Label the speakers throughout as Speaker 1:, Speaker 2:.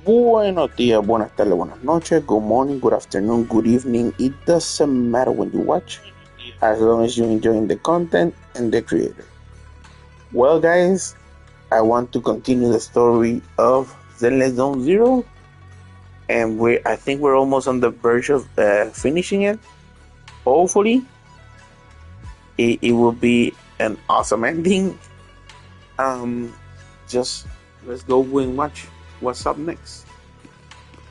Speaker 1: Buenos días, buenas tardes, buenas noches, good morning, good afternoon, good evening. It doesn't matter when you watch, as long as you're enjoying the content and the creator. Well, guys, I want to continue the story of Zenless Zone Zero, and I think we're almost on the verge of finishing it. Hopefully, it will be an awesome ending. Just let's go and watch what's up next.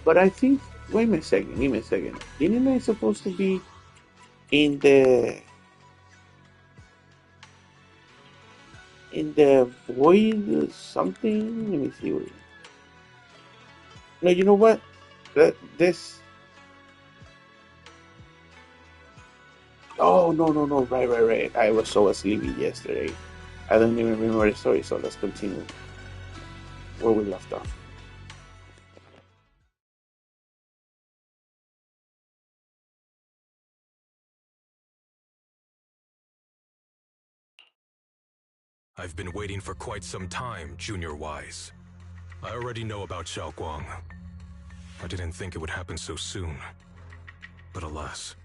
Speaker 1: But I think, wait a second, give me a second. Didn't I supposed to be in the void something? Let me see. No, you know what? This. Oh no no no! Right. I was so sleepy yesterday. I don't even remember the story. So let's continue where we left off.
Speaker 2: I've been waiting for quite some time, Junior Wise. I already know about Xiao Guang. I didn't think it would happen so soon. But alas.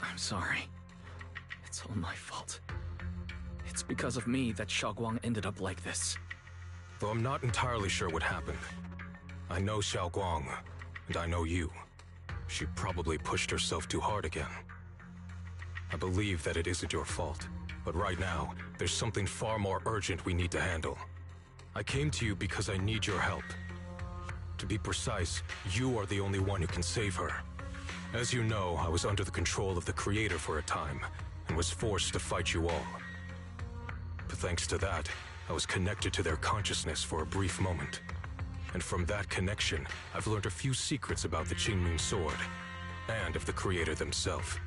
Speaker 3: I'm sorry. It's all my fault. It's because of me that Xiao Guang ended up like this.
Speaker 2: Though I'm not entirely sure what happened. I know Xiao Guang, and I know you. She probably pushed herself too hard again. I believe that it isn't your fault, but right now, there's something far more urgent we need to handle. I came to you because I need your help. To be precise, you are the only one who can save her. As you know, I was under the control of the Creator for a time, and was forced to fight you all. But thanks to that, I was connected to their consciousness for a brief moment. And from that connection, I've learned a few secrets about the Qingming Sword, and of the Creator themselves.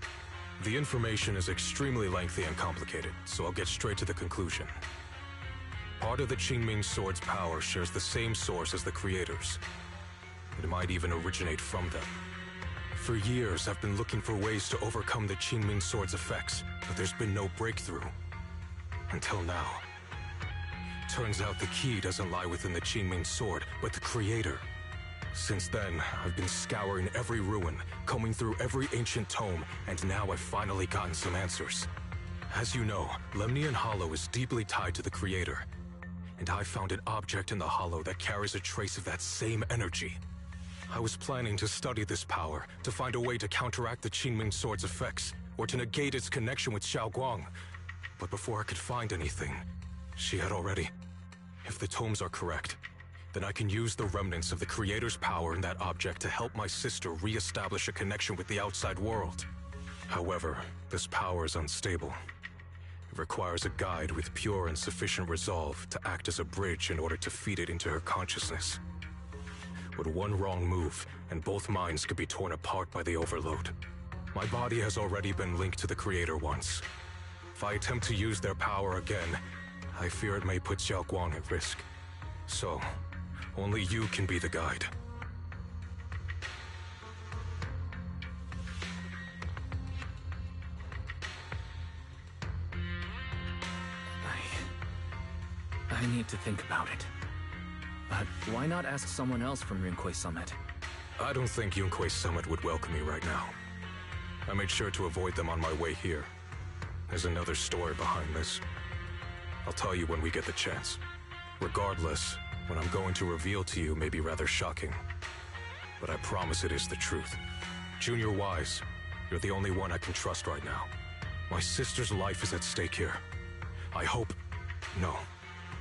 Speaker 2: The information is extremely lengthy and complicated, so I'll get straight to the conclusion. Part of the Qingming Sword's power shares the same source as the Creator's. It might even originate from them. For years, I've been looking for ways to overcome the Qingming Sword's effects, but there's been no breakthrough. Until now. Turns out the key doesn't lie within the Qingming Sword, but the Creator. Since then, I've been scouring every ruin, combing through every ancient tome, and now I've finally gotten some answers. As you know, Lemnian Hollow is deeply tied to the Creator. And I found an object in the Hollow that carries a trace of that same energy. I was planning to study this power, to find a way to counteract the Qingming Sword's effects, or to negate its connection with Xiao Guang. But before I could find anything, she had already. If the tomes are correct, then I can use the remnants of the Creator's power in that object to help my sister re-establish a connection with the outside world. However, this power is unstable. It requires a guide with pure and sufficient resolve to act as a bridge in order to feed it into her consciousness. With one wrong move, and both minds could be torn apart by the overload. My body has already been linked to the Creator once. If I attempt to use their power again, I fear it may put Xiao Guang at risk. So, only you can be the guide.
Speaker 3: I need to think about it. Why not ask someone else from Yunquei Summit?
Speaker 2: I don't think Yunquei Summit would welcome me right now. I made sure to avoid them on my way here. There's another story behind this. I'll tell you when we get the chance. Regardless, what I'm going to reveal to you may be rather shocking. But I promise it is the truth. Junior Wise, you're the only one I can trust right now. My sister's life is at stake here. I hope... No.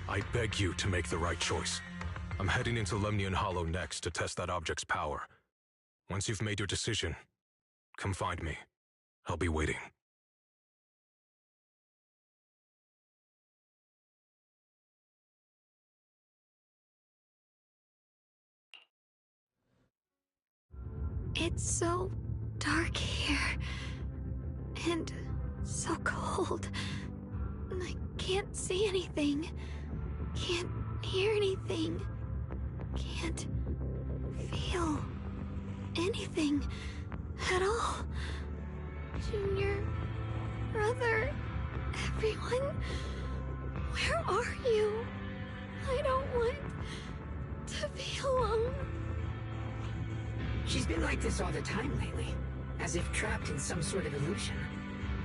Speaker 2: I beg you to make the right choice. I'm heading into Lemnian Hollow next to test that object's power. Once you've made your decision, come find me. I'll be waiting.
Speaker 4: It's so dark here. And so cold. I can't see anything. Can't hear anything. Can't feel anything at all. Junior, brother, Everyone? Where are you? I don't want to be alone.
Speaker 5: She's been like this all the time lately, as if trapped in some sort of illusion.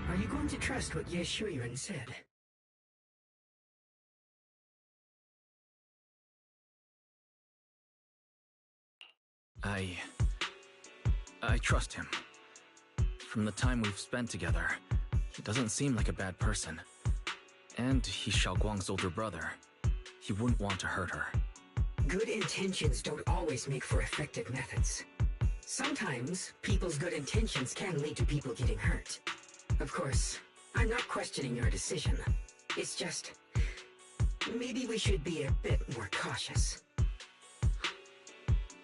Speaker 5: Are you going to trust what Ye Shuren said?
Speaker 3: I trust him. From the time we've spent together, he doesn't seem like a bad person. And he's Xiaoguang's older brother. He wouldn't want to hurt her.
Speaker 5: Good intentions don't always make for effective methods. Sometimes, people's good intentions can lead to people getting hurt. Of course, I'm not questioning your decision. It's just... maybe we should be a bit more cautious.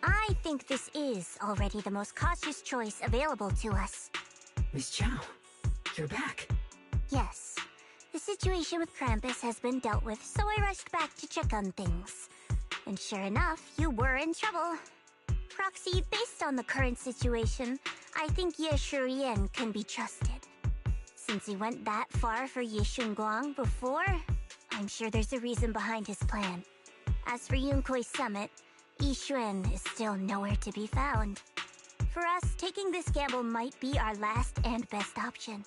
Speaker 6: I think this is already the most cautious choice available to us.
Speaker 5: Miss Chow, you're back.
Speaker 6: Yes. The situation with Krampus has been dealt with, so I rushed back to check on things. And sure enough, you were in trouble. Proxy, based on the current situation, I think Ye Shuren can be trusted. Since he went that far for Ye Shunguang before, I'm sure there's a reason behind his plan. As for Yunkui's summit, Yixuan is still nowhere to be found. For us, taking this gamble might be our last and best option.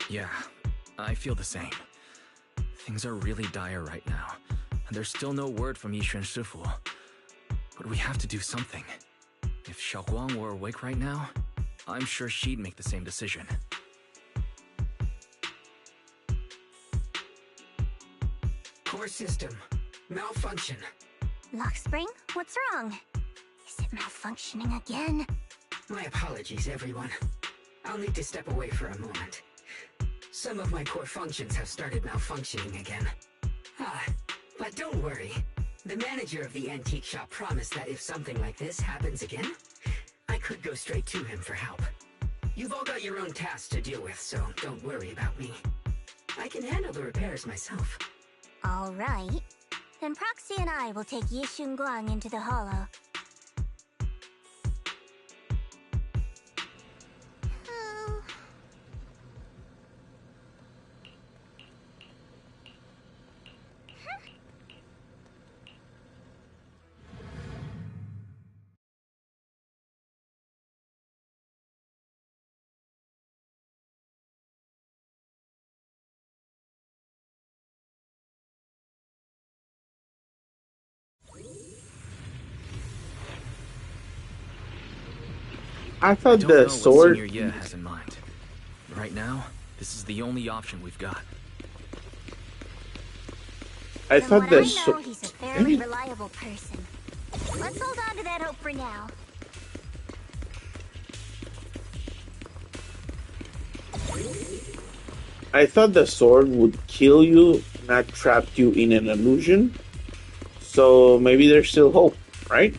Speaker 3: Yeah, I feel the same. Things are really dire right now, and there's still no word from Yixuan Shifu. But we have to do something. If Xiaoguang were awake right now, I'm sure she'd make the same decision.
Speaker 5: Core system. Malfunction.
Speaker 6: Lockspring, what's wrong? Is it malfunctioning again?
Speaker 5: My apologies, everyone. I'll need to step away for a moment. Some of my core functions have started malfunctioning again. But don't worry. The manager of the antique shop promised that if something like this happens again, I could go straight to him for help. You've all got your own tasks to deal with, so don't worry about me. I can handle the repairs myself.
Speaker 6: All right. Then Proxy and I will take Ye Shunguang into the hollow.
Speaker 1: I thought
Speaker 3: Don't
Speaker 1: the
Speaker 3: know
Speaker 1: sword.
Speaker 3: what Senior Ye has in mind. Right now, this is the only option we've got.
Speaker 1: I
Speaker 6: From
Speaker 1: thought
Speaker 6: what
Speaker 1: the
Speaker 6: I know,
Speaker 1: sword.
Speaker 6: he's a fairly reliable person. Let's hold on to that hope for now.
Speaker 1: I thought the sword would kill you, not trap you in an illusion. So maybe there's still hope, right?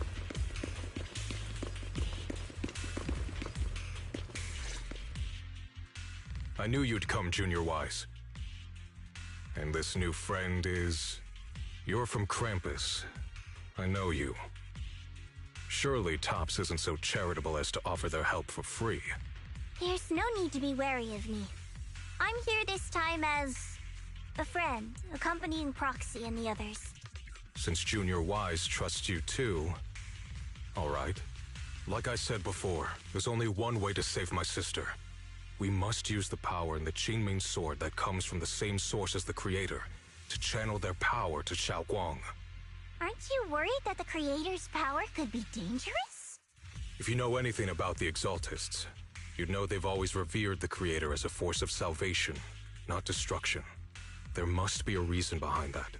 Speaker 2: I knew you'd come, Junior Wise. And this new friend is... You're from Krampus. I know you. Surely Tops isn't so charitable as to offer their help for free.
Speaker 6: There's no need to be wary of me. I'm here this time as a friend, accompanying Proxy and the others.
Speaker 2: Since Junior Wise trusts you too... Alright. Like I said before, there's only one way to save my sister. We must use the power in the Qingming sword that comes from the same source as the Creator to channel their power to Xiaoguang.
Speaker 6: Aren't you worried that the Creator's power could be dangerous?
Speaker 2: If you know anything about the Exaltists, you'd know they've always revered the Creator as a force of salvation, not destruction. There must be a reason behind that.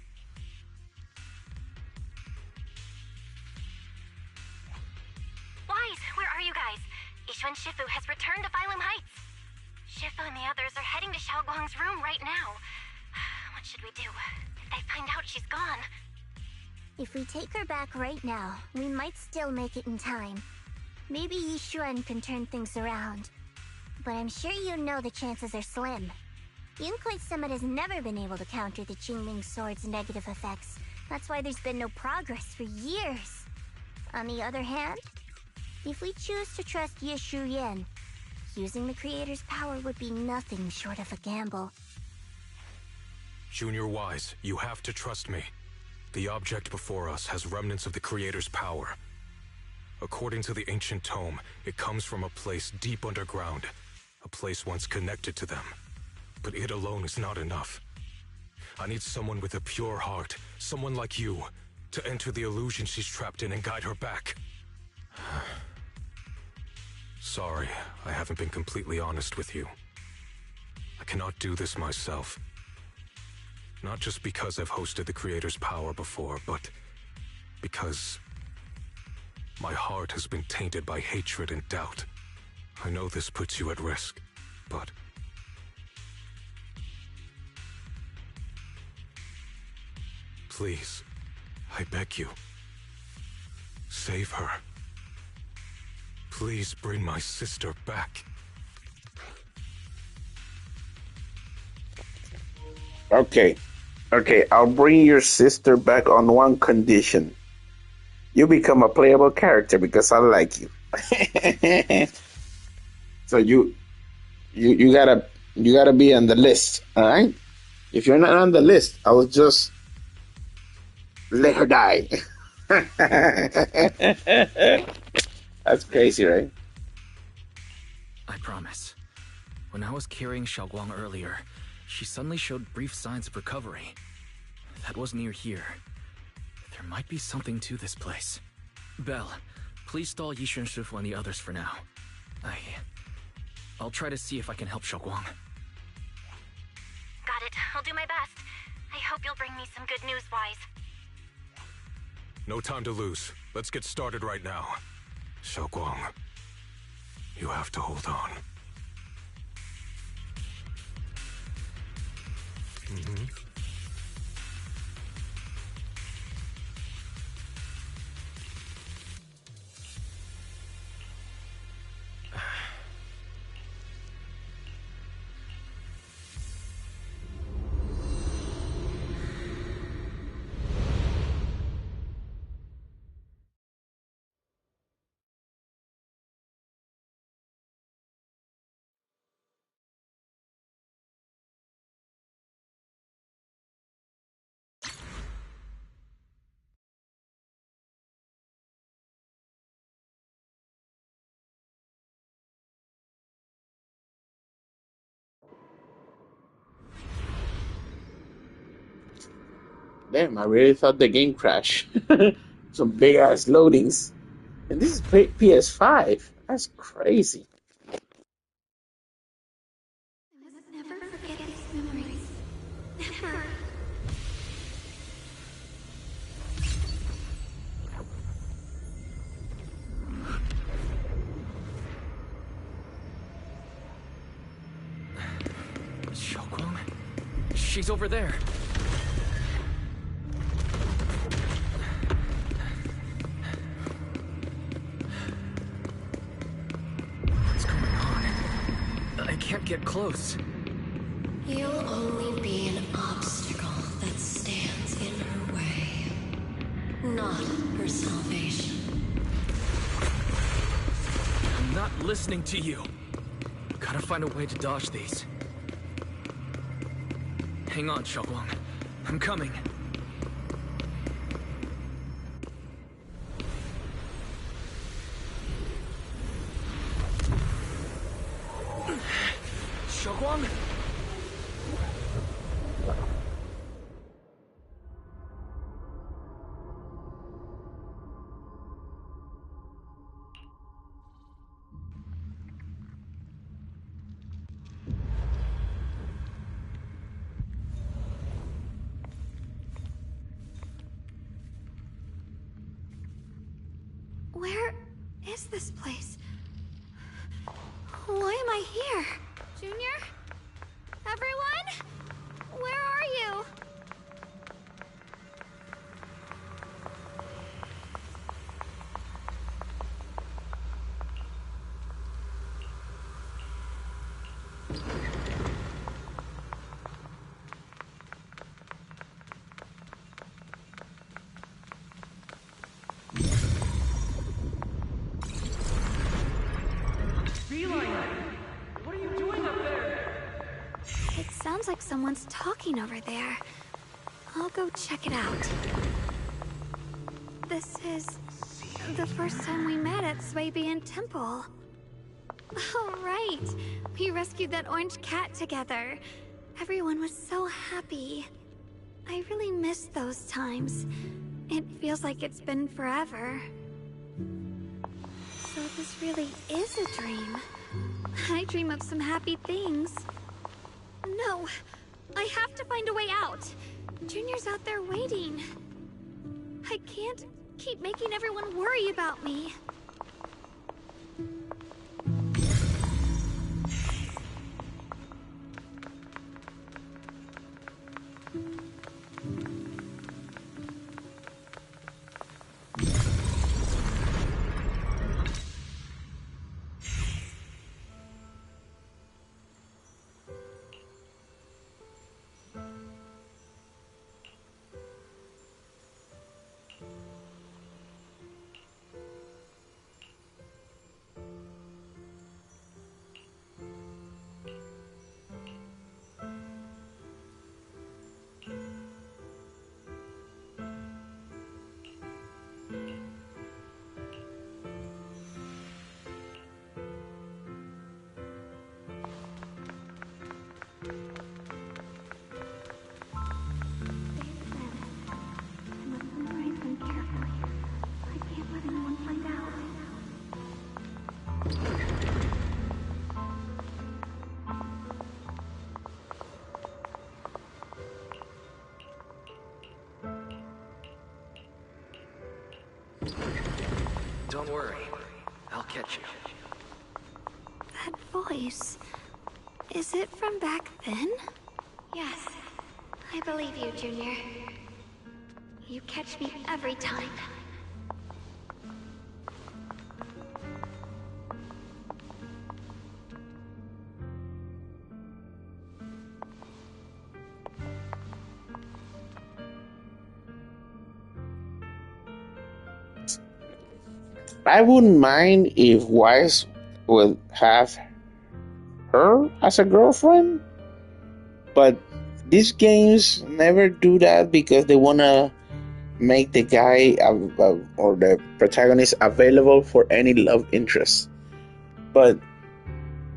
Speaker 7: Wise, where are you guys? Yixuan Shifu has returned to Phylum Heights. Shifu and the others are heading to Xiaoguang's room right now. What should we do? If they find out she's gone...
Speaker 6: If we take her back right now, we might still make it in time. Maybe Yixuan can turn things around. But I'm sure you know the chances are slim. Yunkui's summit has never been able to counter the Qingming sword's negative effects. That's why there's been no progress for years. On the other hand, if we choose to trust Ye Shuren, Using the creator's power would be nothing short of a gamble.
Speaker 2: Junior Wise, you have to trust me. The object before us has remnants of the creator's power. According to the ancient tome, it comes from a place deep underground, a place once connected to them. But it alone is not enough. I need someone with a pure heart, someone like you, to enter the illusion she's trapped in and guide her back. Sorry, I haven't been completely honest with you. I cannot do this myself. Not just because I've hosted the creator's power before, but because my heart has been tainted by hatred and doubt. I know this puts you at risk, but please, I beg you, save her. Please bring my sister back.
Speaker 1: Okay. Okay, I'll bring your sister back on one condition. You become a playable character because I like you. So you gotta be on the list, all right? If you're not on the list, I will just let her die. That's crazy, right?
Speaker 3: I promise. When I was carrying Xiaoguang earlier, she suddenly showed brief signs of recovery. That was near here. There might be something to this place. Belle, please stall Yixuan Shifu and the others for now. I'll try to see if I can help Xiaoguang.
Speaker 7: Got it. I'll do my best. I hope you'll bring me some good news, Wise.
Speaker 2: No time to lose. Let's get started right now. Xiaoguang, you have to hold on.
Speaker 1: Damn, I really thought the game crashed. Some big ass loadings. And this is PS5. That's crazy.
Speaker 4: I must never forget these memories. Never.
Speaker 3: Xiaoguang? She's over there. What's going on? I can't get close.
Speaker 8: You'll only be an obstacle that stands in her way, not her salvation.
Speaker 3: I'm not listening to you. Gotta find a way to dodge these. Hang on, Xiaoguang. I'm coming. Xiaoguang?
Speaker 4: Where is this place? Why am I here? Junior? Everyone? Where are you? sounds like someone's talking over there. I'll go check it out. This is the first time we met at Swabian Temple. Oh, right. We rescued that orange cat together. Everyone was so happy. I really miss those times. It feels like it's been forever. So this really is a dream. I dream of some happy things. No, I have to find a way out. Junior's out there waiting. I can't keep making everyone worry about me.
Speaker 3: Don't worry. I'll catch you.
Speaker 4: That voice... is it from back then?
Speaker 7: Yes, I believe you, Junior. You catch me every time.
Speaker 1: I wouldn't mind if Wise would have her as a girlfriend, but these games never do that because they want to make the guy or the protagonist available for any love interest. But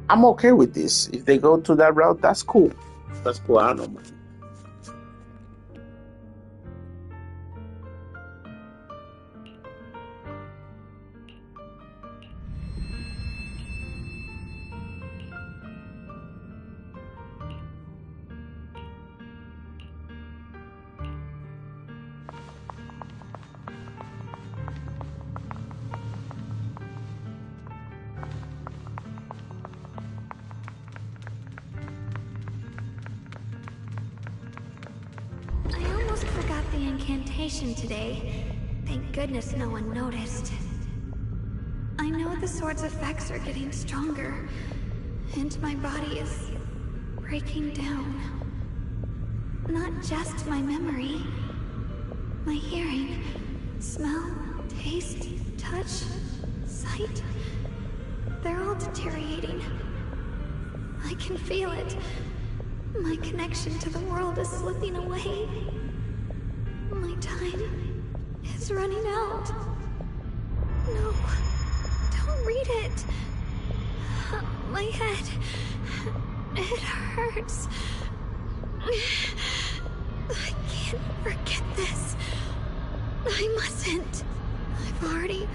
Speaker 1: I'm okay with this. If they go to that route, that's cool. That's cool. I don't know, man.
Speaker 4: Today. Thank goodness no one noticed. I know the sword's effects are getting stronger, and my body is breaking down. Not just my memory, my hearing, smell, taste, touch, sight. They're all deteriorating. I can feel it. My connection to the world is slipping away. My time is running out. No, don't read it. My head, it hurts. I can't forget this. I mustn't. I've already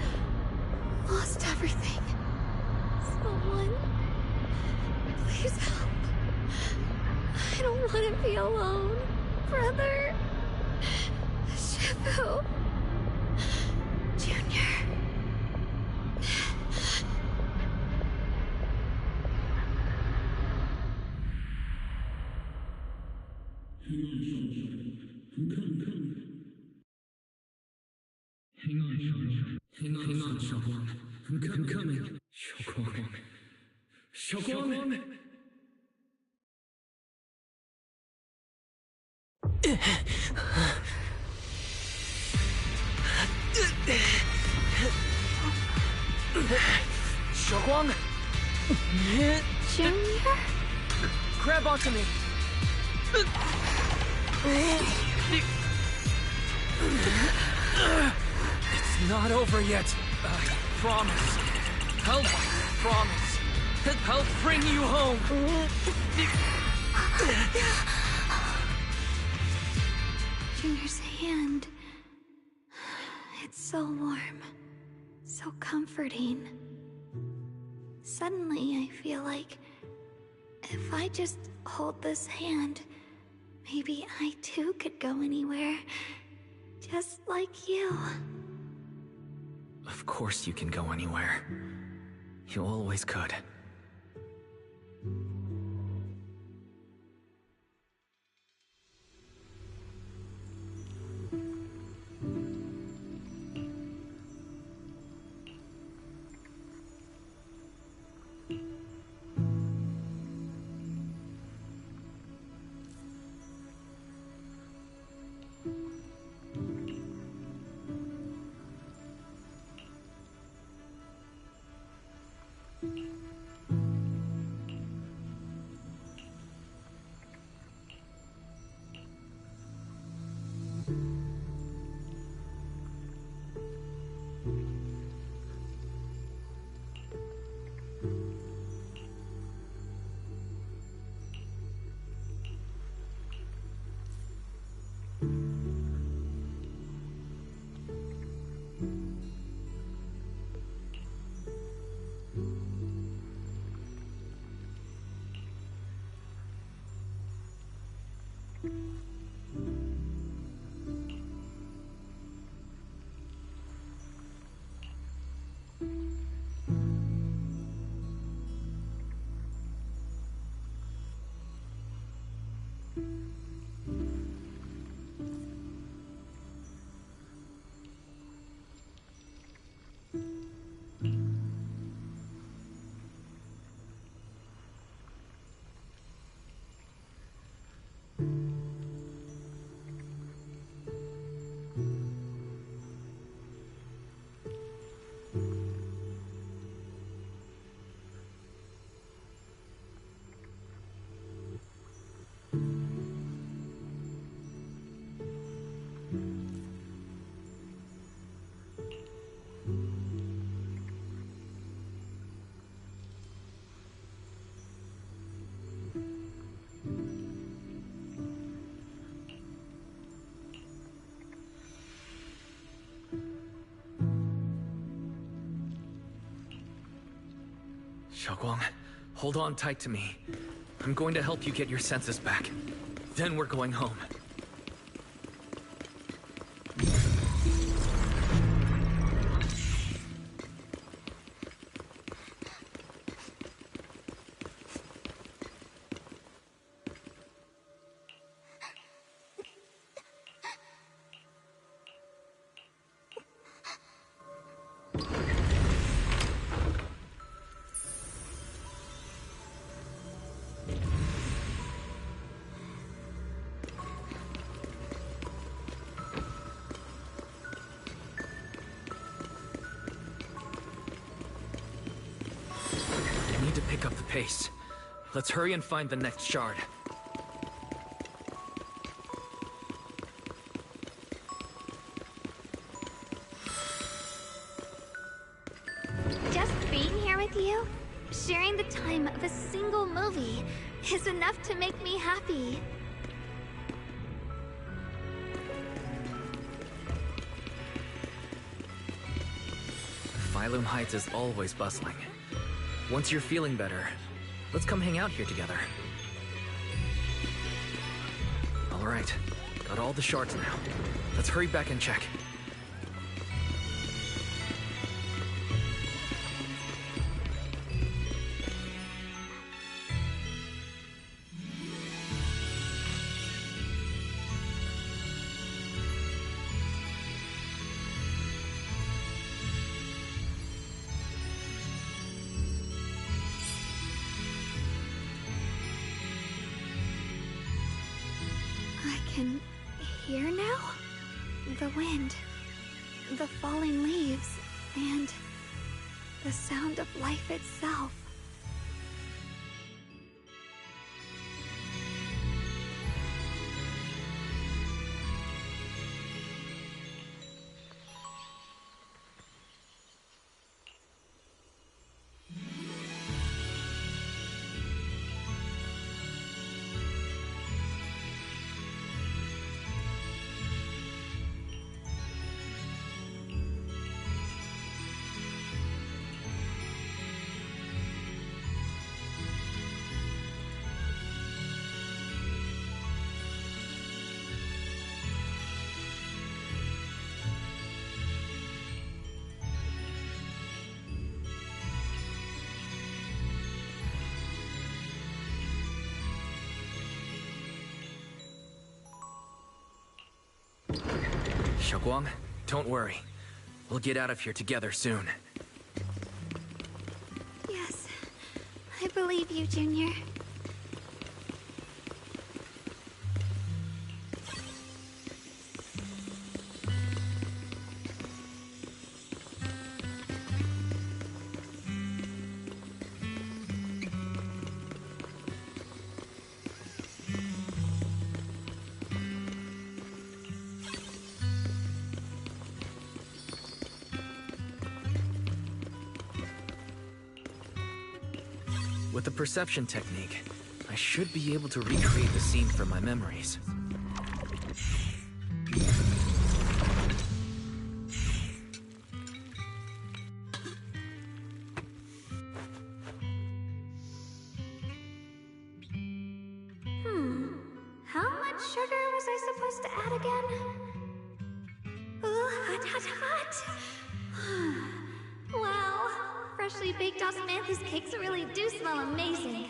Speaker 4: lost everything. Someone, please help. I don't want to be alone, brother. Shifu. Junior.
Speaker 3: Hang on, Xiaoguang. I'm coming. Xiaoguang. Xiaoguang?
Speaker 4: Junior?
Speaker 3: Grab onto me. It's not over yet. I promise. I'll promise. I'll bring you home.
Speaker 4: Junior's hand. It's so warm. So comforting. Suddenly, I feel like if I just hold this hand, maybe I too could go anywhere. Just like you.
Speaker 3: Of course you can go anywhere. You always could. Xiaoguang, hold on tight to me. I'm going to help you get your senses back. Then we're going home. Pick up the pace. Let's hurry and find the next shard.
Speaker 4: Just being here with you, sharing the time of a single movie, is enough to make me happy.
Speaker 3: Phylum Heights is always bustling. Once you're feeling better, let's come hang out here together. All right, got all the shards now. Let's hurry back and check.
Speaker 4: I can hear now? The wind, the falling leaves, and the sound of life itself.
Speaker 3: Xiaoguang, don't worry. We'll get out of here together soon.
Speaker 4: Yes, I believe you, Junior.
Speaker 3: With the perception technique, I should be able to recreate the scene from my memories.
Speaker 4: How much sugar was I supposed to add again? Ooh, hot, hot, hot! Wow, freshly baked osmanthus cakes really do smell amazing.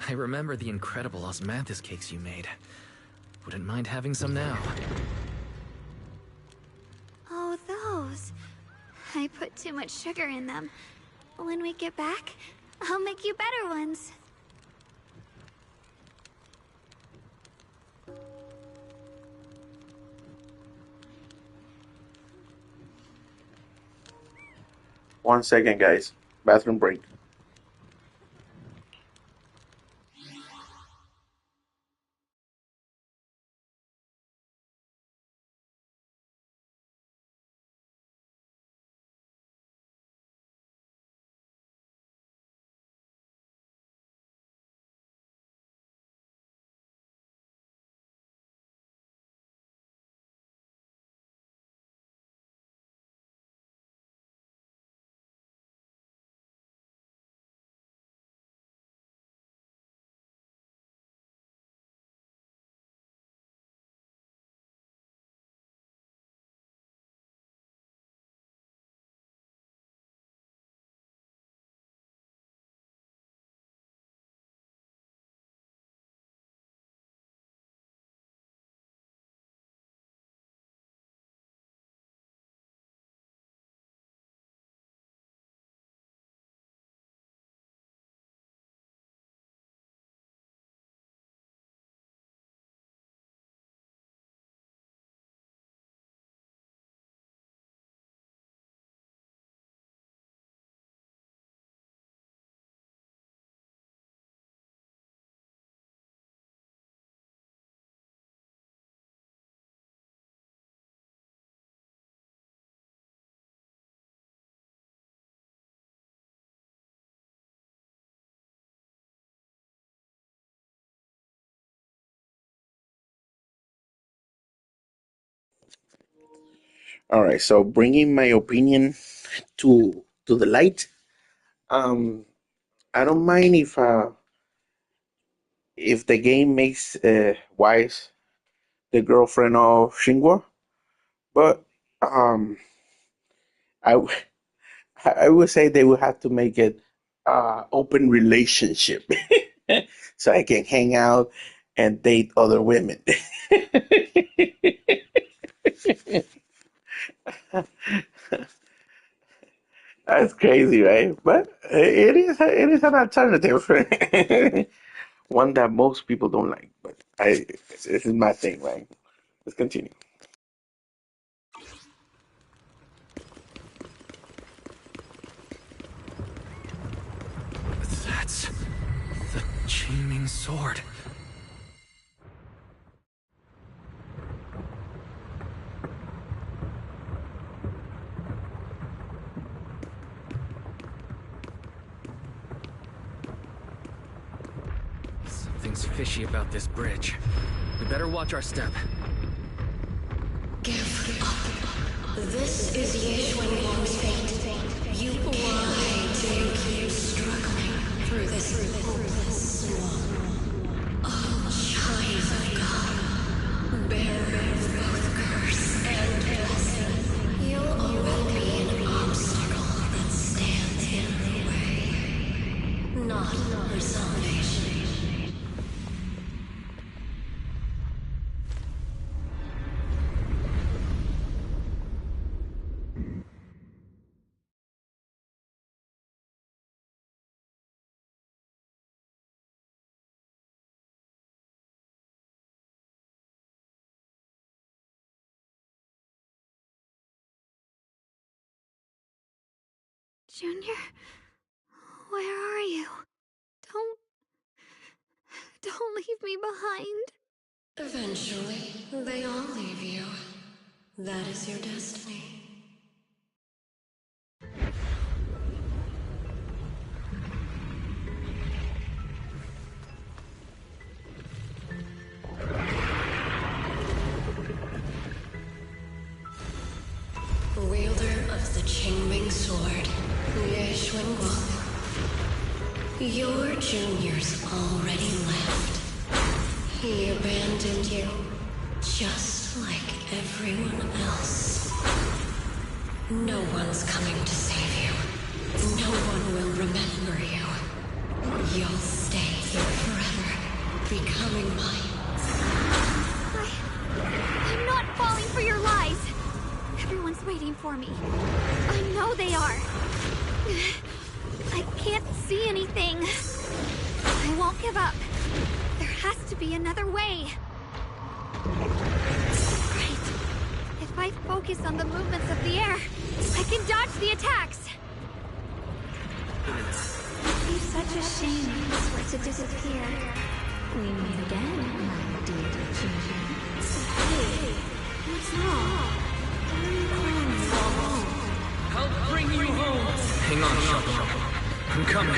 Speaker 3: I remember the incredible osmanthus cakes you made. Wouldn't mind having some now.
Speaker 4: Oh, those. I put too much sugar in them. When we get back, I'll make you better ones.
Speaker 1: One second, guys. Bathroom break. All right, so bringing my opinion to the light. Um, I don't mind if the game makes Wise the girlfriend of Shinguo, but um, I w- I would say they would have to make it open relationship. so I can hang out and date other women. That's crazy, right? But it is an alternative, one that most people don't like. But this is my thing, right? Let's continue.
Speaker 3: That's the Qingming sword. Something's fishy about this bridge. We better watch our step.
Speaker 8: Give up. This is Yishuan Wang's fate. Why do you keep struggling through this hopeless swamp? Oh, child of God, bearer of both curse and blessing, you'll always be an obstacle that stands in her way, not her salvation.
Speaker 4: Junior, where are you? Don't leave me behind.
Speaker 8: Eventually, they all leave you. That is your destiny. Wielder of the Qingming sword, Yishuan Guang. Your juniors already left. He abandoned you, just like everyone else. No one's coming to save you. No one will remember you. You'll stay here forever, becoming mine.
Speaker 4: I'm not falling for your lies. Everyone's waiting for me. I know they are. I can't see anything. I won't give up. There has to be another way. Right. If I focus on the movements of the air, I can dodge the attacks. It'd be such a shame if this were to disappear. We meet again, my dear Junior. Hey, what's wrong?
Speaker 3: I'll bring you home. Hang on, Shoko. I'm coming.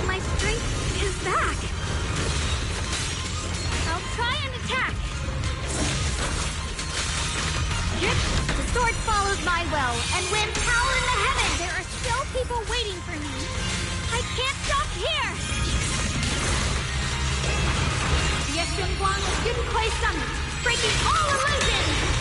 Speaker 4: My strength is back. I'll try and attack. The sword follows my will, and when power in the heaven, there are still people waiting for me. I can't stop here. Yishuan Guang is Yun Kuei summoned, breaking all illusions.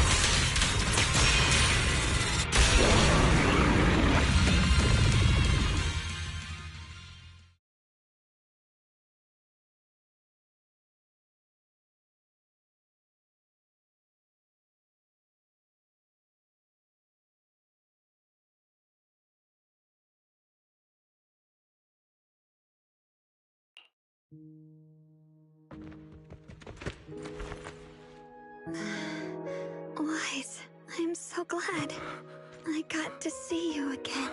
Speaker 4: Wise, I'm so glad I got to see you again.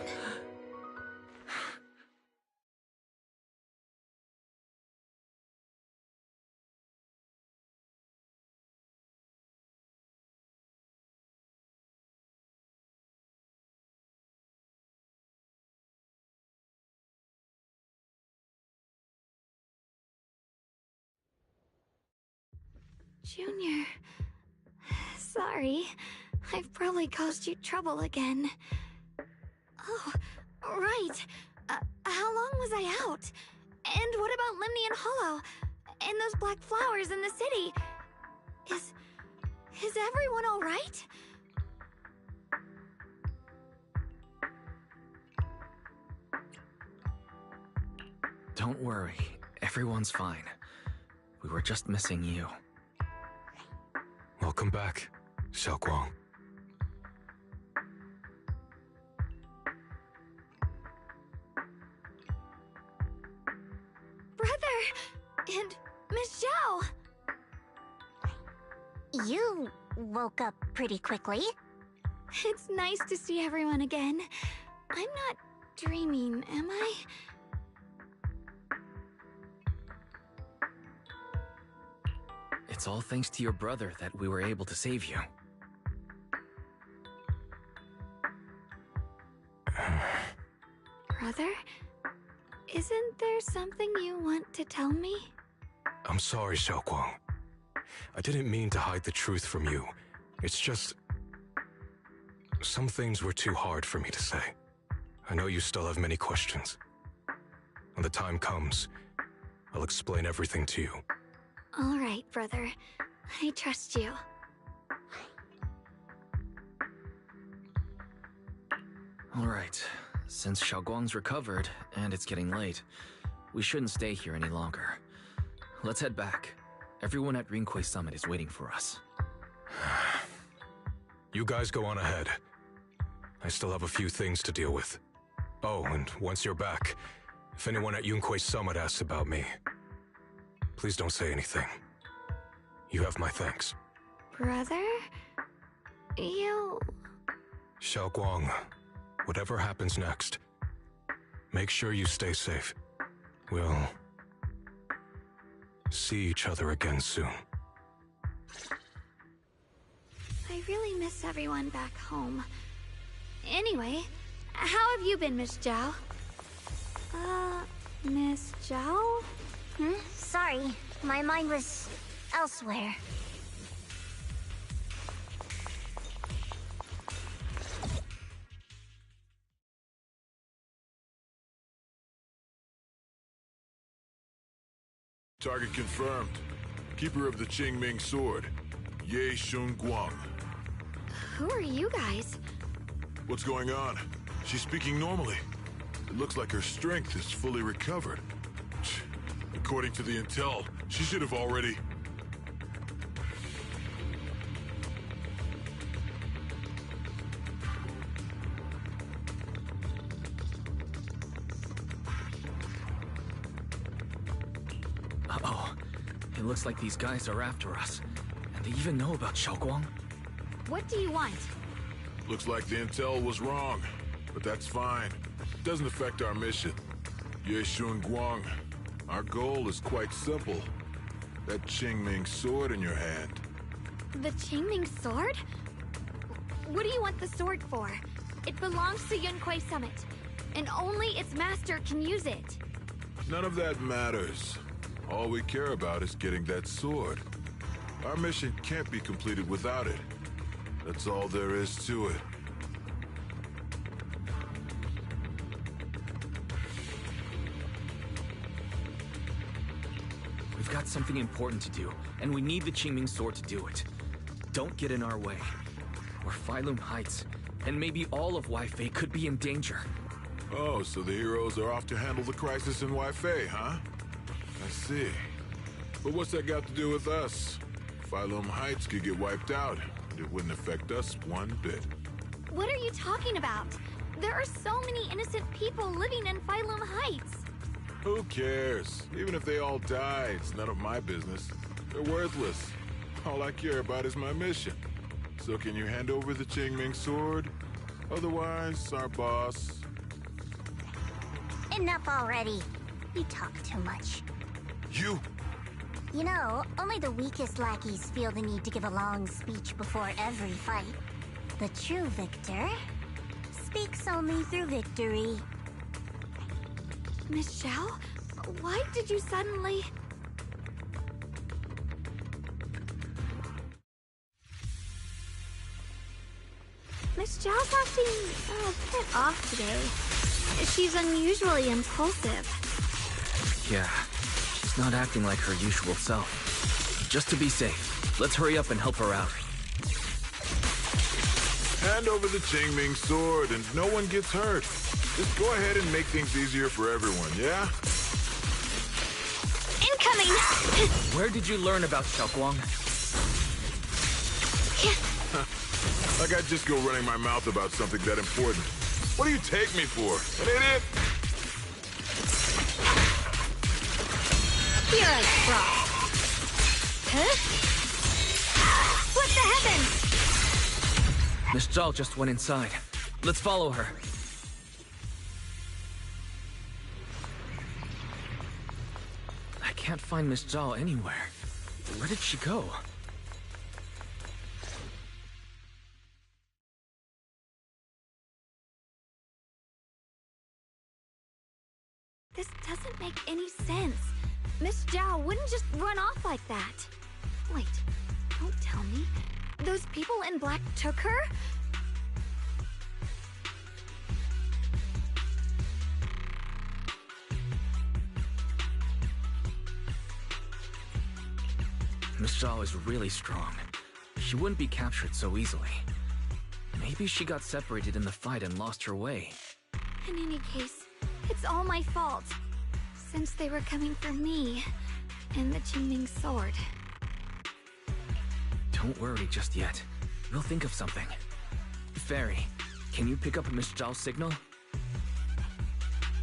Speaker 4: Junior, sorry. I've probably caused you trouble again. Oh, right. How long was I out? And what about Limnian Hollow? And those black flowers in the city? Is everyone all right?
Speaker 3: Don't worry. Everyone's fine. We were just missing you.
Speaker 2: Welcome back, Xiaoguang.
Speaker 4: Brother! And Miss Zhao!
Speaker 6: You woke up pretty quickly.
Speaker 4: It's nice to see everyone again. I'm not dreaming, am I?
Speaker 3: It's all thanks to your brother that we were able to save you.
Speaker 4: Brother? Isn't there something you want to tell me?
Speaker 2: I'm sorry, Xiaoguang. I didn't mean to hide the truth from you. It's just... some things were too hard for me to say. I know you still have many questions. When the time comes, I'll explain everything to you.
Speaker 4: All right, brother. I trust you.
Speaker 3: All right. Since Xiaoguang's recovered, and it's getting late, we shouldn't stay here any longer. Let's head back. Everyone at Rinkwei Summit is waiting for us.
Speaker 2: You guys go on ahead. I still have a few things to deal with. Oh, and once you're back, if anyone at Yunkwei Summit asks about me, please don't say anything. You have my thanks.
Speaker 4: Brother? You...
Speaker 2: Xiaoguang, whatever happens next, make sure you stay safe. We'll see each other again soon.
Speaker 4: I really miss everyone back home. Anyway, how have you been, Miss Zhao? Miss Zhao?
Speaker 6: Sorry, my mind was elsewhere.
Speaker 9: Target confirmed. Keeper of the Qingming Sword, Ye Shunguang.
Speaker 4: Who are you guys?
Speaker 9: What's going on? She's speaking normally. It looks like her strength is fully recovered. According to the intel, she should have already...
Speaker 3: Uh-oh. It looks like these guys are after us. And they even know about Xiaoguang.
Speaker 4: What do you want?
Speaker 9: Looks like the intel was wrong, but that's fine. It doesn't affect our mission. Ye Shunguang, our goal is quite simple. That Qingming sword in your hand.
Speaker 4: The Qingming sword? What do you want the sword for? It belongs to Yunkwei Summit, and only its master can use it.
Speaker 9: None of that matters. All we care about is getting that sword. Our mission can't be completed without it. That's all there is to it.
Speaker 3: We've got something important to do, and we need the Qingming sword to do it. Don't get in our way. We're Phylum Heights, and maybe all of Waifei could be in danger.
Speaker 9: Oh, so the heroes are off to handle the crisis in Waifei, huh? I see. But what's that got to do with us? Phylum Heights could get wiped out, and it wouldn't affect us one bit.
Speaker 4: What are you talking about? There are so many innocent people living in Phylum Heights.
Speaker 9: Who cares? Even if they all die, it's none of my business. They're worthless. All I care about is my mission. So can you hand over the Qingming sword? Otherwise, our boss...
Speaker 6: Enough already. You talk too much.
Speaker 9: You!
Speaker 6: You know, only the weakest lackeys feel the need to give a long speech before every fight. The true victor speaks only through victory.
Speaker 4: Miss Zhao? Why did you suddenly... Miss Zhao's acting a bit off today. She's unusually impulsive.
Speaker 3: Yeah, she's not acting like her usual self. Just to be safe, let's hurry up and help her out.
Speaker 9: Hand over the Qingming sword and no one gets hurt. Just go ahead and make things easier for everyone, yeah?
Speaker 4: coming!
Speaker 3: Where did you learn about Xiaoguang?
Speaker 9: Like I'd just go running my mouth about something that important. What do you take me for? An idiot?
Speaker 4: Here I drop. Huh? What the heavens?
Speaker 3: Miss Zhao just went inside. Let's follow her. I can't find Miss Zhao anywhere. Where did she go?
Speaker 4: This doesn't make any sense. Miss Zhao wouldn't just run off like that. Wait, don't tell me. Those people in black took her?
Speaker 3: Miss Zhao is really strong. She wouldn't be captured so easily. Maybe she got separated in the fight and lost her way.
Speaker 4: In any case, it's all my fault. Since they were coming for me and the Qingming sword.
Speaker 3: Don't worry just yet. We'll think of something. Fairy, can you pick up Miss Zhao's signal?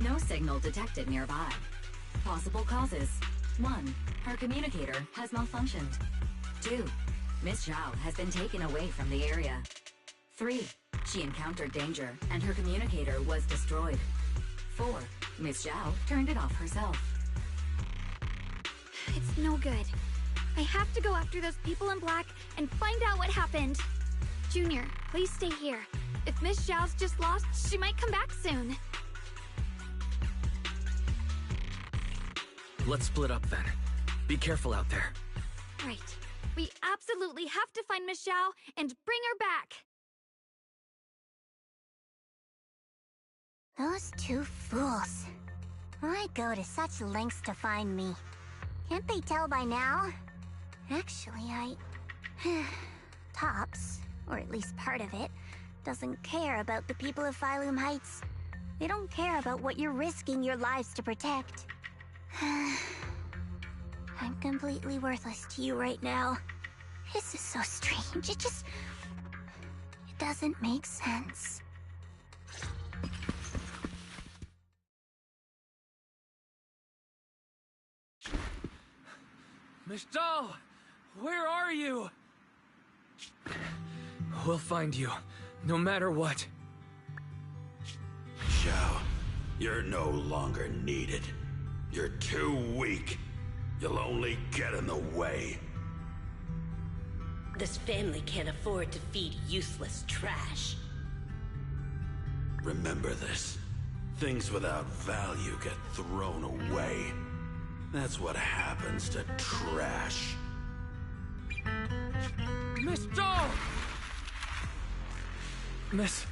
Speaker 10: No signal detected nearby. Possible causes. 1. Her communicator has malfunctioned. 2. Miss Zhao has been taken away from the area. 3. She encountered danger and her communicator was destroyed. 4. Miss Zhao turned it off herself.
Speaker 4: It's no good. I have to go after those people in black and find out what happened. Junior, please stay here. If Miss Zhao's just lost, she might come back soon.
Speaker 3: Let's split up then. Be careful out there.
Speaker 4: Right. We absolutely have to find Miss Zhao and bring her back.
Speaker 6: Those two fools. Why go to such lengths to find me? Can't they tell by now? Actually, Tops, or at least part of it, doesn't care about the people of Phylum Heights. They don't care about what you're risking your lives to protect. I'm completely worthless to you right now. This is so strange. It doesn't make sense.
Speaker 3: Miss Zhao! Where are you? We'll find you, no matter what.
Speaker 11: Zhao, you're no longer needed. You're too weak. You'll only get in the way.
Speaker 8: This family can't afford to feed useless trash.
Speaker 11: Remember this. Things without value get thrown away. That's what happens to trash.
Speaker 3: Miss Zhao! Miss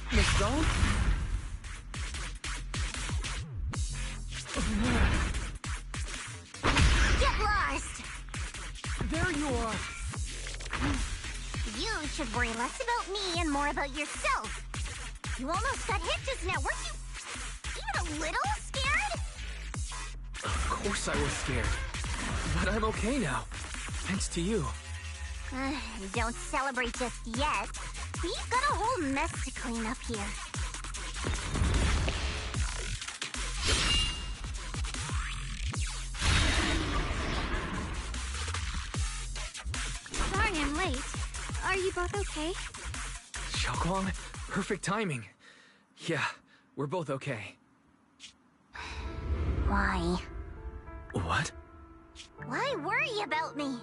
Speaker 3: Zhao?
Speaker 6: Get lost!
Speaker 3: There you are!
Speaker 6: You should worry less about me and more about yourself. You almost got hit just now, weren't you even a little scared?
Speaker 3: Of course I was scared. But I'm okay now. Thanks to you.
Speaker 6: Don't celebrate just yet. We've got a whole mess to clean up here.
Speaker 4: Sorry I'm late. Are you both okay?
Speaker 3: Xiaoguang, perfect timing. Yeah, we're both okay.
Speaker 6: Why?
Speaker 3: What?
Speaker 6: Why worry about me?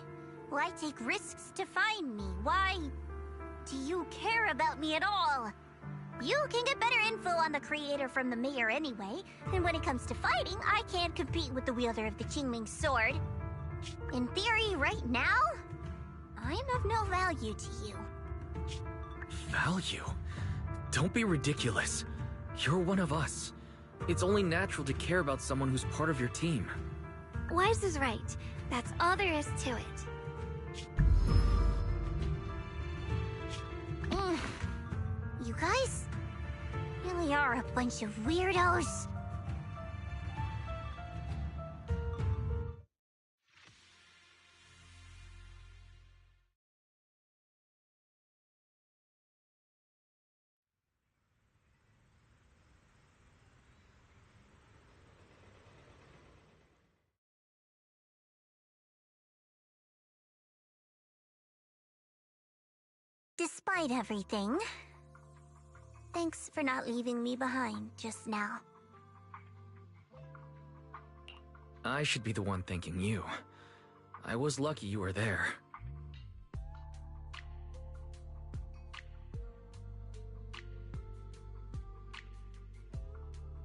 Speaker 6: Why take risks to find me? Why do you care about me at all? You can get better info on the creator from the mayor anyway, and when it comes to fighting, I can't compete with the wielder of the Qingming sword. In theory, right now, I'm of no value to you.
Speaker 3: Value? Don't be ridiculous. You're one of us. It's only natural to care about someone who's part of your team.
Speaker 4: Wise is right. That's all there is to it.
Speaker 6: You guys really are a bunch of weirdos. Despite everything, thanks for not leaving me behind just now.
Speaker 3: I should be the one thanking you. I was lucky you were there.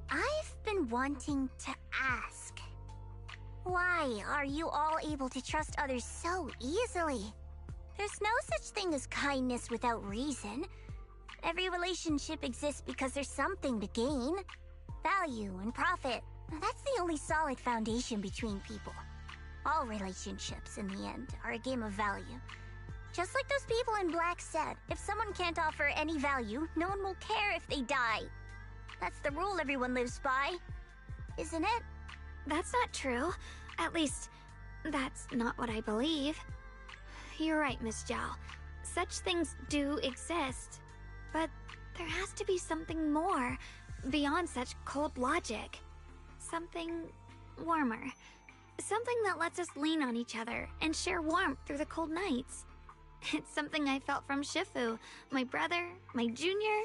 Speaker 6: I've been wanting to ask. Why are you all able to trust others so easily? There's no such thing as kindness without reason. Every relationship exists because there's something to gain. Value and profit. That's the only solid foundation between people. All relationships, in the end, are a game of value. Just like those people in Black said, if someone can't offer any value, no one will care if they die. That's the rule everyone lives by, isn't it?
Speaker 4: That's not true. At least, that's not what I believe. You're right, Miss Zhao. Such things do exist. But there has to be something more, beyond such cold logic. Something warmer. Something that lets us lean on each other and share warmth through the cold nights. It's something I felt from Shifu, my brother, my junior,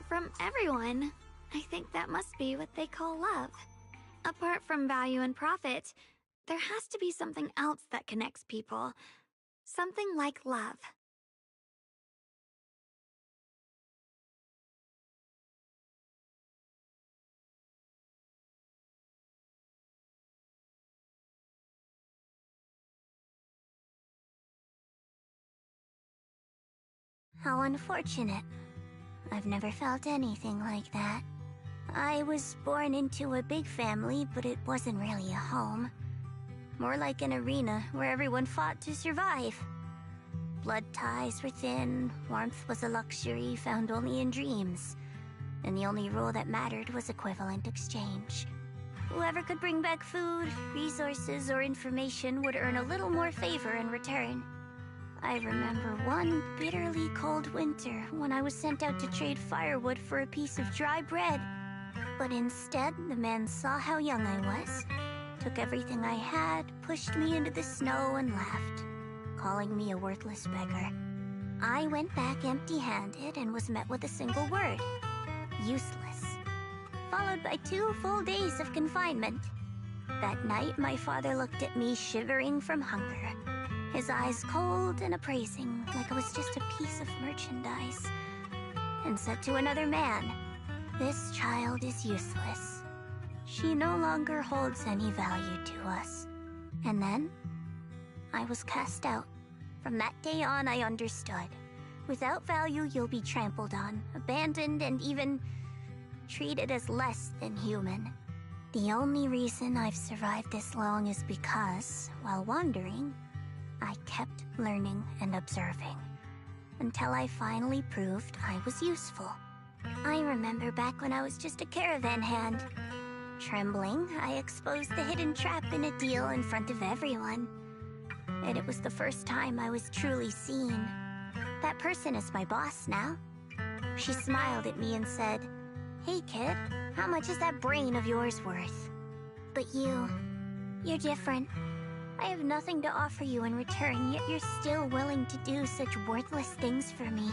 Speaker 4: from everyone. I think that must be what they call love. Apart from value and profit, there has to be something else that connects people. Something like love.
Speaker 6: How unfortunate. I've never felt anything like that. I was born into a big family, but it wasn't really a home. More like an arena where everyone fought to survive. Blood ties were thin, warmth was a luxury found only in dreams, and the only rule that mattered was equivalent exchange. Whoever could bring back food, resources, or information would earn a little more favor in return. I remember one bitterly cold winter when I was sent out to trade firewood for a piece of dry bread. But instead, the man saw how young I was, took everything I had, pushed me into the snow, and left, calling me a worthless beggar. I went back empty-handed and was met with a single word: useless. Followed by 2 full days of confinement. That night, my father looked at me shivering from hunger, his eyes cold and appraising, like I was just a piece of merchandise, and said to another man, "This child is useless. She no longer holds any value to us." And then, I was cast out. From that day on, I understood. Without value, you'll be trampled on, abandoned, and even treated as less than human. The only reason I've survived this long is because, while wandering, I kept learning and observing, until I finally proved I was useful. I remember back when I was just a caravan hand. Trembling, I exposed the hidden trap in a deal in front of everyone. And it was the first time I was truly seen. That person is my boss now. She smiled at me and said, "Hey kid, how much is that brain of yours worth?" But you're different. I have nothing to offer you in return, yet you're still willing to do such worthless things for me.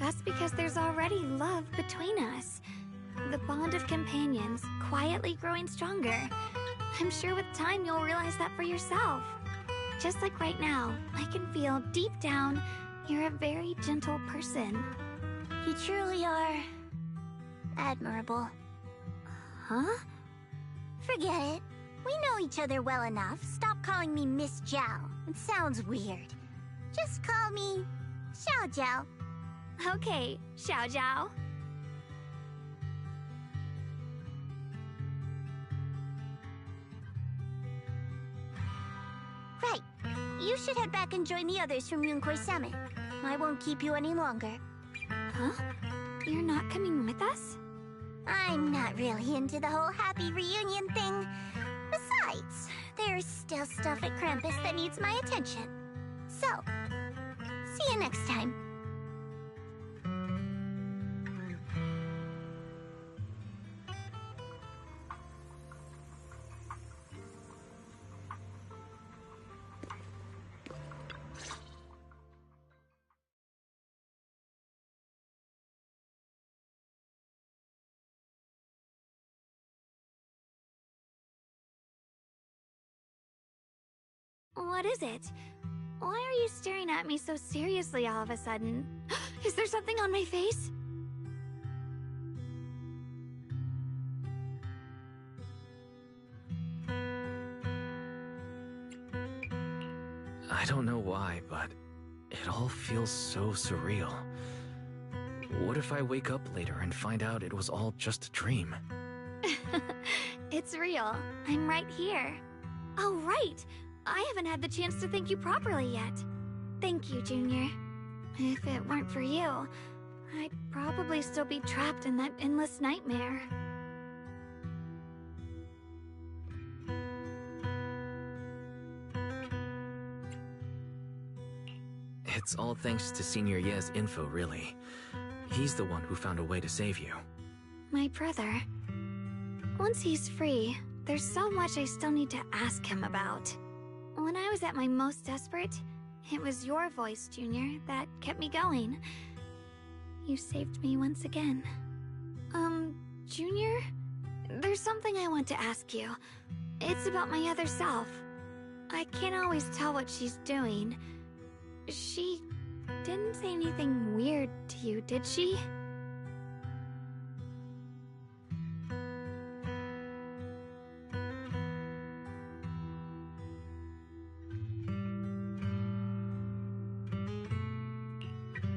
Speaker 4: That's because there's already love between us. The bond of companions, quietly growing stronger. I'm sure with time you'll realize that for yourself. Just like right now, I can feel deep down you're a very gentle person.
Speaker 6: You truly are admirable.
Speaker 4: Huh?
Speaker 6: Forget it. We know each other well enough. Stop calling me Miss Zhao. It sounds weird. Just call me Xiao Zhao.
Speaker 4: Okay, Xiao Zhao.
Speaker 6: Right. You should head back and join the others from Yunkai Summit. I won't keep you any longer.
Speaker 4: Huh? You're not coming with us?
Speaker 6: I'm not really into the whole happy reunion thing. Besides, there's still stuff at Krampus that needs my attention. So, see you next time.
Speaker 4: What is it? Why are you staring at me so seriously all of a sudden? Is there something on my face?
Speaker 3: I don't know why, but it all feels so surreal. What if I wake up later and find out it was all just a dream?
Speaker 4: It's real. I'm right here. Oh, right! I haven't had the chance to thank you properly yet. Thank you, Junior. If it weren't for you, I'd probably still be trapped in that endless nightmare.
Speaker 3: It's all thanks to Senior Ye's info, really. He's the one who found a way to save you.
Speaker 4: My brother. Once he's free, there's so much I still need to ask him about. When I was at my most desperate, it was your voice, Junior, that kept me going. You saved me once again. Junior? There's something I want to ask you. It's about my other self. I can't always tell what she's doing. She didn't say anything weird to you, did she?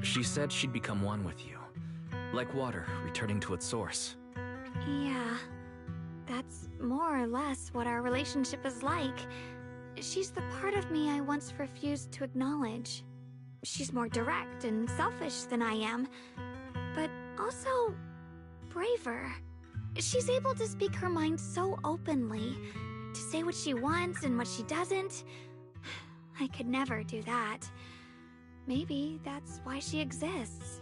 Speaker 3: She said she'd become one with you. Like water returning to its source.
Speaker 4: Yeah. That's more or less what our relationship is like. She's the part of me I once refused to acknowledge. She's more direct and selfish than I am, but also braver. She's able to speak her mind so openly, to say what she wants and what she doesn't. I could never do that. Maybe that's why she exists.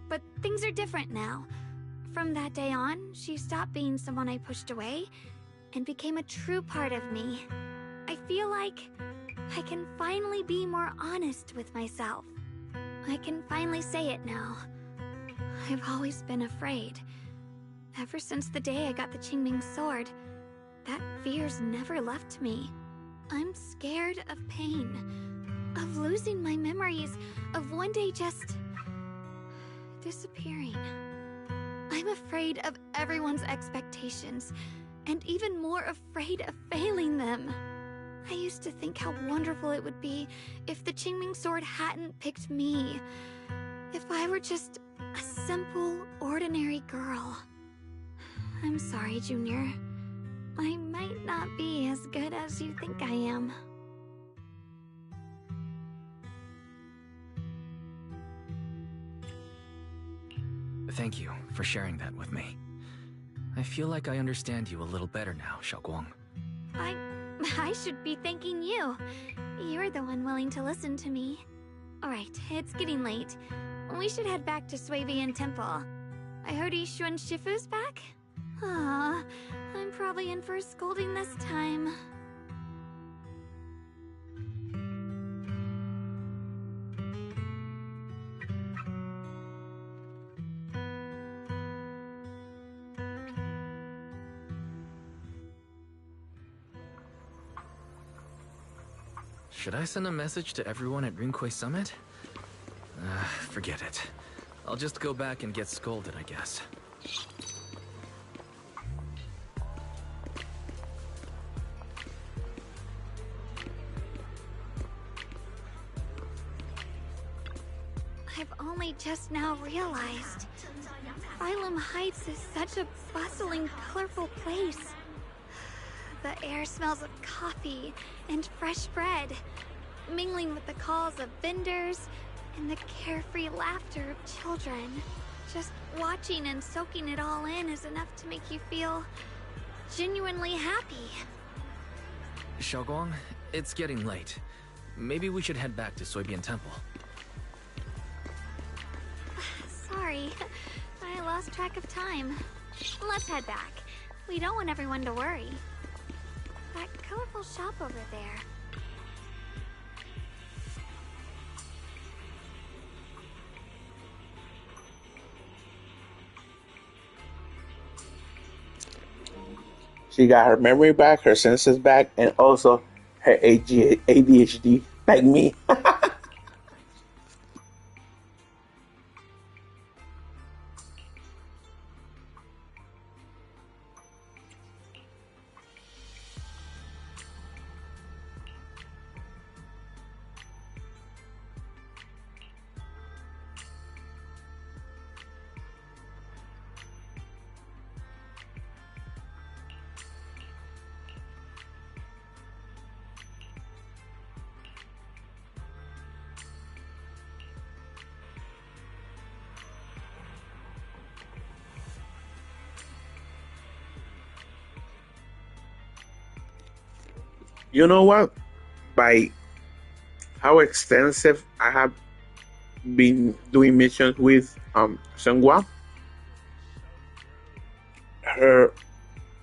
Speaker 4: But things are different now. From that day on, she stopped being someone I pushed away and became a true part of me. I feel like I can finally be more honest with myself. I can finally say it now. I've always been afraid. Ever since the day I got the Qingming sword, that fear's never left me. I'm scared of pain, of losing my memories, of one day just disappearing. I'm afraid of everyone's expectations, and even more afraid of failing them. I used to think how wonderful it would be if the Qingming sword hadn't picked me. If I were just a simple, ordinary girl. I'm sorry, Junior. I might not be as good as you think I am.
Speaker 3: Thank you for sharing that with me. I feel like I understand you a little better now, Xiaoguang.
Speaker 4: I should be thanking you. You're the one willing to listen to me. Alright, it's getting late. We should head back to Suavian Temple. I heard Yixuan Shifu's back? Aw, I'm probably in for a scolding this time.
Speaker 3: Should I send a message to everyone at Rinkwei Summit? Forget it. I'll just go back and get scolded, I guess.
Speaker 4: I've only just now realized. Phylum Heights is such a bustling, colorful place. The air smells of coffee and fresh bread, mingling with the calls of vendors and the carefree laughter of children. Just watching and soaking it all in is enough to make you feel genuinely happy.
Speaker 3: Xiaoguang, it's getting late. Maybe we should head back to Suavian Temple.
Speaker 4: Sorry, I lost track of time. Let's head back. We don't want everyone to worry. That colorful shop over there.
Speaker 1: She got her memory back, her senses back, and also her ADHD like me. You know what? By how extensive I have been doing missions with Sungwa, her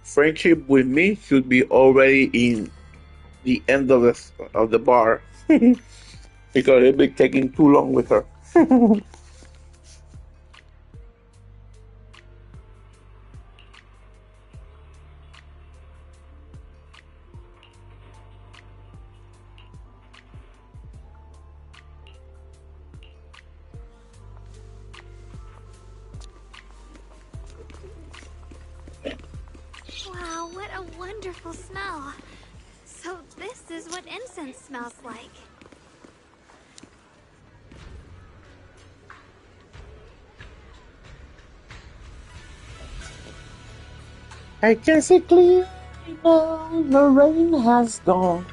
Speaker 1: friendship with me should be already in the end of the bar because it's been taking too long with her.
Speaker 4: Wow, what a wonderful smell. So this is what incense smells like.
Speaker 1: I can see clearly now the rain has gone.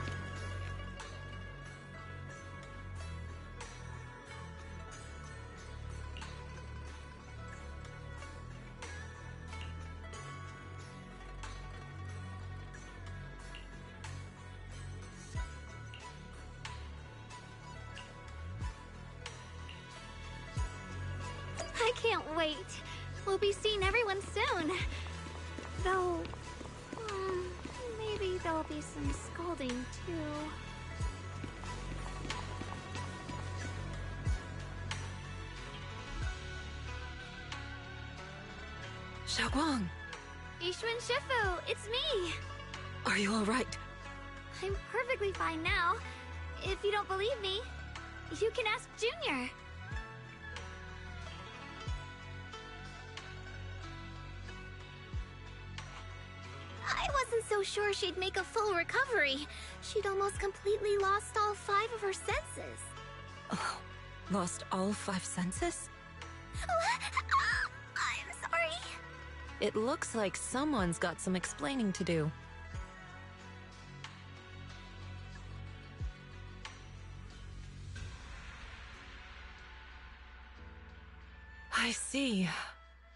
Speaker 4: I can't wait. We'll be seeing everyone soon. Though, maybe there'll be some scolding too.
Speaker 10: Xiaoguang,
Speaker 4: Yixuan Shifu, it's me.
Speaker 10: are you alright?
Speaker 4: I'm perfectly fine now. If you don't believe me, you can ask Junior. I wasn't so sure she'd make a full recovery. She'd almost completely lost all 5 of her senses.
Speaker 10: Oh, lost all 5 senses?
Speaker 4: I'm sorry.
Speaker 10: It looks like someone's got some explaining to do. I see.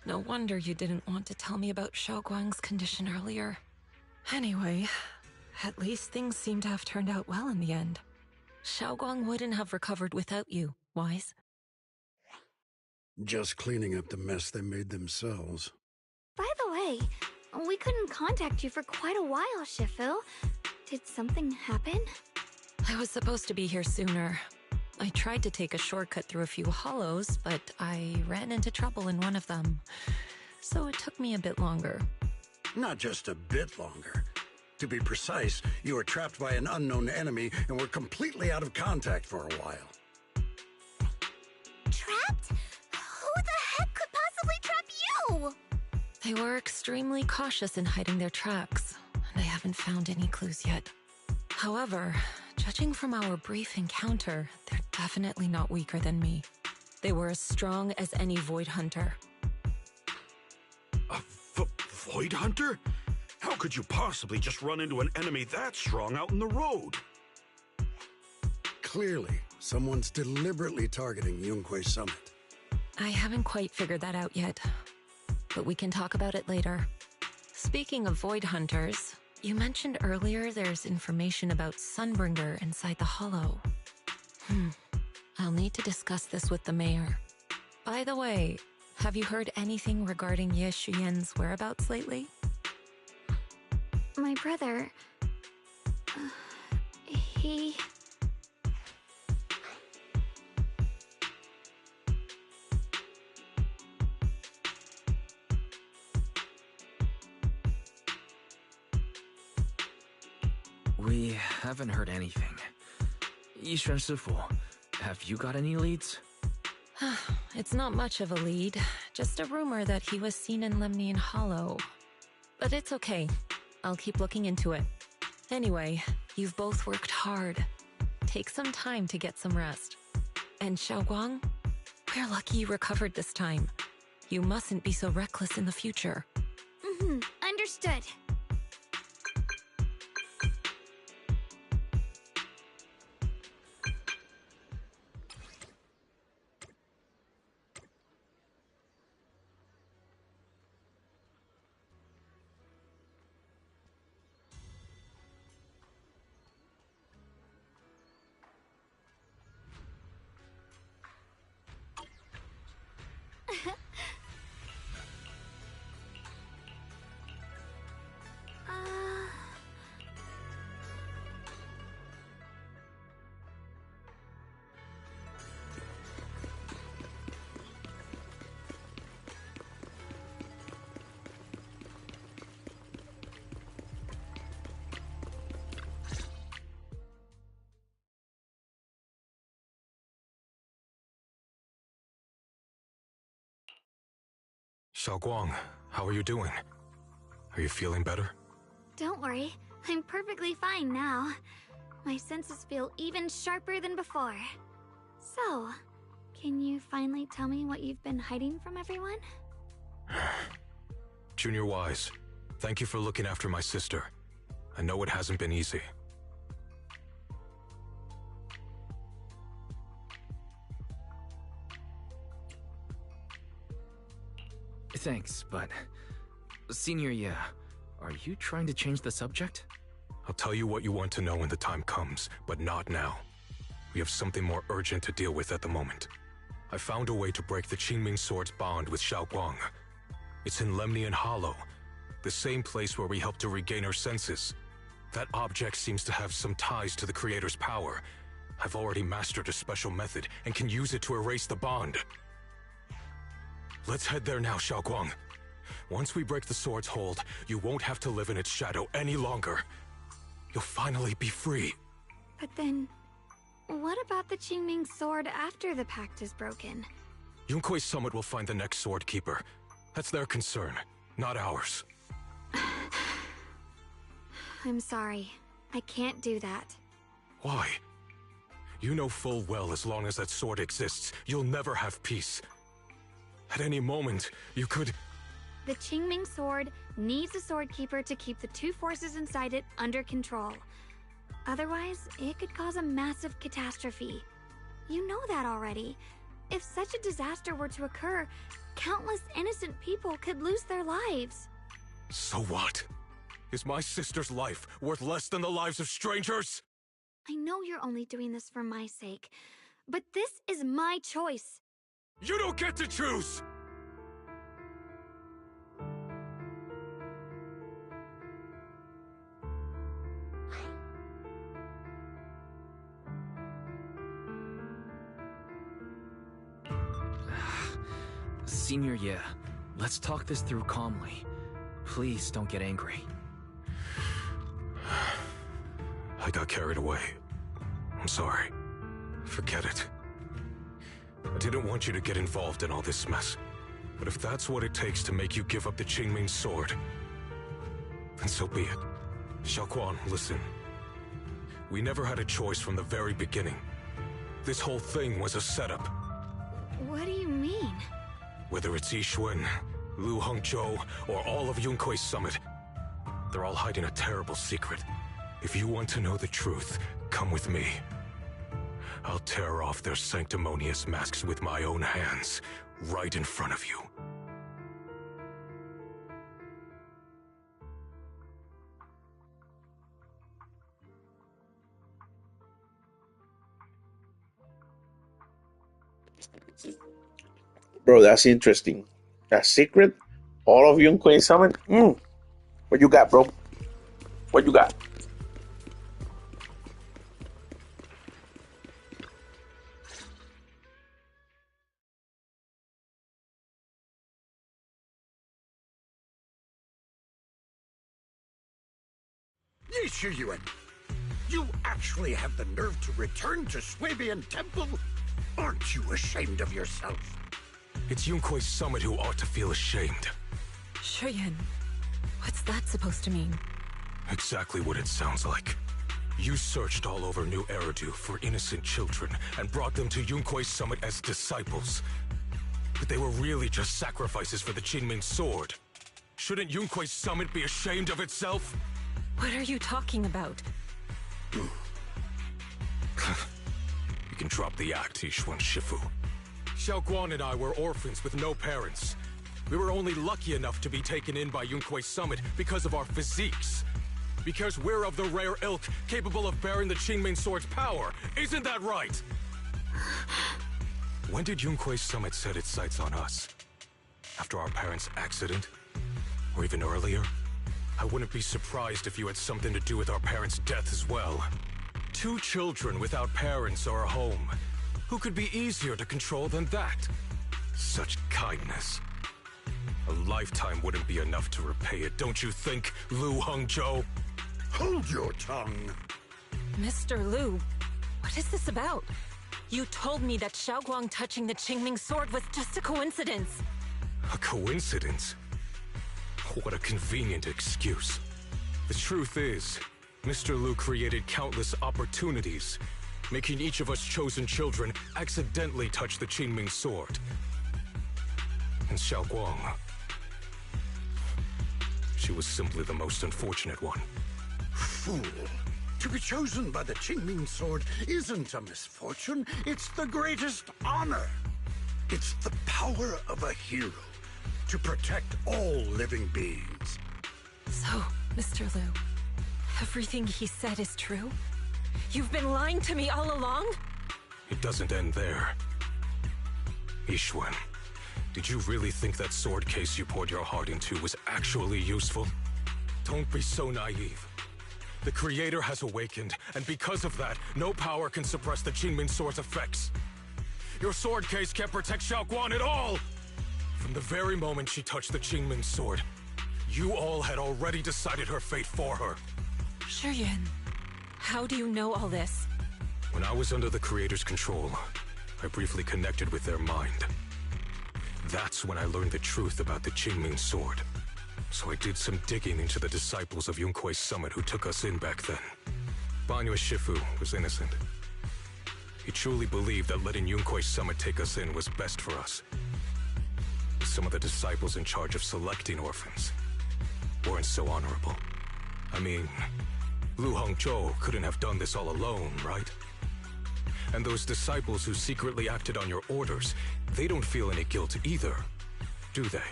Speaker 10: No wonder you didn't want to tell me about Xiaoguang's condition earlier. Anyway, at least things seem to have turned out well in the end. Xiaoguang wouldn't have recovered without you, Wise.
Speaker 11: Just cleaning up the mess they made themselves.
Speaker 4: By the way, we couldn't contact you for quite a while, Shifu. Did something happen?
Speaker 10: I was supposed to be here sooner. I tried to take a shortcut through a few hollows, but I ran into trouble in one of them. So it took me a bit longer.
Speaker 11: Not just a bit longer. To be precise, you were trapped by an unknown enemy and were completely out of contact for a while.
Speaker 4: Trapped? Who the heck could possibly trap you?
Speaker 10: They were extremely cautious in hiding their tracks, and I haven't found any clues yet. However, judging from our brief encounter, they're definitely not weaker than me. They were as strong as any Void Hunter.
Speaker 12: A Void Hunter? How could you possibly just run into an enemy that strong out in the road?
Speaker 11: Clearly, someone's deliberately targeting Yunque Summit.
Speaker 10: I haven't quite figured that out yet, but we can talk about it later. Speaking of Void Hunters, you mentioned earlier there's information about Sunbringer inside the Hollow. I'll need to discuss this with the mayor. By the way, have you heard anything regarding Ye Shuyen's whereabouts lately?
Speaker 4: My brother... he...
Speaker 3: We haven't heard anything. Yishuan Shifu, have you got any leads?
Speaker 13: It's not much of a lead, just a rumor that he was seen in Lemnian Hollow. But it's okay. I'll keep looking into it. Anyway, you've both worked hard. Take some time to get some rest. And Xiaoguang, we're lucky you recovered this time. You mustn't be so reckless in the future.
Speaker 4: Understood.
Speaker 2: Xiaoguang, how are you doing? Are you feeling better?
Speaker 4: Don't worry, I'm perfectly fine now. My senses feel even sharper than before. So, can you finally tell me what you've been hiding from everyone?
Speaker 2: Junior Wise, thank you for looking after my sister. I know it hasn't been easy.
Speaker 3: Thanks, but... Senior, yeah. Are you trying to change the subject?
Speaker 2: I'll tell you what you want to know when the time comes, but not now. We have something more urgent to deal with at the moment. I found a way to break the Qingming Sword's bond with Xiaoguang. It's in Lemnian Hollow, the same place where we helped to regain her senses. That object seems to have some ties to the Creator's power. I've already mastered a special method and can use it to erase the bond. Let's head there now, Xiaoguang. Once we break the sword's hold, you won't have to live in its shadow any longer. You'll finally be free.
Speaker 4: But then, what about the Qingming sword after the pact is broken?
Speaker 2: Yunkui's summit will find the next sword keeper. That's their concern, not ours.
Speaker 4: I'm sorry. I can't do that.
Speaker 2: Why? You know full well as long as that sword exists, you'll never have peace. At any moment, you could...
Speaker 4: The Qingming sword needs a sword keeper to keep the two forces inside it under control. Otherwise, it could cause a massive catastrophe. You know that already. If such a disaster were to occur, countless innocent people could lose their lives.
Speaker 2: So what? Is my sister's life worth less than the lives of strangers?
Speaker 4: I know you're only doing this for my sake, but this is my choice.
Speaker 2: You don't get to choose!
Speaker 3: Senior, yeah. Let's talk this through calmly. Please don't get angry.
Speaker 2: I got carried away. I'm sorry. Forget it. I didn't want you to get involved in all this mess. But if that's what it takes to make you give up the Qingming sword, then so be it. Xiaoguang, listen. We never had a choice from the very beginning. This whole thing was a setup.
Speaker 4: What do you mean?
Speaker 2: Whether it's Yixuan, Lu Hongzhou, or all of Yunkui's summit, they're all hiding a terrible secret. If you want to know the truth, come with me. I'll tear off their sanctimonious masks with my own hands, right in front of you.
Speaker 1: Bro, that's interesting. That secret? All of you in Queen Summon? What you got, bro? What you got?
Speaker 12: Yishu Yuan,
Speaker 14: You actually have the nerve to return to Swabian Temple? Aren't you ashamed of yourself?
Speaker 2: It's Yunkui's summit who ought to feel ashamed.
Speaker 13: Shuyan, what's that supposed to mean?
Speaker 2: Exactly what it sounds like. You searched all over New Eridu for innocent children and brought them to Yunkui's summit as disciples. But they were really just sacrifices for the Qingming sword. Shouldn't Yunkui's summit be ashamed of itself?
Speaker 13: What are you talking about?
Speaker 2: You can drop the act, Yishuan Shifu. Xiaoguang and I were orphans with no parents. We were only lucky enough to be taken in by Yunkui's summit because of our physiques. Because we're of the rare ilk capable of bearing the Qingming sword's power. Isn't that right? When did Yunkui's summit set its sights on us? After our parents' accident? Or even earlier? I wouldn't be surprised if you had something to do with our parents' death as well. 2 children without parents or a home. Who could be easier to control than that? Such kindness. A lifetime wouldn't be enough to repay it, don't you think, Lu Hongzhou?
Speaker 14: Hold your tongue.
Speaker 13: Mr. Lu, what is this about? You told me that Xiaoguang touching the Qingming sword was just a coincidence.
Speaker 2: A coincidence? What a convenient excuse. The truth is, Mr. Lu created countless opportunities, making each of us chosen children accidentally touch the Qingming sword. And Xiaoguang, she was simply the most unfortunate one.
Speaker 14: Fool. To be chosen by the Qingming sword isn't a misfortune, it's the greatest honor. It's the power of a hero to protect all living beings.
Speaker 13: So, Mr. Lu, everything he said is true? You've been lying to me all along?
Speaker 2: It doesn't end there. Yishuan, did you really think that sword case you poured your heart into was actually useful? Don't be so naive. The Creator has awakened, and because of that, no power can suppress the Qingming sword's effects. Your sword case can't protect Xiaoguang at all! From the very moment she touched the Qingming sword, you all had already decided her fate for her.
Speaker 13: Shuyan, how do you know all this?
Speaker 2: When I was under the Creator's control, I briefly connected with their mind. That's when I learned the truth about the Qingming sword. So I did some digging into the disciples of Yunkui's summit who took us in back then. Banyue Shifu was innocent. He truly believed that letting Yunkui's summit take us in was best for us. Some of the disciples in charge of selecting orphans weren't so honorable. I mean, Lu Hongzhou couldn't have done this all alone, right? And those disciples who secretly acted on your orders, they don't feel any guilt either, do they?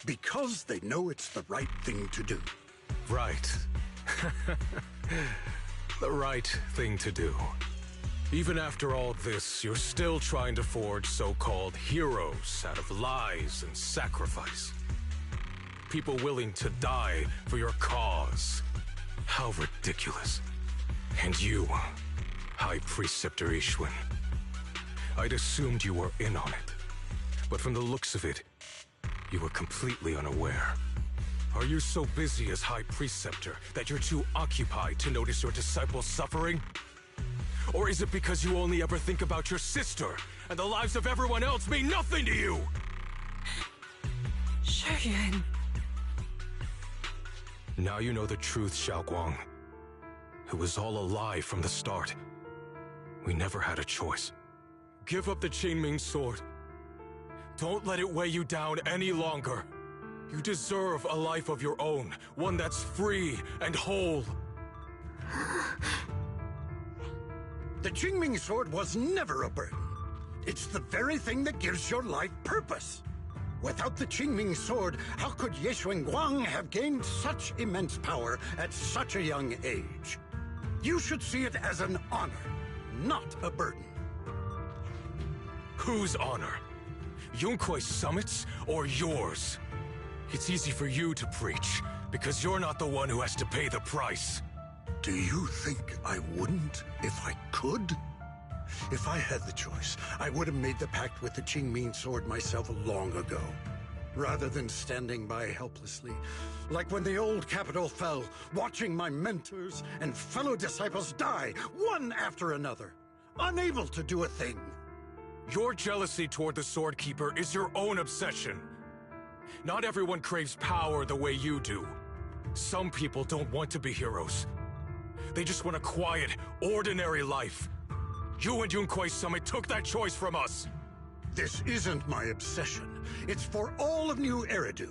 Speaker 14: Because they know it's the right thing to do.
Speaker 2: Right. The right thing to do. Even after all this, you're still trying to forge so-called heroes out of lies and sacrifice. People willing to die for your cause. How ridiculous. And you, High Preceptor Yishuan. I'd assumed you were in on it. But from the looks of it, you were completely unaware. Are you so busy as High Preceptor that you're too occupied to notice your disciples suffering? Or is it because you only ever think about your sister, and the lives of everyone else mean nothing to you?
Speaker 13: Shuyan.
Speaker 2: Now you know the truth, Xiaoguang. It was all a lie from the start. We never had a choice. Give up the Qingming sword. Don't let it weigh you down any longer. You deserve a life of your own, one that's free and whole.
Speaker 14: The Qingming sword was never a burden. It's the very thing that gives your life purpose. Without the Qingming sword, how could Ye Guang have gained such immense power at such a young age? You should see it as an honor, not a burden.
Speaker 2: Whose honor? Yunkui's summit's or yours? It's easy for you to preach, because you're not the one who has to pay the price.
Speaker 14: Do you think I wouldn't if I could? If I had the choice, I would have made the pact with the Qingming sword myself long ago. rather than standing by helplessly, like when the old capital fell, watching my mentors and fellow disciples die, one after another, unable to do a thing.
Speaker 2: Your jealousy toward the Sword Keeper is your own obsession. Not everyone craves power the way you do. Some people don't want to be heroes. They just want a quiet, ordinary life. You and Yunquei Summit took that choice from us.
Speaker 14: This isn't my obsession. It's for all of New Eridu.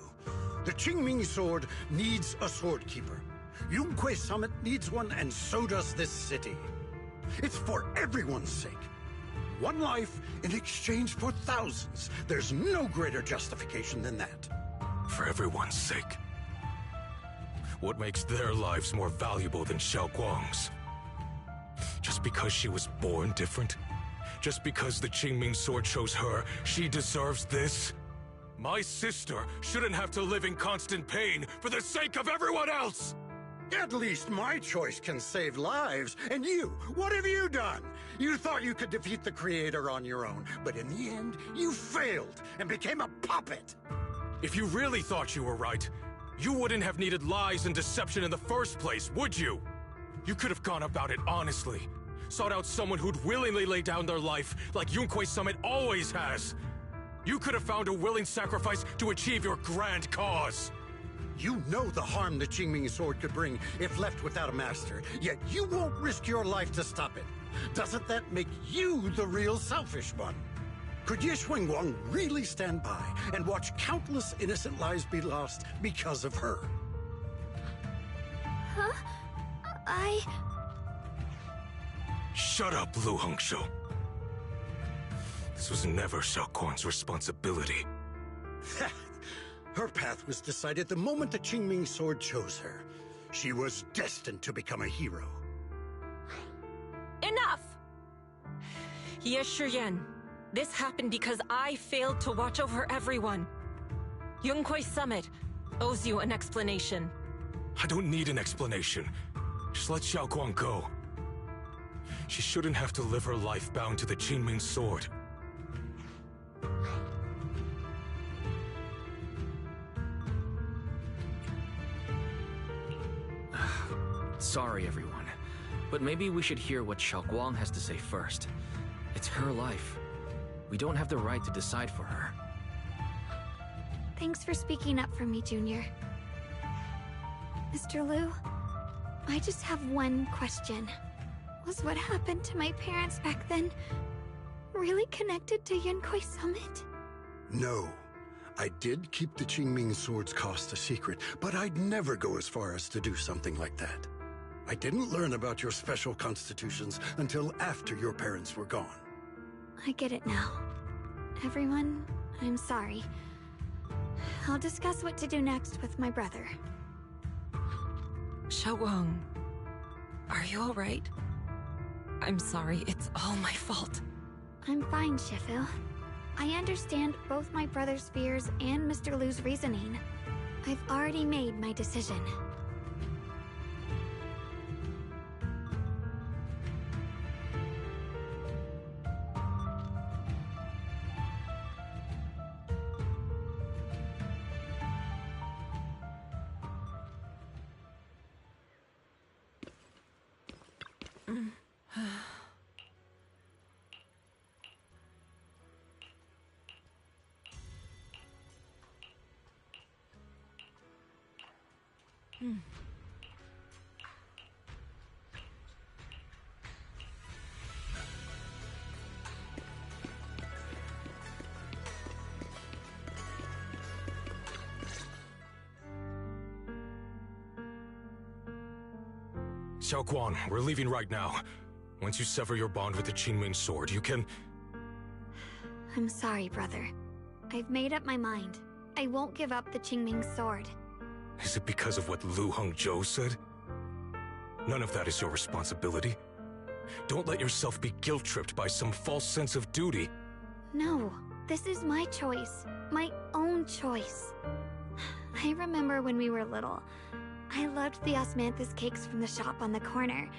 Speaker 14: The Qingming Sword needs a Sword Keeper. Yunquei Summit needs one, and so does this city. It's for everyone's sake. One life in exchange for thousands. There's no greater justification than that.
Speaker 2: For everyone's sake. What makes their lives more valuable than Xiaoguang's? Just because she was born different? Just because the Qingming Sword chose her, she deserves this? My sister shouldn't have to live in constant pain for the sake of everyone else!
Speaker 14: At least my choice can save lives. And you, what have you done? You thought you could defeat the Creator on your own, but in the end, you failed and became a puppet.
Speaker 2: If you really thought you were right, you wouldn't have needed lies and deception in the first place, would you? You could have gone about it honestly. Sought out someone who'd willingly lay down their life like Yunquei Summit always has. You could have found a willing sacrifice to achieve your grand cause.
Speaker 14: You know the harm the Qingming Sword could bring if left without a master, yet you won't risk your life to stop it. Doesn't that make you the real selfish one? Could Ye Xuanguang really stand by and watch countless innocent lives be lost because of her?
Speaker 4: Huh?
Speaker 2: Shut up, Lu Hongshou. This was never Xiaoguang's responsibility.
Speaker 14: Her path was decided the moment the Qingming Sword chose her. She was destined to become a hero.
Speaker 13: Enough! Ye Shiyan, this happened because I failed to watch over everyone. Yunquei Summit owes you an explanation.
Speaker 2: I don't need an explanation. Just let Xiaoguang go. She shouldn't have to live her life bound to the Qingming Sword.
Speaker 3: Sorry, everyone. But maybe we should hear what Xiaoguang has to say first. It's her life. We don't have the right to decide for her.
Speaker 4: Thanks for speaking up for me, Junior. Mr. Liu, I just have one question. Was what happened to my parents back then really connected to Yunquei Summit?
Speaker 14: No. I did keep the Qingming Sword's cost a secret, but I'd never go as far as to do something like that. I didn't learn about your special constitutions until after your parents were gone.
Speaker 4: I get it now. Everyone, I'm sorry. I'll discuss what to do next with my brother.
Speaker 13: Xiaoguang, are you alright? I'm sorry, it's all my fault.
Speaker 4: I'm fine, Shifu. I understand both my brother's fears and Mr. Liu's reasoning. I've already made my decision.
Speaker 2: Xiaoguang, we're leaving right now. Once you sever your bond with the Qingming Sword, you can...
Speaker 4: I'm sorry, brother. I've made up my mind. I won't give up the Qingming Sword.
Speaker 2: Is it because of what Lu Hongzhou said? None of that is your responsibility. Don't let yourself be guilt-tripped by some false sense of duty.
Speaker 4: No, this is my choice. My own choice. I remember when we were little. I loved the osmanthus cakes from the shop on the corner,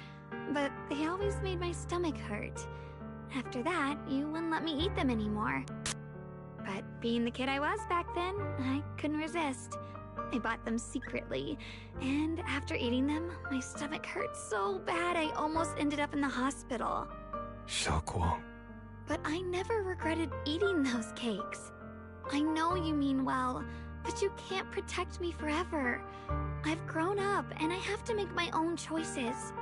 Speaker 4: but they always made my stomach hurt. After that, you wouldn't let me eat them anymore. But Being the kid I was back then, I couldn't resist. I bought them secretly, and after eating them, my stomach hurt so bad I almost ended up in the hospital.
Speaker 2: Xiaoguang.
Speaker 4: But I never regretted eating those cakes. I know you mean well, but you can't protect me forever. I've grown up, and I have to make my own choices.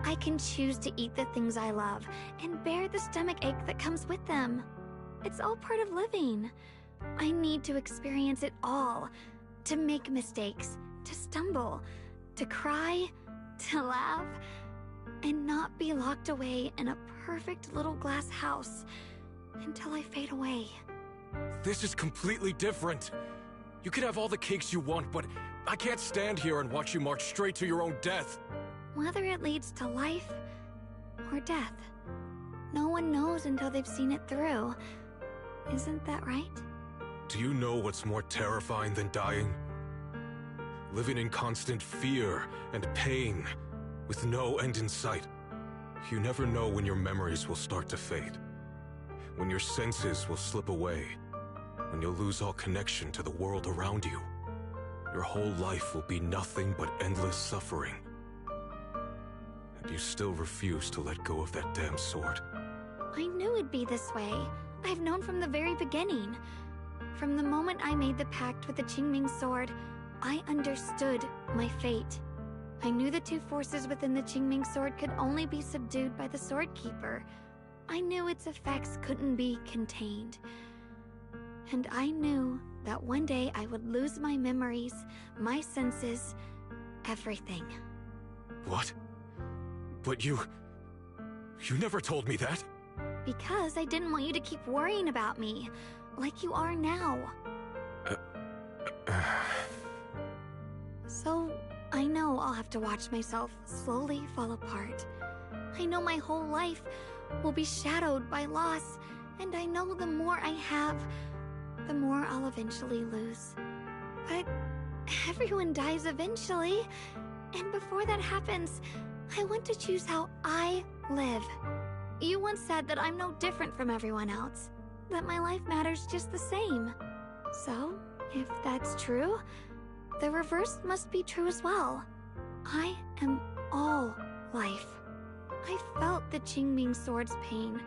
Speaker 4: I can choose to eat the things I love, and bear the stomachache that comes with them. It's all part of living. I need to experience it all. To make mistakes, to stumble, to cry, to laugh, and not be locked away in a perfect little glass house until I fade away.
Speaker 2: This is completely different. You can have all the cakes you want, but I can't stand here and watch you march straight to your own death.
Speaker 4: Whether it leads to life or death, no one knows until they've seen it through. Isn't that right?
Speaker 2: Do you know what's more terrifying than dying? Living in constant fear and pain, with no end in sight. You never know when your memories will start to fade, when your senses will slip away, when you'll lose all connection to the world around you. Your whole life will be nothing but endless suffering. And you still refuse to let go of that damn sword.
Speaker 4: I knew it'd be this way. I've known from the very beginning. From the moment I made the pact with the Qingming sword, I understood my fate. I knew the two forces within the Qingming sword could only be subdued by the sword keeper. I knew its effects couldn't be contained. And I knew that one day I would lose my memories, my senses, everything.
Speaker 2: What? But you never told me that.
Speaker 4: Because I didn't want you to keep worrying about me, like you are now. So, I know I'll have to watch myself slowly fall apart. I know my whole life will be shadowed by loss, and I know the more I have, the more I'll eventually lose. But everyone dies eventually, and before that happens, I want to choose how I live. You once said that I'm no different from everyone else, that my life matters just the same. So, if that's true, the reverse must be true as well. I am all life. I felt the Qingming sword's pain.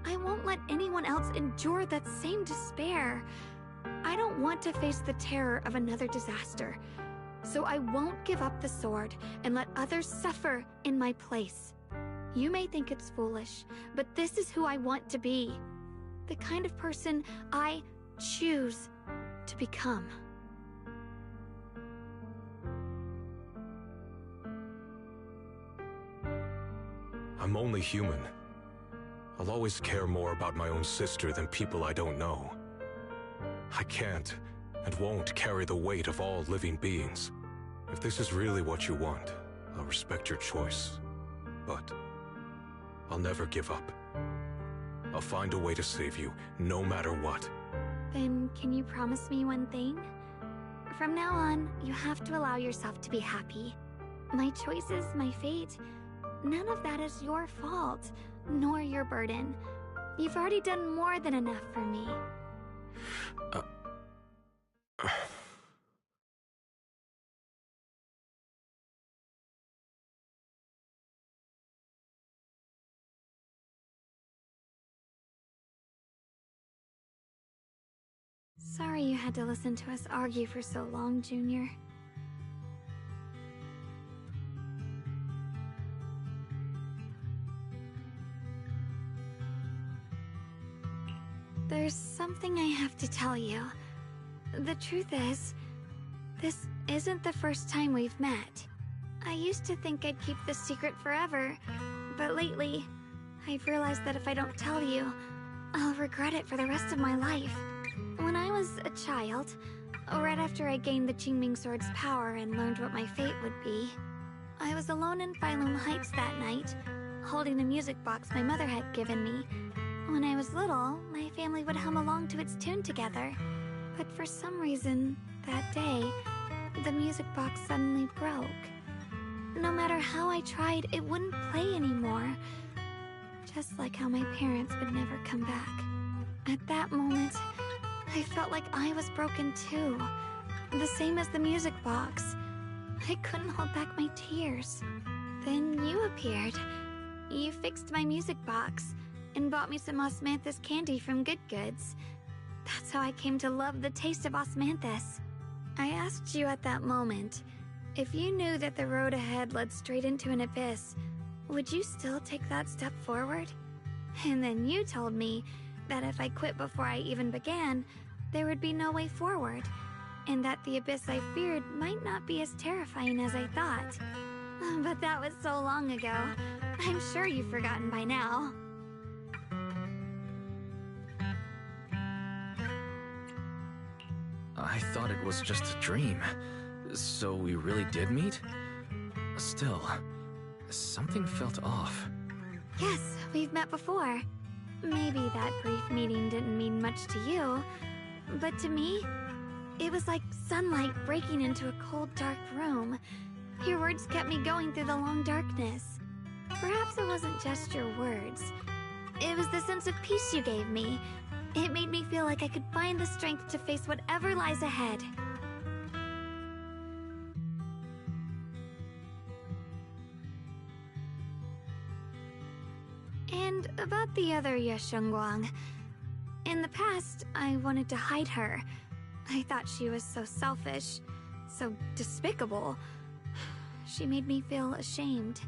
Speaker 4: I won't let anyone else endure that same despair. I don't want to face the terror of another disaster. So I won't give up the sword and let others suffer in my place. You may think it's foolish, but this is who I want to be. The kind of person I choose to become.
Speaker 2: I'm only human. I'll always care more about my own sister than people I don't know. I can't and won't carry the weight of all living beings. If this is really what you want, I'll respect your choice. But I'll never give up. I'll find a way to save you, no matter what.
Speaker 4: Then can you promise me one thing? From now on, you have to allow yourself to be happy. My choices, my fate, none of that is your fault, nor your burden. You've already done more than enough for me. Sorry you had to listen to us argue for so long, Junior. There's something I have to tell you. The truth is, this isn't the first time we've met. I used to think I'd keep this secret forever, but lately, I've realized that if I don't tell you, I'll regret it for the rest of my life. When I was a child, right after I gained the Qingming sword's power and learned what my fate would be, I was alone in Phylum Heights that night, holding a music box my mother had given me. When I was little, my family would hum along to its tune together. But for some reason, that day, the music box suddenly broke. No matter how I tried, it wouldn't play anymore. Just like how my parents would never come back. At that moment, I felt like I was broken too. The same as the music box. I couldn't hold back my tears. Then you appeared. You fixed my music box and bought me some osmanthus candy from Good Goods. That's how I came to love the taste of osmanthus. I asked you at that moment, if you knew that the road ahead led straight into an abyss, would you still take that step forward? And then you told me that if I quit before I even began, there would be no way forward, and that the abyss I feared might not be as terrifying as I thought. But that was so long ago. I'm sure you've forgotten by now.
Speaker 3: I thought it was just a dream. So we really did meet? Still, something felt off.
Speaker 4: Yes, we've met before. Maybe that brief meeting didn't mean much to you, but to me, it was like sunlight breaking into a cold, dark room. Your words kept me going through the long darkness. Perhaps it wasn't just your words. It was the sense of peace you gave me. It made me feel like I could find the strength to face whatever lies ahead. And about the other Yeshengguang. In the past, I wanted to hide her. I thought she was so selfish, so despicable. She made me feel ashamed.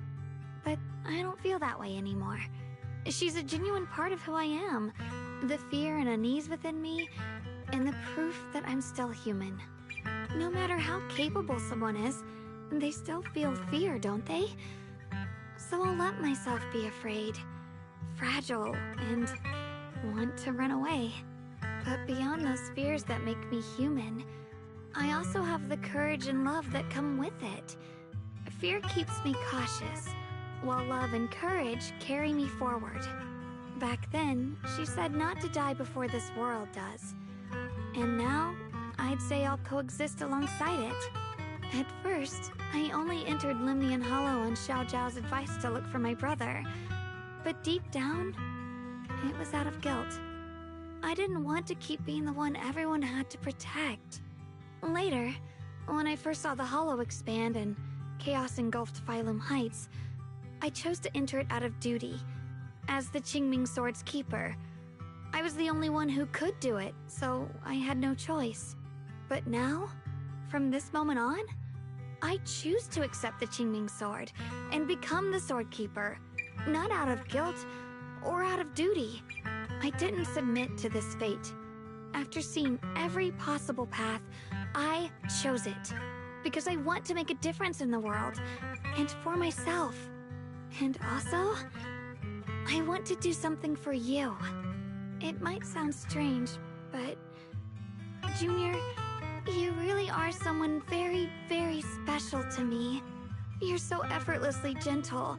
Speaker 4: But I don't feel that way anymore. She's a genuine part of who I am. The fear and unease within me, and the proof that I'm still human. No matter how capable someone is, they still feel fear, don't they? So I'll let myself be afraid, fragile, and want to run away. But beyond those fears that make me human, I also have the courage and love that come with it. Fear keeps me cautious, while love and courage carry me forward. Back then, she said not to die before this world does. And now, I'd say I'll coexist alongside it. At first, I only entered Limnian Hollow on Xiao Zhao's advice to look for my brother. But deep down, it was out of guilt. I didn't want to keep being the one everyone had to protect. Later, when I first saw the Hollow expand and chaos engulfed Phylum Heights, I chose to enter it out of duty. As the Qingming Sword's keeper, I was the only one who could do it, so I had no choice. But now, from this moment on, I choose to accept the Qingming Sword and become the Sword Keeper, not out of guilt or out of duty. I didn't submit to this fate. After seeing every possible path, I chose it because I want to make a difference in the world and for myself. And also, I want to do something for you. It might sound strange, but Junior, you really are someone very, very special to me. You're so effortlessly gentle,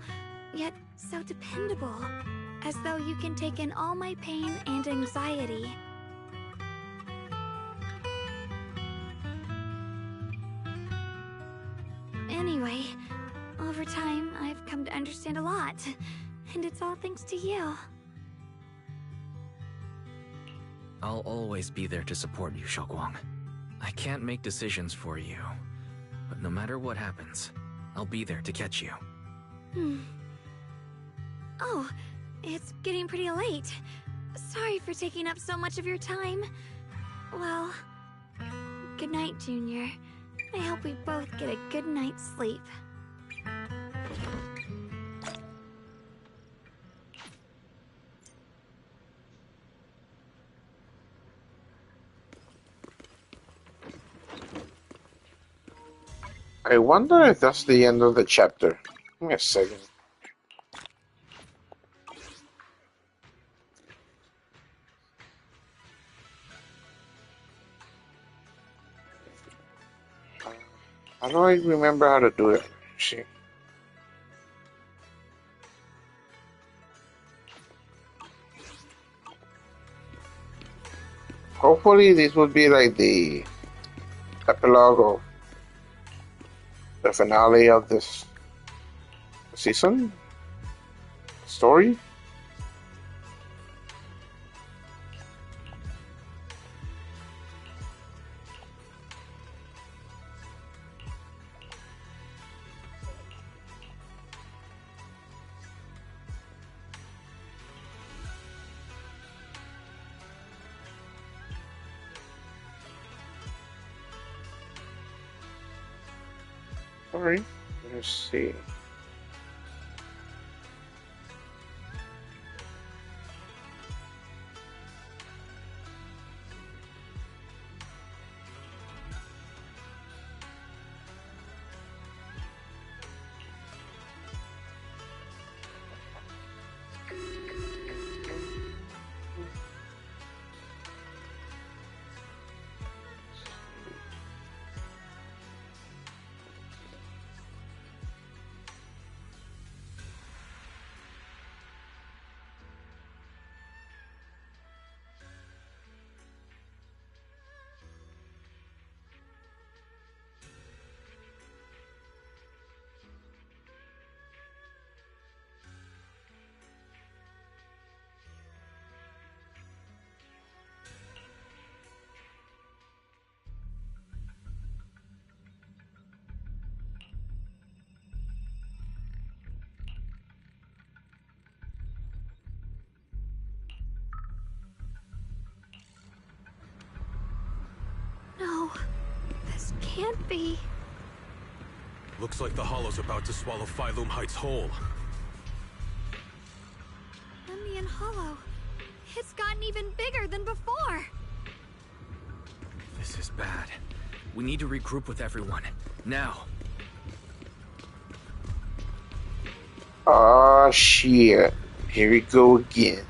Speaker 4: yet so dependable, as though you can take in all my pain and anxiety. Anyway, over time, I've come to understand a lot, and it's all thanks to you.
Speaker 3: I'll always be there to support you, Xiaoguang. I can't make decisions for you, but no matter what happens, I'll be there to catch you.
Speaker 4: Oh, it's getting pretty late. Sorry for taking up so much of your time. Well, good night, Junior. I hope we both get a good night's sleep.
Speaker 1: I wonder if that's the end of the chapter. Give me a second. How do I remember how to do it? See. Hopefully this will be like the epilogue of the finale of this season story. Alright, let's see.
Speaker 4: No, this can't be.
Speaker 2: Looks like the Hollow's about to swallow Phylum Heights whole.
Speaker 4: Lemnian Hollow. It's gotten even bigger than before.
Speaker 3: This is bad. We need to regroup with everyone. Now.
Speaker 1: Ah, shit. Here we go again.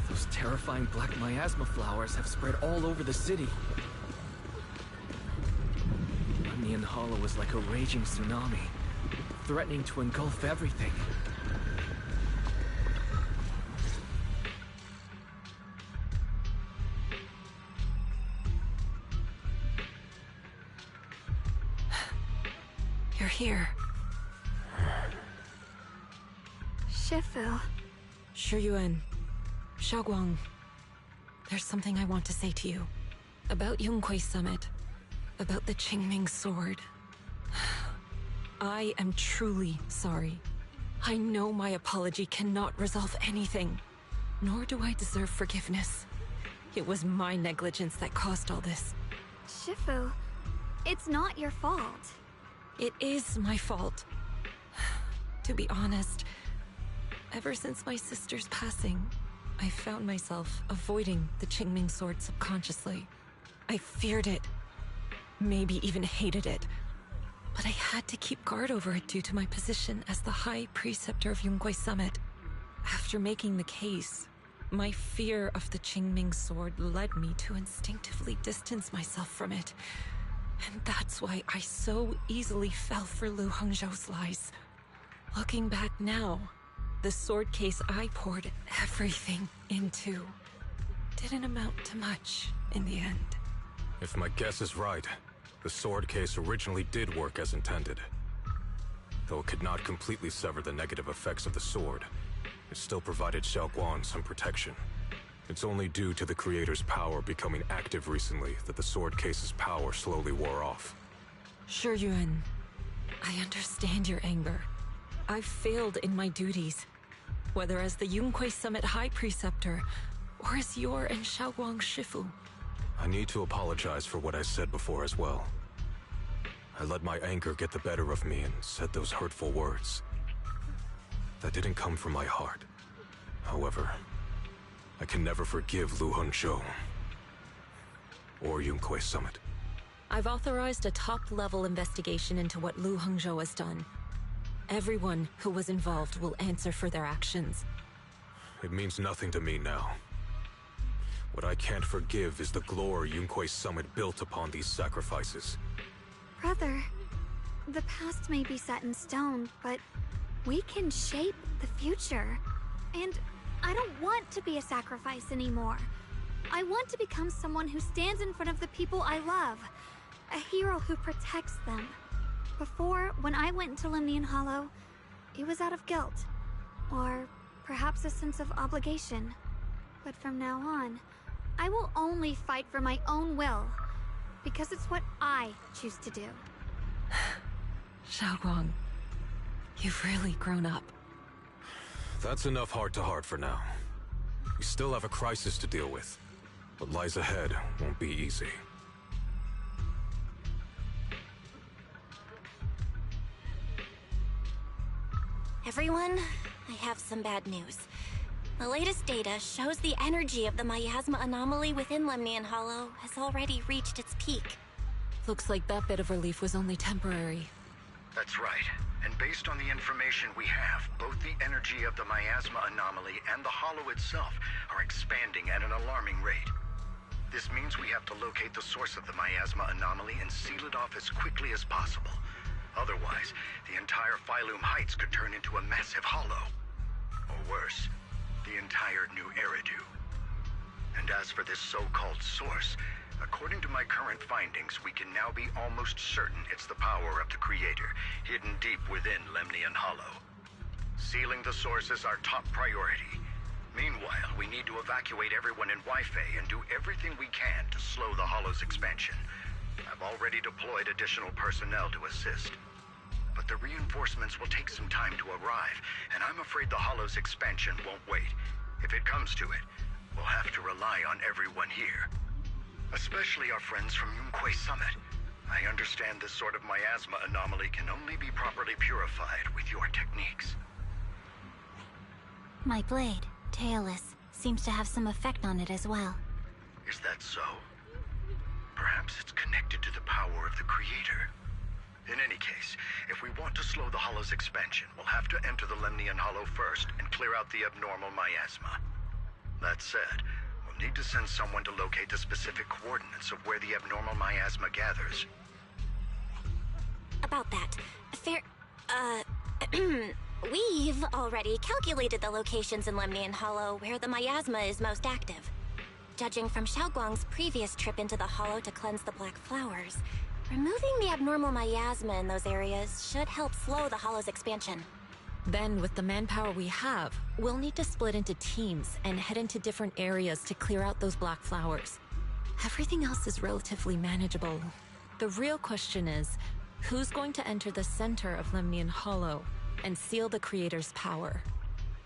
Speaker 3: Those terrifying black miasma flowers have spread all over the city. Lemnian Hollow is like a raging tsunami, threatening to engulf everything.
Speaker 13: You're here.
Speaker 4: Shifu.
Speaker 13: Shiyuan. Xiaoguang. There's something I want to say to you. About Yunquei Summit. About the Qingming Sword. I am truly sorry. I know my apology cannot resolve anything. Nor do I deserve forgiveness. It was my negligence that caused all this.
Speaker 4: Shifu, it's not your fault.
Speaker 13: It is my fault. To be honest, ever since my sister's passing, I found myself avoiding the Qingming Sword subconsciously. I feared it, maybe even hated it, but I had to keep guard over it due to my position as the High Preceptor of Yunquei Summit. After making the case, my fear of the Qingming Sword led me to instinctively distance myself from it. And that's why I so easily fell for Lu Hongzhou's lies. Looking back now, the sword case I poured everything into didn't amount to much in the end.
Speaker 2: If my guess is right, the sword case originally did work as intended. Though it could not completely sever the negative effects of the sword, it still provided Xiaoguang some protection. It's only due to the creator's power becoming active recently that the sword case's power slowly wore off.
Speaker 13: Shiyuan, I understand your anger. I've failed in my duties, whether as the Yunquei Summit High Preceptor, or as your and Xiaoguang's Shifu.
Speaker 2: I need to apologize for what I said before as well. I let my anger get the better of me and said those hurtful words. That didn't come from my heart. However, I can never forgive Lu Hongzhou or Yunquei Summit.
Speaker 13: I've authorized a top-level investigation into what Lu Hongzhou has done. Everyone who was involved will answer for their actions.
Speaker 2: It means nothing to me now. What I can't forgive is the glory Yunquei Summit built upon these sacrifices.
Speaker 4: Brother, the past may be set in stone, but we can shape the future. And I don't want to be a sacrifice anymore. I want to become someone who stands in front of the people I love. A hero who protects them. Before, when I went into Lemnian Hollow, it was out of guilt. Or perhaps a sense of obligation. But from now on, I will only fight for my own will. Because it's what I choose to do.
Speaker 13: Xiaoguang, you've really grown up.
Speaker 2: That's enough heart-to-heart for now. We still have a crisis to deal with. What lies ahead won't be easy.
Speaker 6: Everyone, I have some bad news. The latest data shows the energy of the miasma anomaly within Lemnian Hollow has already reached its peak.
Speaker 13: Looks like that bit of relief was only temporary.
Speaker 15: That's right. And based on the information we have, both the energy of the miasma anomaly and the hollow itself are expanding at an alarming rate. This means we have to locate the source of the miasma anomaly and seal it off as quickly as possible. Otherwise, the entire Phylum Heights could turn into a massive hollow. Or worse, the entire New Eridu. And as for this so-called source, according to my current findings, we can now be almost certain it's the power of the Creator, hidden deep within Lemnian Hollow. Sealing the source is our top priority. Meanwhile, we need to evacuate everyone in Wi-Fi and do everything we can to slow the Hollow's expansion. I've already deployed additional personnel to assist. But the reinforcements will take some time to arrive, and I'm afraid the Hollow's expansion won't wait. If it comes to it, we'll have to rely on everyone here. Especially our friends from Yunquay Summit. I understand this sort of miasma anomaly can only be properly purified with your techniques.
Speaker 6: My blade, Tailless, seems to have some effect on it as well.
Speaker 15: Is that so? Perhaps it's connected to the power of the Creator. In any case, if we want to slow the Hollow's expansion, we'll have to enter the Lemnian Hollow first and clear out the abnormal miasma. That said, we'll need to send someone to locate the specific coordinates of where the abnormal miasma gathers.
Speaker 6: About that, we've already calculated the locations in Lemnian Hollow where the miasma is most active. Judging from Xiaoguang's previous trip into the Hollow to cleanse the Black Flowers, removing the abnormal miasma in those areas should help slow the Hollow's expansion.
Speaker 13: Then, with the manpower we have, we'll need to split into teams and head into different areas to clear out those Black Flowers. Everything else is relatively manageable. The real question is, who's going to enter the center of Lemnian Hollow and seal the Creator's power?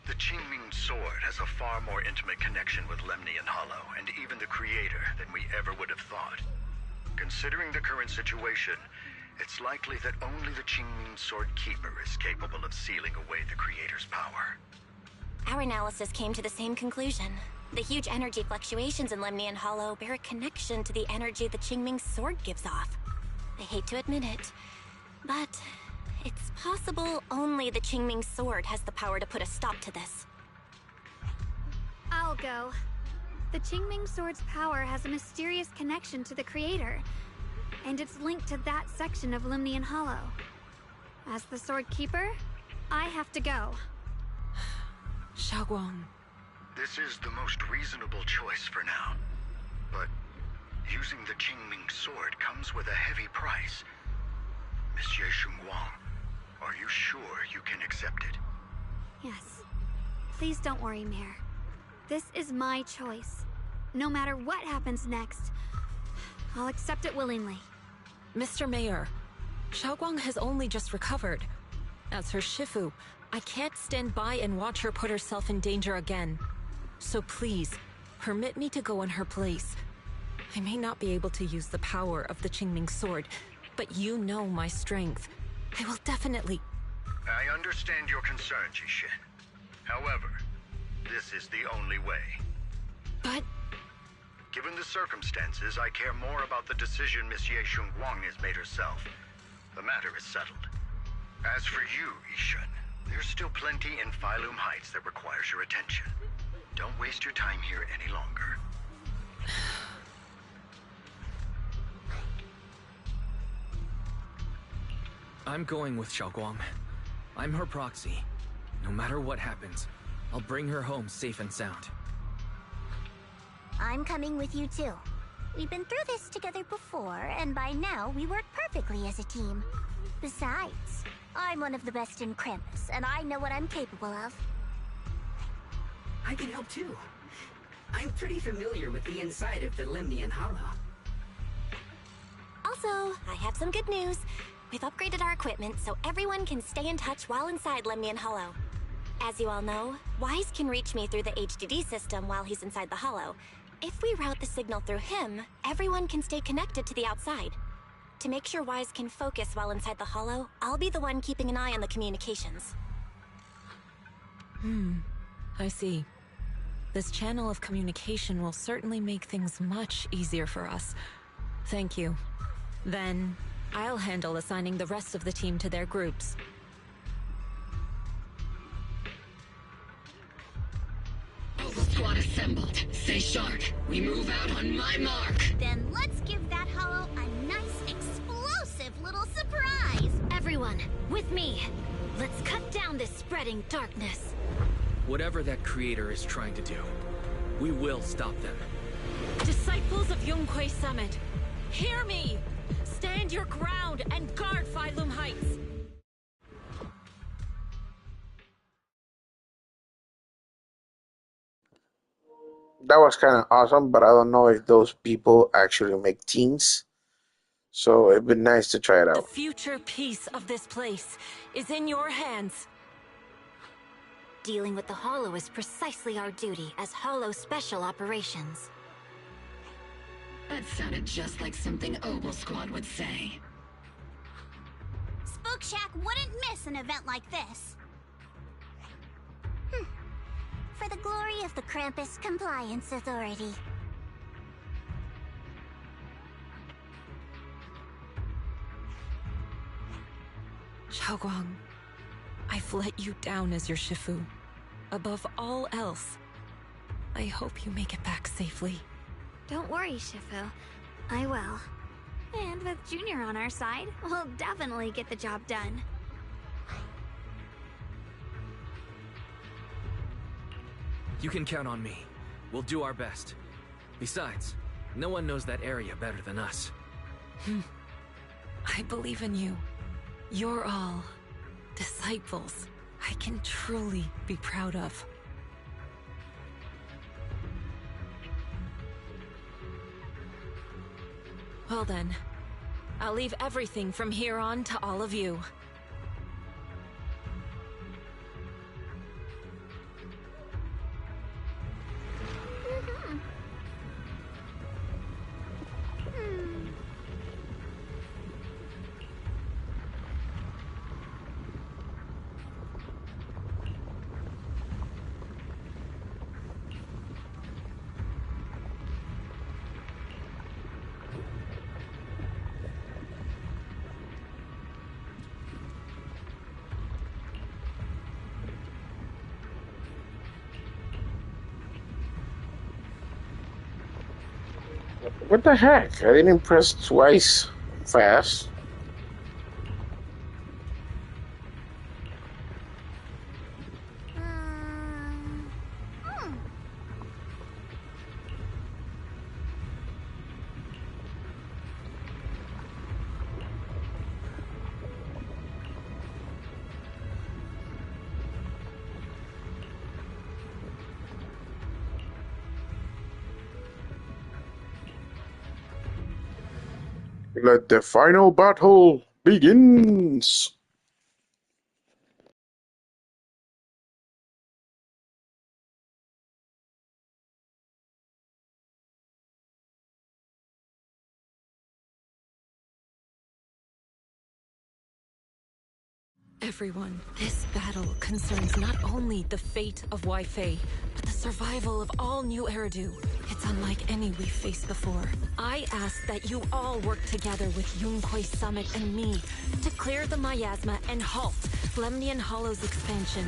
Speaker 15: The Qingming Sword has a far more intimate connection with Lemnian Hollow and even the Creator than we ever would have thought. Considering the current situation, it's likely that only the Qingming Sword Keeper is capable of sealing away the Creator's power.
Speaker 6: Our analysis came to the same conclusion. The huge energy fluctuations in Lemnian Hollow bear a connection to the energy the Qingming Sword gives off. I hate to admit it, but it's possible only the Qingming Sword has the power to put a stop to this.
Speaker 4: I'll go. The Qingming Sword's power has a mysterious connection to the Creator, and it's linked to that section of Lemnian Hollow. As the Sword Keeper, I have to go.
Speaker 13: Xiaoguang.
Speaker 15: This is the most reasonable choice for now. But using the Qingming Sword comes with a heavy price. Monsieur Xunguang, are you sure you can accept it?
Speaker 4: Yes. Please don't worry, Mayor. This is my choice. No matter what happens next, I'll accept it willingly.
Speaker 13: Mr. Mayor, Xiaoguang has only just recovered. As her Shifu, I can't stand by and watch her put herself in danger again. So please, permit me to go in her place. I may not be able to use the power of the Qingming Sword, but you know my strength. I will definitely...
Speaker 15: I understand your concern, Jishin. However, this is the only way.
Speaker 13: But...
Speaker 15: Given the circumstances, I care more about the decision Miss Ye Xunguang has made herself. The matter is settled. As for you, Yishun, there's still plenty in Phylum Heights that requires your attention. Don't waste your time here any longer.
Speaker 3: I'm going with Xiaoguang. I'm her proxy. No matter what happens, I'll bring her home safe and sound.
Speaker 6: I'm coming with you too. We've been through this together before, and by now we work perfectly as a team. Besides, I'm one of the best in Krampus, and I know what I'm capable of.
Speaker 5: I can help too. I'm pretty familiar with the inside of the Lemnian Hollow.
Speaker 6: Also, I have some good news. We've upgraded our equipment so everyone can stay in touch while inside Lemnian Hollow. As you all know, Wise can reach me through the HDD system while he's inside the Hollow. If we route the signal through him, everyone can stay connected to the outside. To make sure Wise can focus while inside the Hollow, I'll be the one keeping an eye on the communications.
Speaker 13: I see. This channel of communication will certainly make things much easier for us. Thank you. Then, I'll handle assigning the rest of the team to their groups.
Speaker 8: Squad assembled. Stay sharp. We move out on my mark.
Speaker 6: Then let's give that hollow a nice explosive little surprise.
Speaker 7: Everyone, with me. Let's cut down this spreading darkness.
Speaker 3: Whatever that creator is trying to do, we will stop them.
Speaker 13: Disciples of Yunquei Summit, hear me! Stand your ground and guard Phylum Heights!
Speaker 1: That was kind of awesome, but I don't know if those people actually make teams. So it'd be nice to try it
Speaker 13: The
Speaker 1: out.
Speaker 13: future peace of this place is in your hands.
Speaker 7: Dealing with the Hollow is precisely our duty as Hollow Special Operations.
Speaker 8: That sounded just like something Oval Squad would say.
Speaker 6: Spook Shack wouldn't miss an event like this. For the glory of the Krampus Compliance Authority.
Speaker 13: Xiaoguang, I've let you down as your Shifu. Above all else, I hope you make it back safely.
Speaker 4: Don't worry, Shifu. I will. And with Junior on our side, we'll definitely get the job done.
Speaker 3: You can count on me. We'll do our best. Besides, no one knows that area better than us.
Speaker 13: I believe in you. You're all disciples I can truly be proud of. Well then, I'll leave everything from here on to all of you.
Speaker 1: What the heck? I didn't press twice fast. Let the final battle begins.
Speaker 13: Everyone, this battle concerns not only the fate of Wei-Fei, but the survival of all New Eridu. It's unlike any we've faced before. I ask that you all work together with Yunquei Summit and me to clear the miasma and halt Lemnian Hollow's expansion.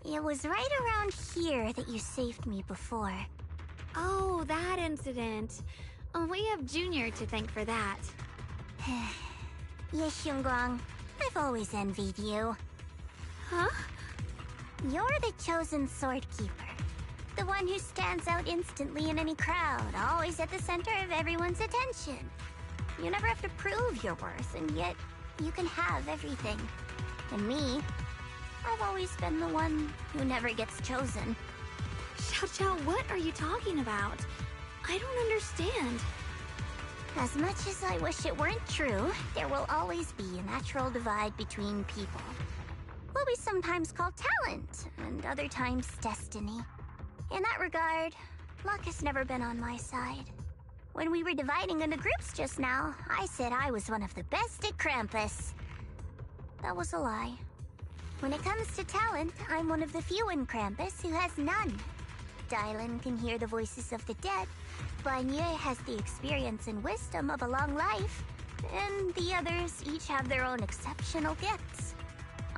Speaker 6: It was right around here that you saved me before.
Speaker 4: Oh, that incident. We have Junior to thank for that.
Speaker 6: Yes, Xiongguang. I've always envied you.
Speaker 4: Huh?
Speaker 6: You're the chosen sword keeper. The one who stands out instantly in any crowd, always at the center of everyone's attention. You never have to prove your worth, and yet you can have everything. And me, I've always been the one who never gets chosen.
Speaker 4: Xiao, what are you talking about? I don't understand.
Speaker 6: As much as I wish it weren't true, there will always be a natural divide between people. what we sometimes call talent, and other times destiny. In that regard, luck has never been on my side. When we were dividing into groups just now, I said I was one of the best at Krampus. That was a lie. When it comes to talent, I'm one of the few in Krampus who has none. Dylan can hear the voices of the dead, Banye has the experience and wisdom of a long life, and the others each have their own exceptional gifts.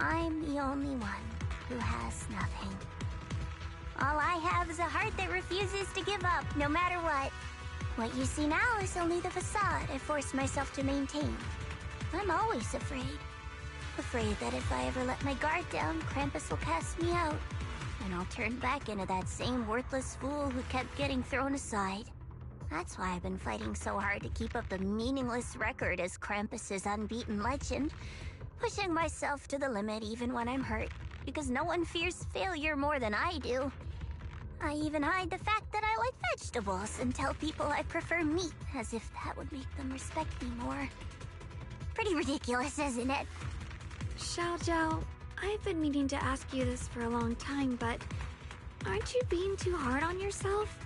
Speaker 6: I'm the only one who has nothing. All I have is a heart that refuses to give up, no matter what. What you see now is only the facade I forced myself to maintain. I'm always afraid. Afraid that if I ever let my guard down, Krampus will cast me out, and I'll turn back into that same worthless fool who kept getting thrown aside. That's why I've been fighting so hard to keep up the meaningless record as Krampus's unbeaten legend, pushing myself to the limit even when I'm hurt, because no one fears failure more than I do. I even hide the fact that I like vegetables and tell people I prefer meat, as if that would make them respect me more. Pretty ridiculous, isn't it?
Speaker 4: Xiaojiao, I've been meaning to ask you this for a long time, but aren't you being too hard on yourself?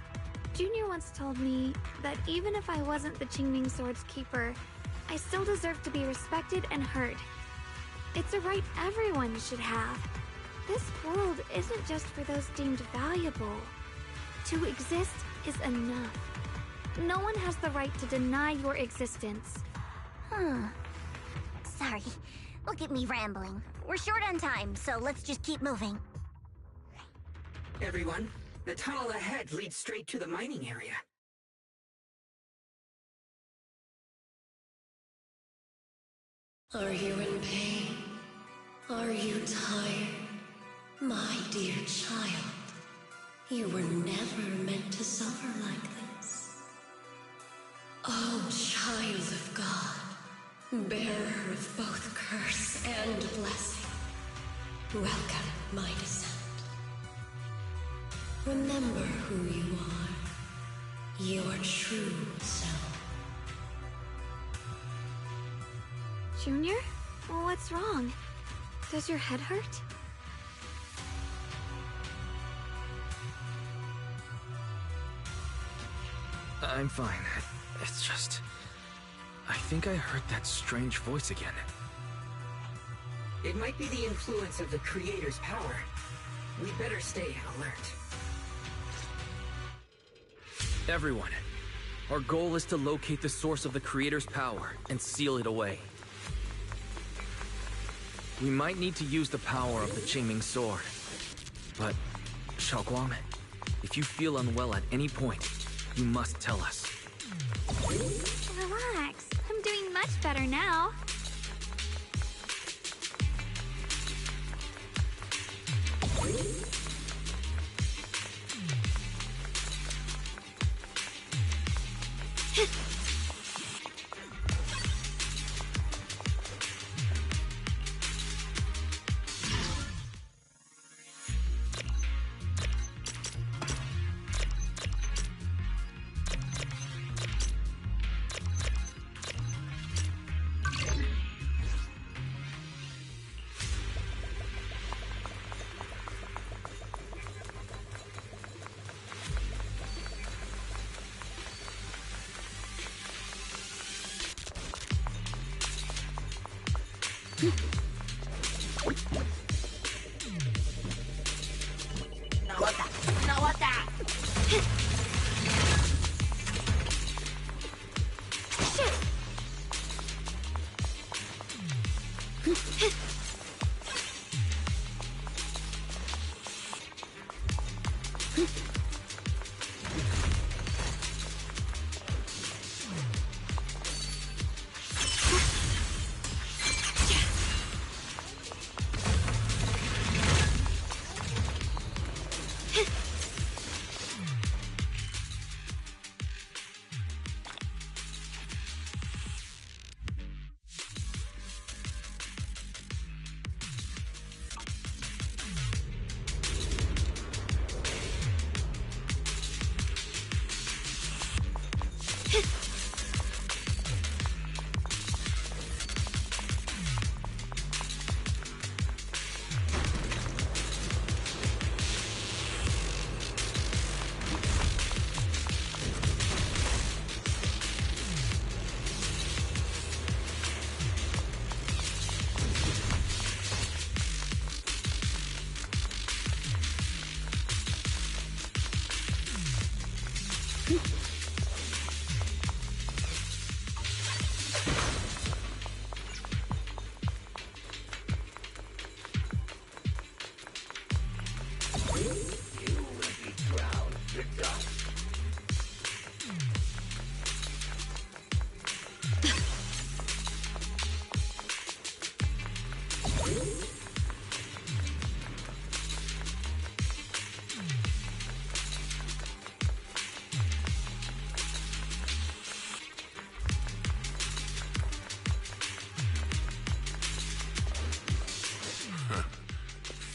Speaker 4: Junior once told me that even if I wasn't the Qingming Sword's keeper, I still deserve to be respected and heard. It's a right everyone should have. This world isn't just for those deemed valuable. To exist is enough. No one has the right to deny your existence.
Speaker 6: Sorry. Look at me rambling. We're short on time, so let's just keep moving.
Speaker 5: Everyone, the tunnel ahead leads straight to the mining area.
Speaker 8: Are you in pain? Are you tired? My dear child, you were never meant to suffer like this. Oh, child of God, bearer of both curse and blessing, welcome my descent. Remember who you are, your true self.
Speaker 4: Junior? What's wrong? Does your head hurt?
Speaker 3: I'm fine. It's just... I think I heard that strange voice again.
Speaker 5: It might be the influence of the Creator's power. We'd better stay alert.
Speaker 3: Everyone, our goal is to locate the source of the Creator's power and seal it away. We might need to use the power of the Qingming Sword. But, Xiaoguang, if you feel unwell at any point, you must tell us.
Speaker 4: Relax. I'm doing much better now.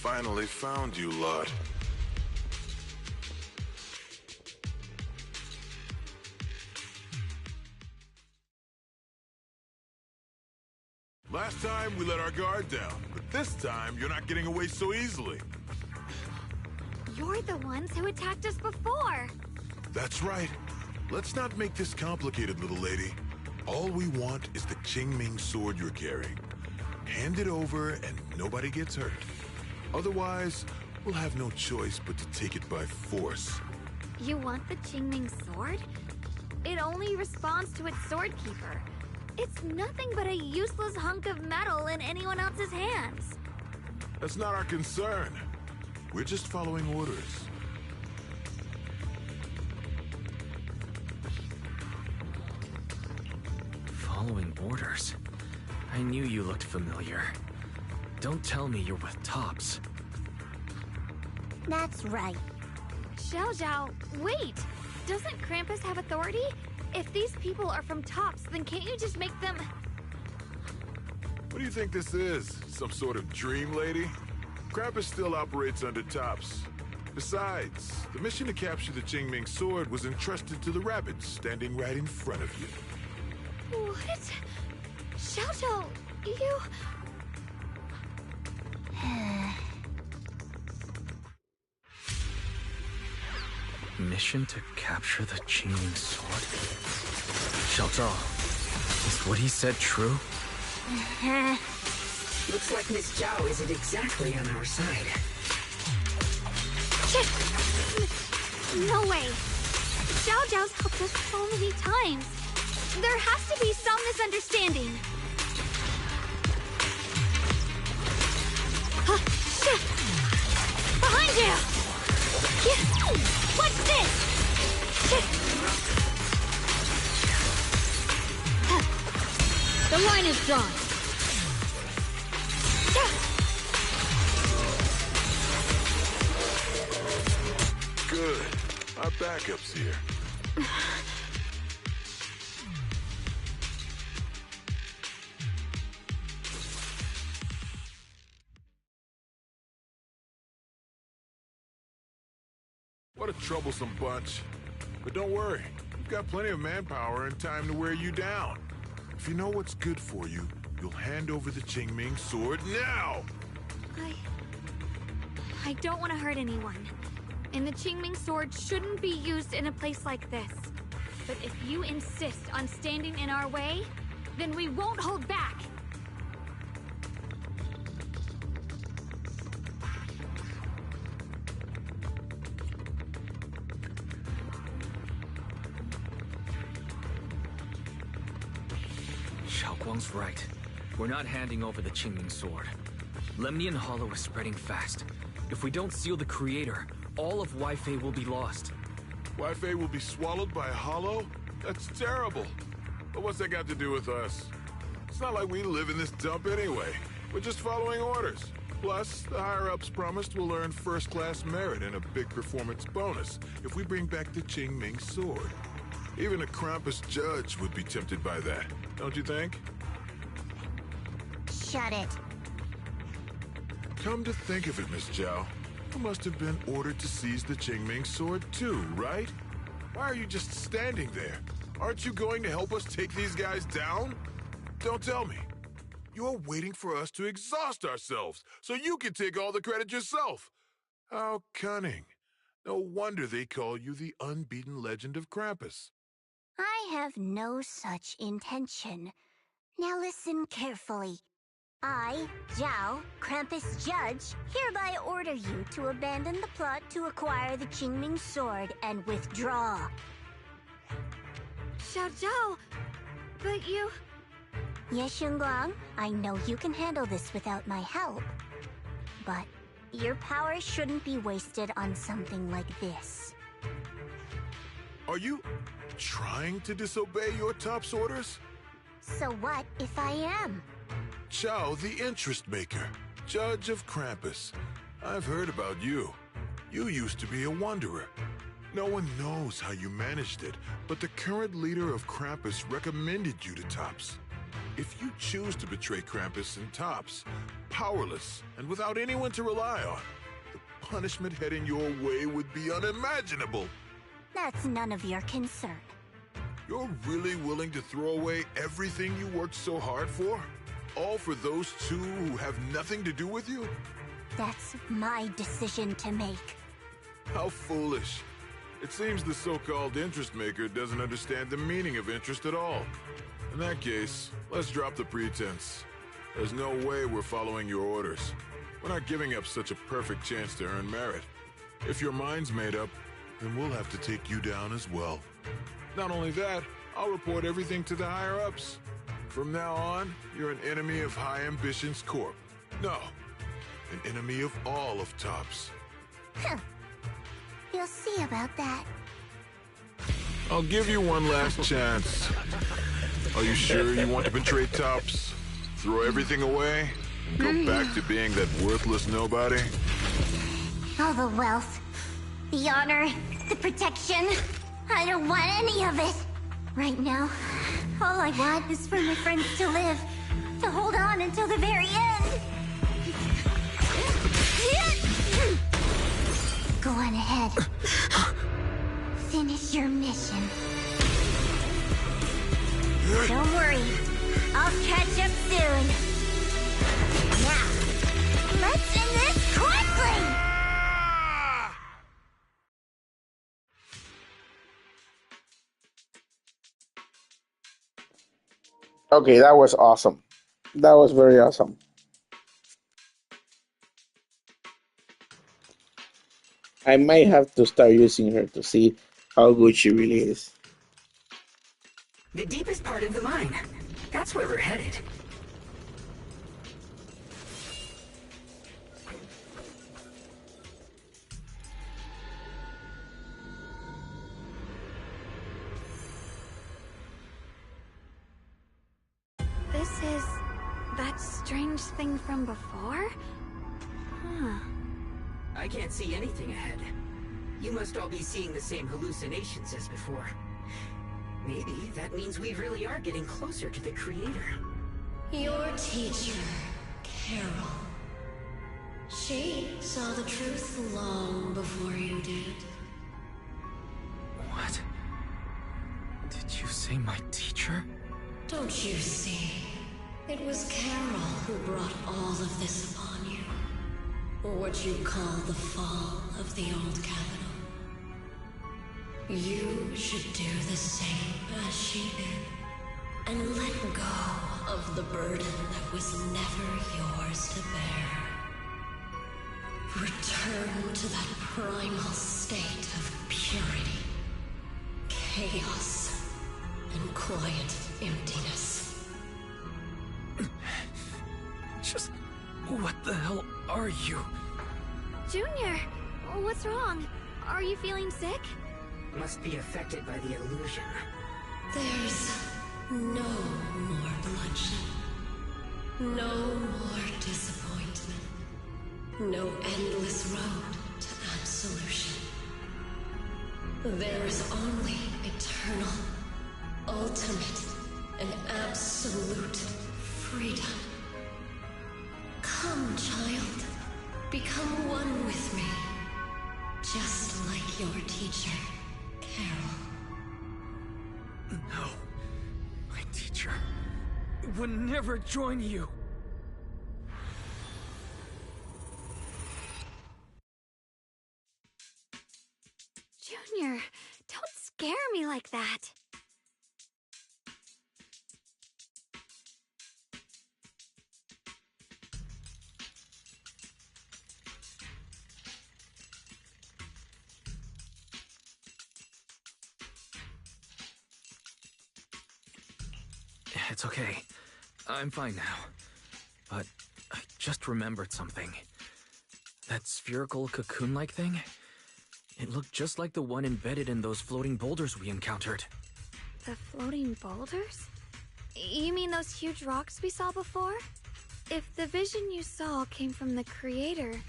Speaker 9: finally found you lot. Last time we let our guard down, but this time you're not getting away so easily.
Speaker 4: You're the ones who attacked us before.
Speaker 9: That's right. Let's not make this complicated, little lady. All we want is the Qingming sword you're carrying. Hand it over and nobody gets hurt. Otherwise, we'll have no choice but to take it by force.
Speaker 4: You want the Qingming sword? It only responds to its sword keeper. It's nothing but a useless hunk of metal in anyone else's hands.
Speaker 9: That's not our concern. We're just following orders.
Speaker 3: Following orders? I knew you looked familiar. Don't tell me you're with Tops.
Speaker 6: That's right.
Speaker 4: Xiao, wait! Doesn't Krampus have authority? If these people are from Tops, then can't you just make them...
Speaker 9: What do you think this is? Some sort of dream lady? Krampus still operates under Tops. Besides, the mission to capture the Qingming sword was entrusted to the rabbits standing right in front of you.
Speaker 4: What? Xiao, you...
Speaker 3: Mission to capture the Qingming sword? Xiao Zhao, is what he said true?
Speaker 5: Looks like Miss Zhao isn't exactly on our side.
Speaker 4: Shit! No way! Xiao's helped us so many times. There has to be some misunderstanding. Huh, shit! Behind you! What's this? Shit!
Speaker 8: The line is drawn.
Speaker 9: Good. Our backup's here. What a troublesome bunch. But don't worry, we've got plenty of manpower and time to wear you down. If you know what's good for you, you'll hand over the Qingming sword now!
Speaker 4: I don't want to hurt anyone. And the Qingming sword shouldn't be used in a place like this. But if you insist on standing in our way, then we won't hold back!
Speaker 3: Xiaoguang's right. We're not handing over the Qingming sword. Lemnian Hollow is spreading fast. If we don't seal the creator, all of Weifei will be lost.
Speaker 9: Weifei will be swallowed by a hollow? That's terrible. But what's that got to do with us? It's not like we live in this dump anyway. We're just following orders. Plus, the higher-ups promised we'll earn first-class merit and a big performance bonus if we bring back the Qingming sword. Even a Krampus judge would be tempted by that, don't you think?
Speaker 6: Shut it.
Speaker 9: Come to think of it, Miss Zhao, you must have been ordered to seize the Qingming sword too, right? Why are you just standing there? Aren't you going to help us take these guys down? Don't tell me. You're waiting for us to exhaust ourselves so you can take all the credit yourself. How cunning. No wonder they call you the unbeaten legend of Krampus.
Speaker 6: I have no such intention. Now listen carefully. I, Zhao, Krampus Judge, hereby order you to abandon the plot to acquire the Qingming sword and withdraw.
Speaker 4: Xiao, but you...
Speaker 6: Ye Shengguang, I know you can handle this without my help. But your power shouldn't be wasted on something like this.
Speaker 9: Are you trying to disobey your top's orders?
Speaker 6: So what if I am?
Speaker 9: Zhao, the interest maker, judge of Krampus. I've heard about you. You used to be a wanderer. No one knows how you managed it, but the current leader of Krampus recommended you to Tops. If you choose to betray Krampus and Tops, powerless, and without anyone to rely on. The punishment heading your way would be unimaginable.
Speaker 6: That's none of your concern.
Speaker 9: You're really willing to throw away everything you worked so hard for? All for those two who have nothing to do with you?
Speaker 6: That's my decision to make.
Speaker 9: How foolish. It seems the so-called interest maker doesn't understand the meaning of interest at all. In that case, let's drop the pretense. There's no way we're following your orders. We're not giving up such a perfect chance to earn merit. If your mind's made up, then we'll have to take you down as well. Not only that, I'll report everything to the higher-ups. From now on, you're an enemy of High Ambitions Corp. No, an enemy of all of TOPS.
Speaker 6: Huh. You'll see about that.
Speaker 9: I'll give you one last chance. Are you sure you want to betray TOPS? Throw everything away? And go back to being that worthless nobody?
Speaker 6: All the wealth, the honor, the protection. I don't want any of it. Right now, all I want is for my friends to live. To hold on until the very end. Go on ahead. Finish your mission. Don't worry. I'll catch up soon. Now, let's end this quickly!
Speaker 1: Okay, that was awesome. That was very awesome. I might have to start using her to see how good she really is.
Speaker 5: The deepest part of the mine. That's where we're headed.
Speaker 4: This is that strange thing from before? Huh.
Speaker 5: I can't see anything ahead. You must all be seeing the same hallucinations as before. Maybe that means we really are getting closer to the creator.
Speaker 8: Your teacher, Carol. She saw the truth long before you did.
Speaker 3: What? Did you say my teacher?
Speaker 8: Don't you see? It was Carol who brought all of this upon you. What you call the fall of the old capital. You should do the same as she did. And let go of the burden that was never yours to bear. Return to that primal state of purity, chaos, and quiet emptiness.
Speaker 3: Just... what the hell are you?
Speaker 4: Junior, what's wrong? Are you feeling sick?
Speaker 5: Must be affected by the illusion.
Speaker 8: There's no more bloodshed. No more disappointment. No endless road to absolution. There is only eternal, ultimate, and absolute freedom. Come, child. Become one with me. Just like your teacher, Carol.
Speaker 3: No. My teacher would never join you.
Speaker 4: Junior, don't scare me like that.
Speaker 3: It's okay. I'm fine now. But I just remembered something. That spherical cocoon-like thing? It looked just like the one embedded in those floating boulders we encountered.
Speaker 4: The floating boulders? You mean those huge rocks we saw before? If the vision you saw came from the Creator,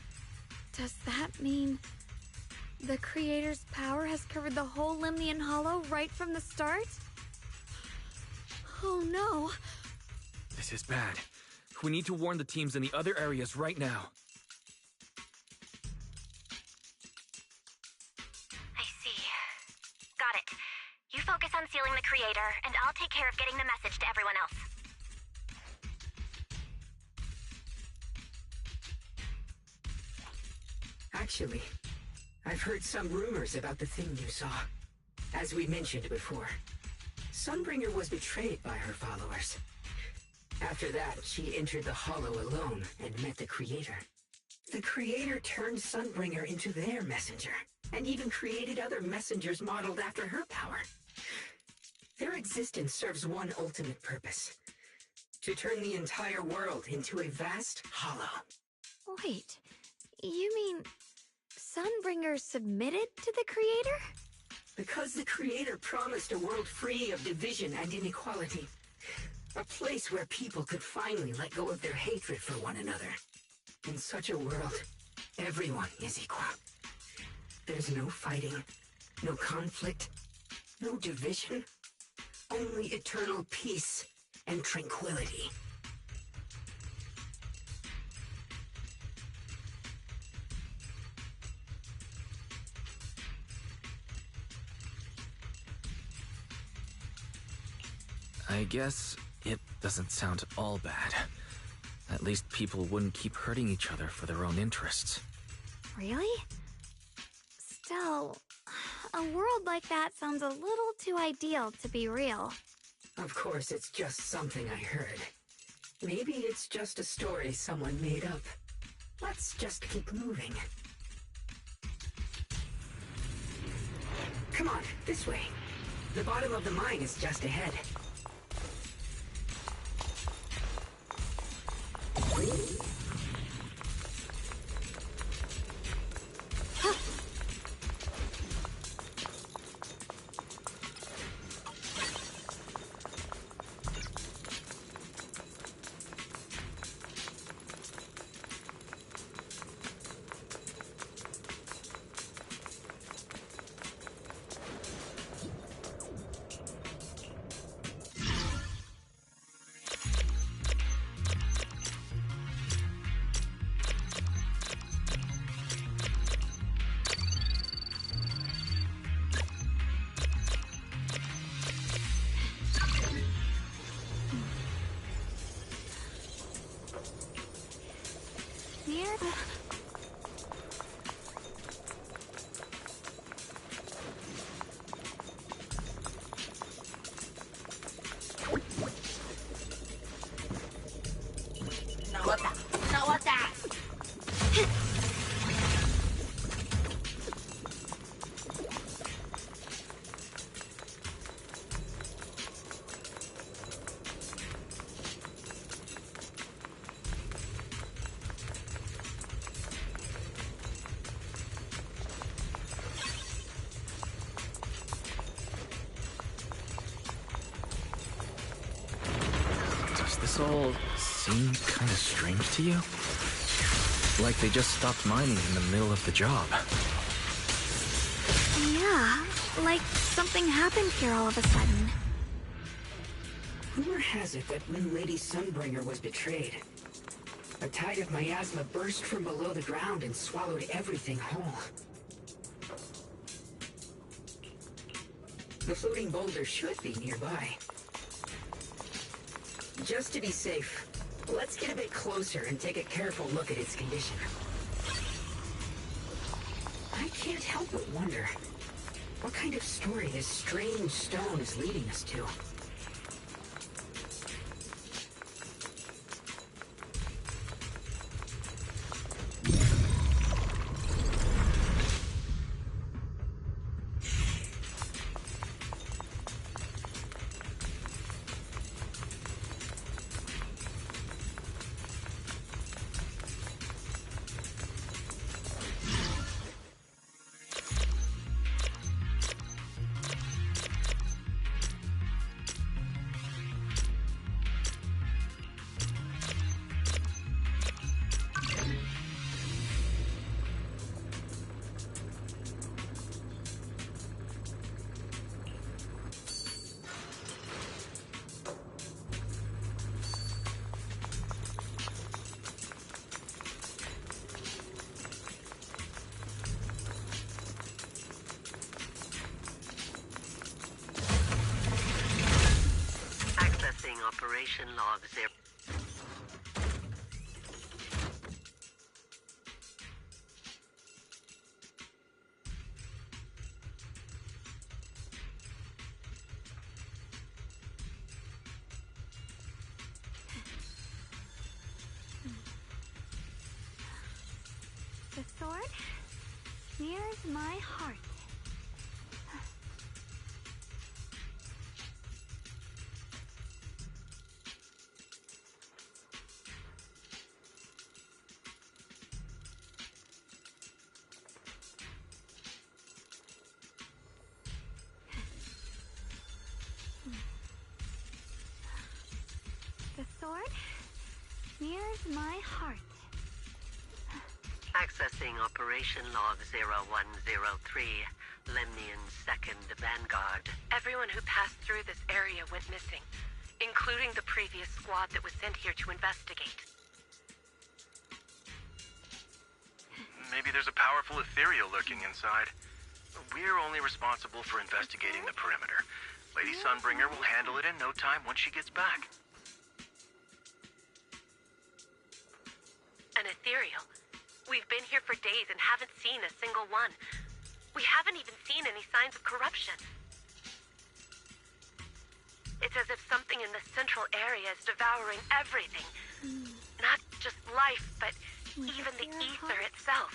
Speaker 4: does that mean the Creator's power has covered the whole Limnian Hollow right from the start? Oh no.
Speaker 3: This is bad. We need to warn the teams in the other areas right now.
Speaker 7: I see. Got it. You focus on sealing the creator, and I'll take care of getting the message to everyone else.
Speaker 5: Actually, I've heard some rumors about the thing you saw. As we mentioned before, Sunbringer was betrayed by her followers. After that, she entered the Hollow alone and met the Creator. The Creator turned Sunbringer into their messenger, and even created other messengers modeled after her power. Their existence serves one ultimate purpose: to turn the entire world into a vast hollow.
Speaker 4: Wait, you mean Sunbringer submitted to the Creator?
Speaker 5: Because the Creator promised a world free of division and inequality. A place where people could finally let go of their hatred for one another. In such a world, everyone is equal. There's no fighting, no conflict, no division, only eternal peace and tranquility.
Speaker 3: I guess it doesn't sound all bad. At least people wouldn't keep hurting each other for their own interests.
Speaker 4: Really? Still, a world like that sounds a little too ideal to be real.
Speaker 5: Of course, it's just something I heard. Maybe it's just a story someone made up. Let's just keep moving. Come on, this way. The bottom of the mine is just ahead.
Speaker 4: Near the...
Speaker 3: Does this all seem kind of strange to you? Like they just stopped mining in the middle of the job.
Speaker 4: Yeah, like something happened here all of a sudden.
Speaker 5: Rumor has it that when Lady Sunbringer was betrayed, a tide of miasma burst from below the ground and swallowed everything whole. The floating boulder should be nearby. Just to be safe, let's get a bit closer and take a careful look at its condition. I can't help but wonder what kind of story this strange stone is leading us to.
Speaker 16: Operation Log Zero.
Speaker 4: The sword mirrors my heart. The sword mirrors my heart.
Speaker 16: Accessing Operation Log 0103, Lemnian's 2nd Vanguard.
Speaker 17: Everyone who passed through this area went missing, including the previous squad that was sent here to investigate.
Speaker 18: Maybe there's a powerful ethereal lurking inside. We're only responsible for investigating the perimeter. Lady Sunbringer will handle it in no time once she gets back.
Speaker 17: An ethereal? We've been here for days and haven't seen a single one. We haven't even seen any signs of corruption. It's as if something in the central area is devouring everything. Not just life, but even the ether itself.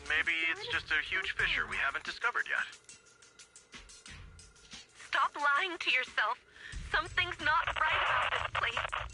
Speaker 18: Maybe it's just a huge fissure we haven't discovered yet.
Speaker 17: Stop lying to yourself. Something's not right about this place.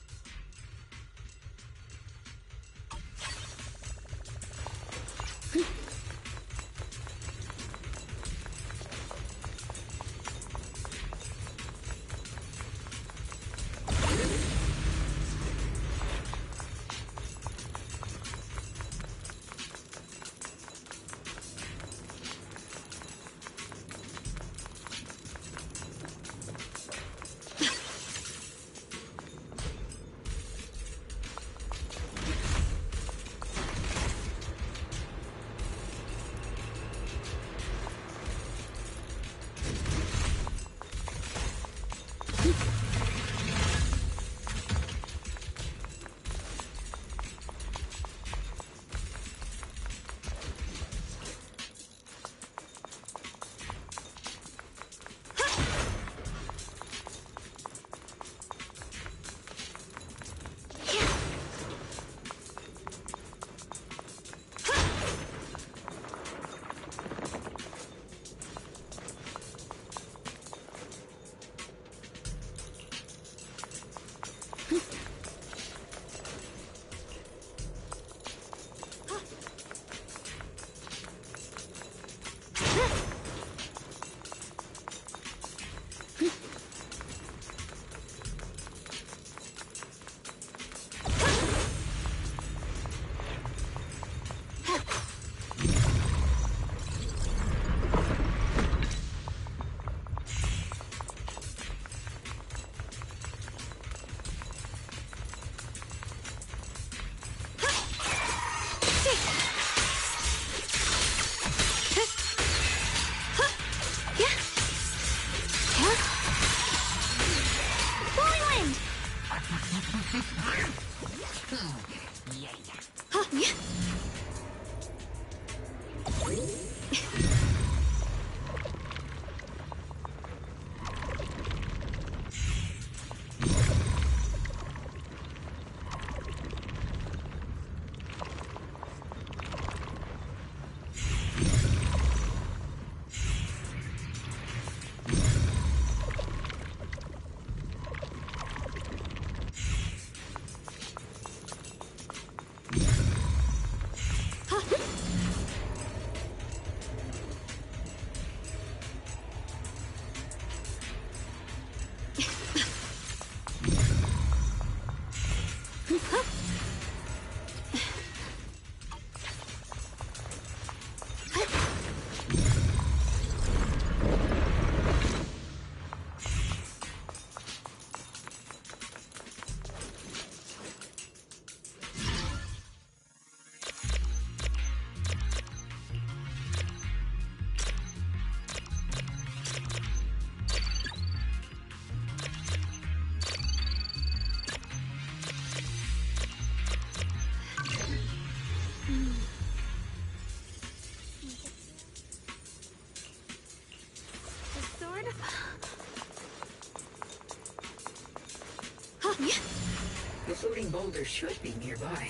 Speaker 5: The floating boulder should be nearby.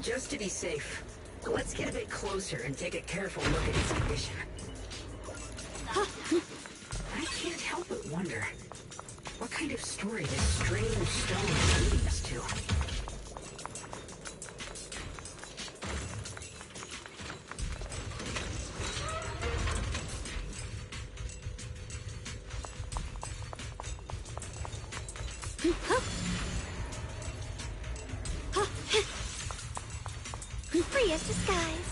Speaker 5: Just to be safe, let's get a bit closer and take a careful look at its condition. I can't help but wonder, what kind of story this strange stone is leading us to?
Speaker 4: Free as disguise.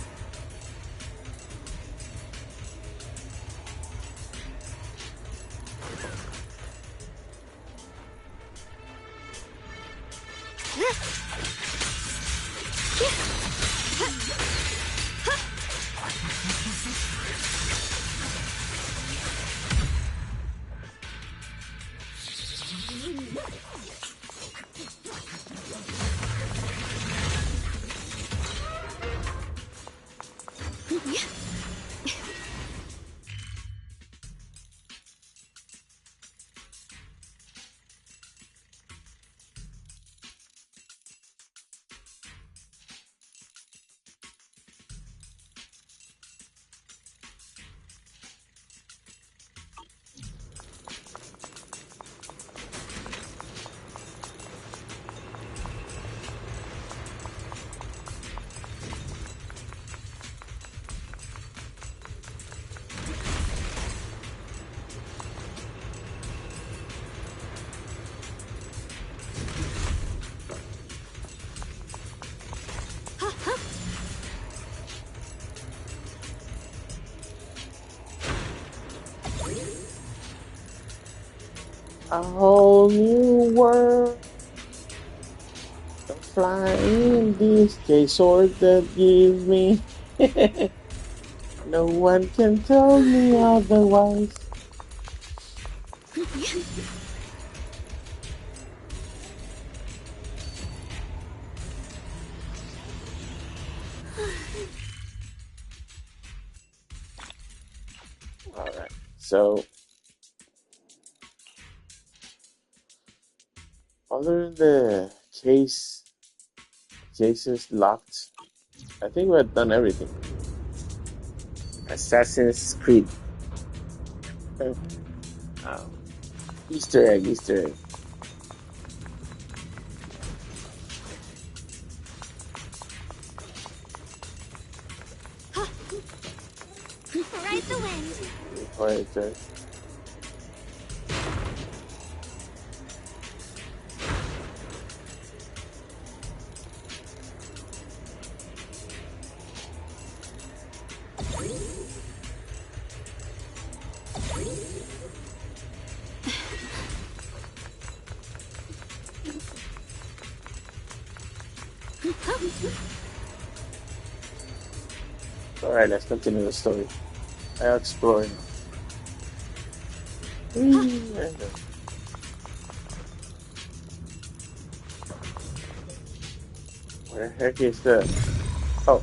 Speaker 1: A whole new world. Flying this J-sword that gives me. No one can tell me otherwise. Alright, so other than the cases locked, I think we've done everything. Assassin's Creed. Easter egg, Easter egg.
Speaker 4: Ride the wind.
Speaker 1: Quiet, Alright, let's continue the story. I'm exploring. Where the heck is that? Oh.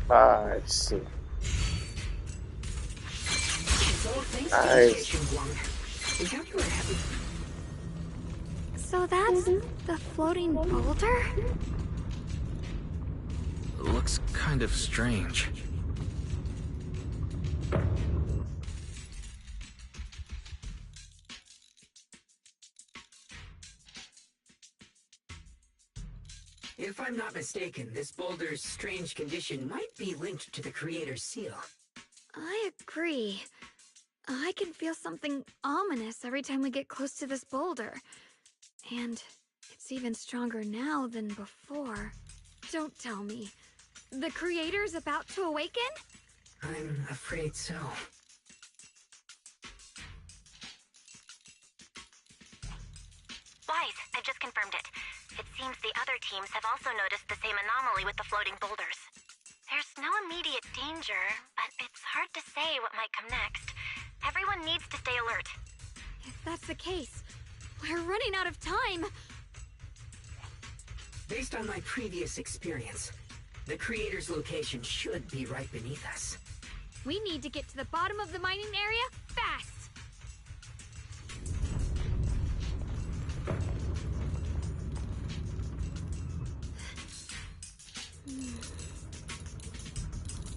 Speaker 1: I see. Nice.
Speaker 4: So that's the floating boulder?
Speaker 3: Looks kind of strange.
Speaker 5: If I'm not mistaken, this boulder's strange condition might be linked to the creator's seal.
Speaker 4: I agree. I can feel something ominous every time we get close to this boulder. And it's even stronger now than before. Don't tell me. The creator's about to awaken?
Speaker 5: I'm afraid so.
Speaker 7: Wise, I've just confirmed it. It seems the other teams have also noticed the same anomaly with the floating boulders. There's no immediate danger, but it's hard to say what might come next. Everyone needs to stay alert.
Speaker 4: If that's the case, we're running out of time.
Speaker 5: Based on my previous experience, the creator's location should be right beneath us.
Speaker 4: We need to get to the bottom of the mining area fast!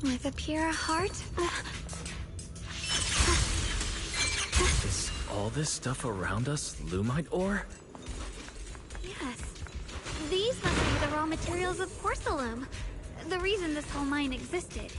Speaker 4: With a pure heart?
Speaker 3: Is all this stuff around us Lumite ore?
Speaker 4: Yes. These must be the raw materials of Porcelain. The reason this whole mine existed.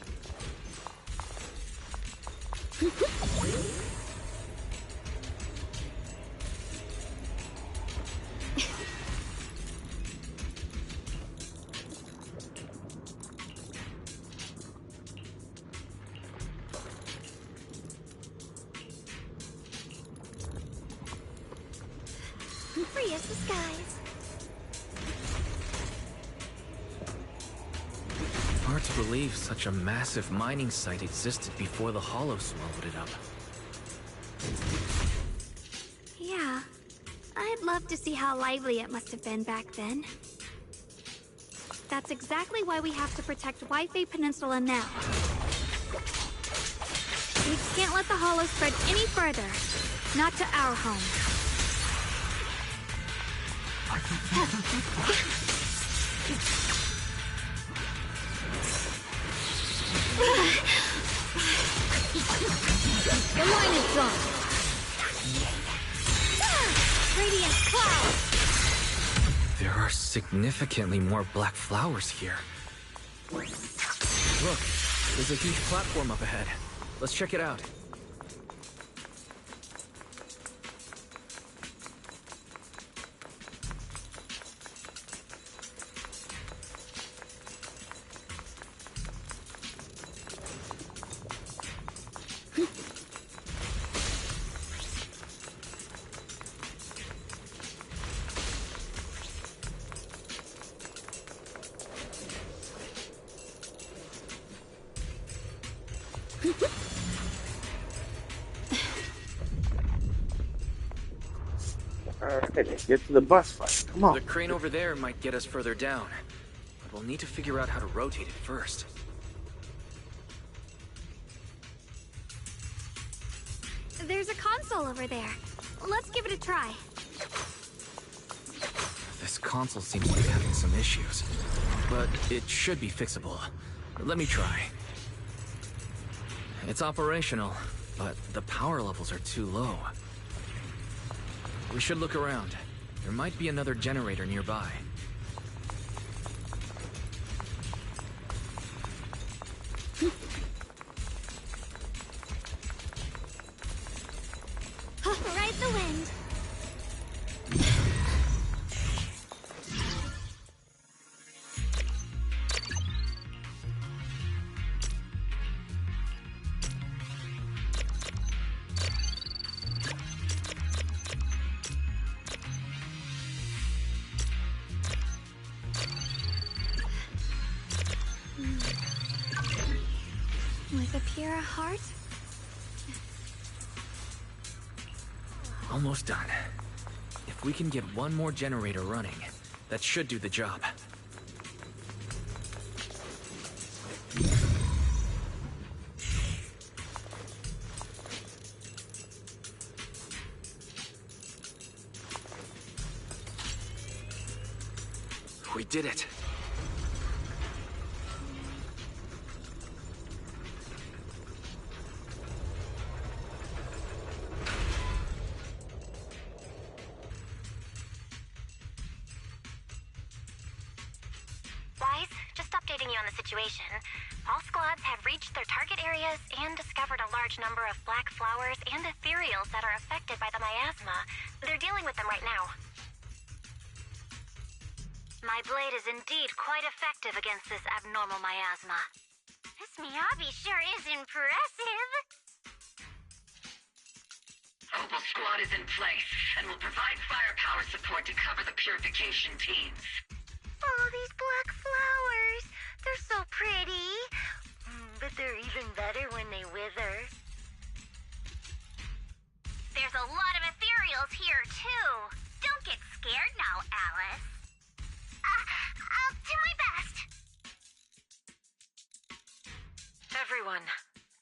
Speaker 4: Free as the skies.
Speaker 3: Hard to believe such a massive mining site existed before the Hollow swallowed it up.
Speaker 4: Yeah. I'd love to see how lively it must have been back then. That's exactly why we have to protect Waifei Peninsula now. We can't let the Hollow spread any further. Not to our home.
Speaker 8: The line is drawn.
Speaker 4: Radiant cloud!
Speaker 3: There are significantly more black flowers here. Look, there's a huge platform up ahead. Let's check it out.
Speaker 1: Alright, let's get to the bus fight. Come on.
Speaker 3: The crane over there might get us further down, but we'll need to figure out how to rotate it first.
Speaker 4: There's a console over there. Let's give it a try.
Speaker 3: This console seems to be having some issues, but it should be fixable. Let me try. It's operational, but the power levels are too low. We should look around. There might be another generator nearby.
Speaker 4: Ride the wind. With a pure heart?
Speaker 3: Almost done. If we can get one more generator running, that should do the job. We did it.
Speaker 7: Wise, just updating you on the situation. All squads have reached their target areas and discovered a large number of black flowers and ethereals that are affected by the miasma. They're dealing with them right now. My blade is indeed quite effective against this abnormal miasma.
Speaker 6: This Miyabi sure is impressive.
Speaker 5: Opal Squad is in place and will provide firepower support to cover the purification teams.
Speaker 6: Oh, these black flowers. They're so pretty. But they're even better when they wither.
Speaker 7: There's a lot of ethereals here, too. Don't get scared now, Alice.
Speaker 6: I'll do my best.
Speaker 10: Everyone,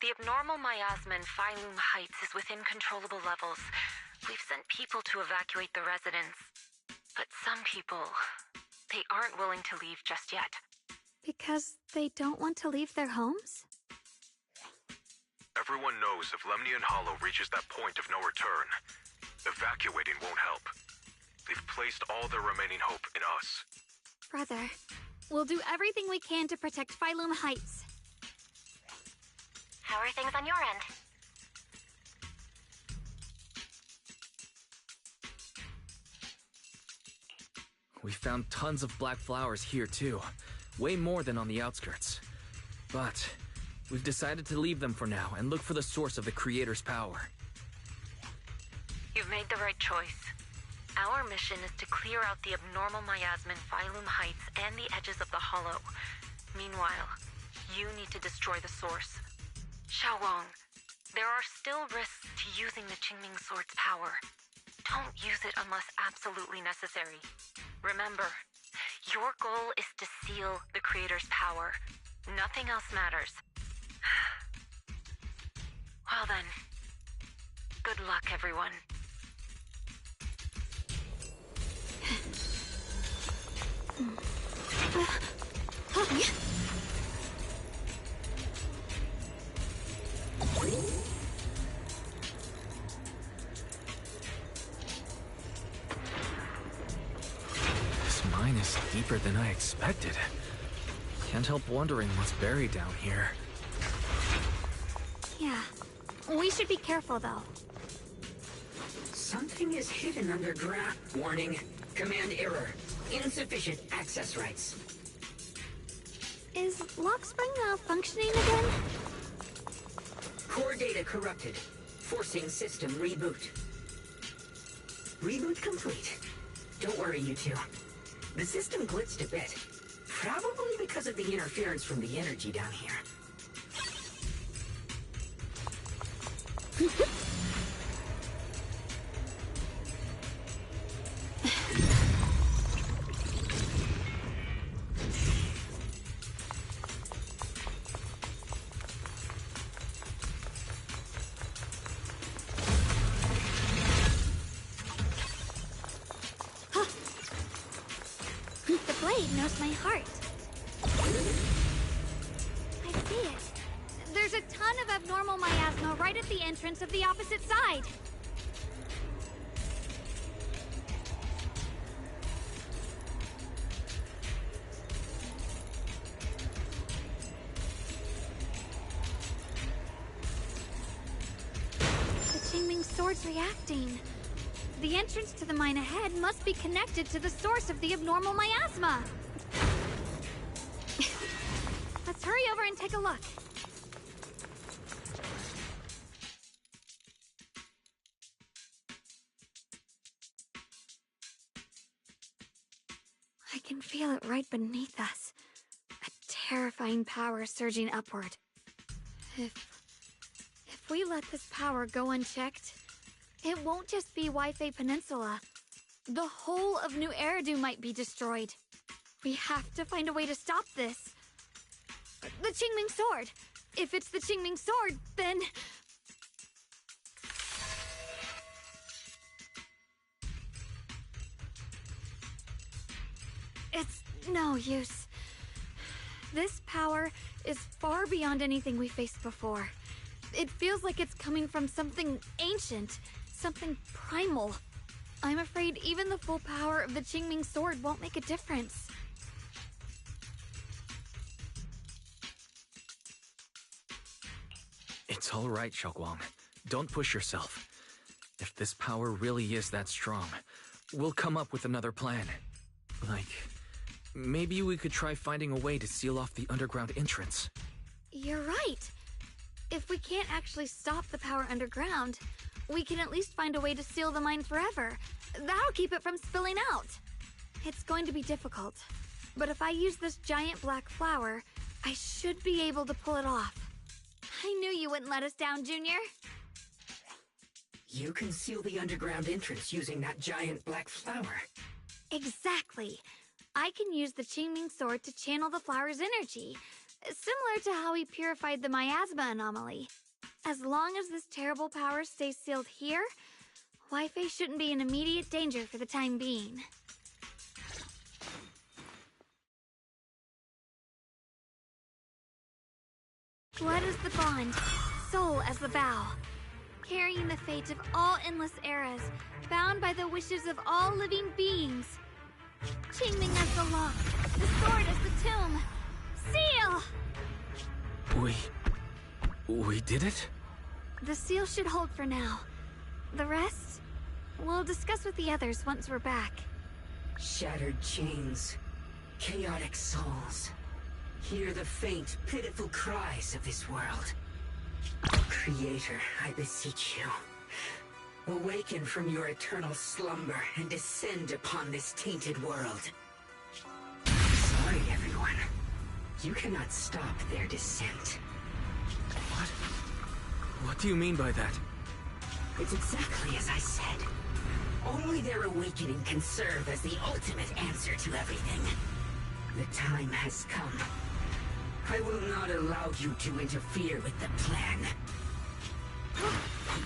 Speaker 10: the
Speaker 7: abnormal miasma in Phylum Heights is within controllable levels. We've sent people to evacuate the residents. But some people, they aren't willing to leave just yet.
Speaker 4: Because they don't want to leave their homes?
Speaker 2: Everyone knows if Lemnian Hollow reaches that point of no return, evacuating won't help. They've placed all their remaining hope in us.
Speaker 4: Brother, we'll do everything we can to protect Phylum Heights.
Speaker 7: How are things on your end?
Speaker 3: We found tons of black flowers here too. Way more than on the outskirts. But we've decided to leave them for now and look for the source of the Creator's power.
Speaker 7: You've made the right choice. Our mission is to clear out the abnormal miasma in Phylum Heights and the edges of the Hollow. Meanwhile, you need to destroy the source. Xiaowang, there are still risks to using the Qingming Sword's power. Don't use it unless absolutely necessary. Remember, your goal is to seal the Creator's power. Nothing else matters. Well then, good luck, everyone.
Speaker 3: This mine is deeper than I expected. Can't help wondering what's buried down here.
Speaker 4: Yeah. We should be careful, though.
Speaker 5: Something is hidden underground. Warning. Command error. Insufficient access rights.
Speaker 4: Is Lockspring malfunctioning again?
Speaker 5: Core data corrupted. Forcing system reboot. Reboot complete. Don't worry, you two. The system glitched a bit. Probably because of the interference from the energy down here.
Speaker 4: The blade knows my heart. I see it. There's a ton of abnormal miasma right at the entrance of the opposite side. The Qingming Sword's reacting. The entrance to the mine ahead must be connected to the source of the abnormal miasma. Let's hurry over and take a look. I can feel it right beneath us. A terrifying power surging upward. If we let this power go unchecked, it won't just be Wi-Fi Peninsula. The whole of New Eridu might be destroyed. We have to find a way to stop this. The Qingming Sword. If it's the Qingming Sword, then... It's no use. This power is far beyond anything we faced before. It feels like it's coming from something ancient, something primal. I'm afraid even the full power of the Qingming Sword won't make a difference.
Speaker 3: It's all right, Xiaoguang. Don't push yourself. If this power really is that strong, we'll come up with another plan. Like, maybe we could try finding a way to seal off the underground entrance.
Speaker 4: You're right. If we can't actually stop the power underground, we can at least find a way to seal the mine forever. That'll keep it from spilling out. It's going to be difficult, but if I use this giant black flower, I should be able to pull it off. I knew you wouldn't let us down, Junior.
Speaker 5: You can seal the underground entrance using that giant black flower.
Speaker 4: Exactly. I can use the Qingming Sword to channel the flower's energy, similar to how we purified the miasma anomaly. As long as this terrible power stays sealed here, Wi-Fi shouldn't be in immediate danger for the time being. Blood is the bond, soul as the vow, carrying the fate of all endless eras, bound by the wishes of all living beings. Qingming as the lock, the sword as the tomb. Seal!
Speaker 3: We did it?
Speaker 4: The seal should hold for now. The rest, we'll discuss with the others once we're back.
Speaker 5: Shattered chains, chaotic souls. Hear the faint, pitiful cries of this world. Creator, I beseech you. Awaken from your eternal slumber and descend upon this tainted world. Sorry, everyone. You cannot stop their descent.
Speaker 3: What do you mean by that?
Speaker 5: It's exactly as I said. Only their awakening can serve as the ultimate answer to everything. The time has come. I will not allow you to interfere with the plan.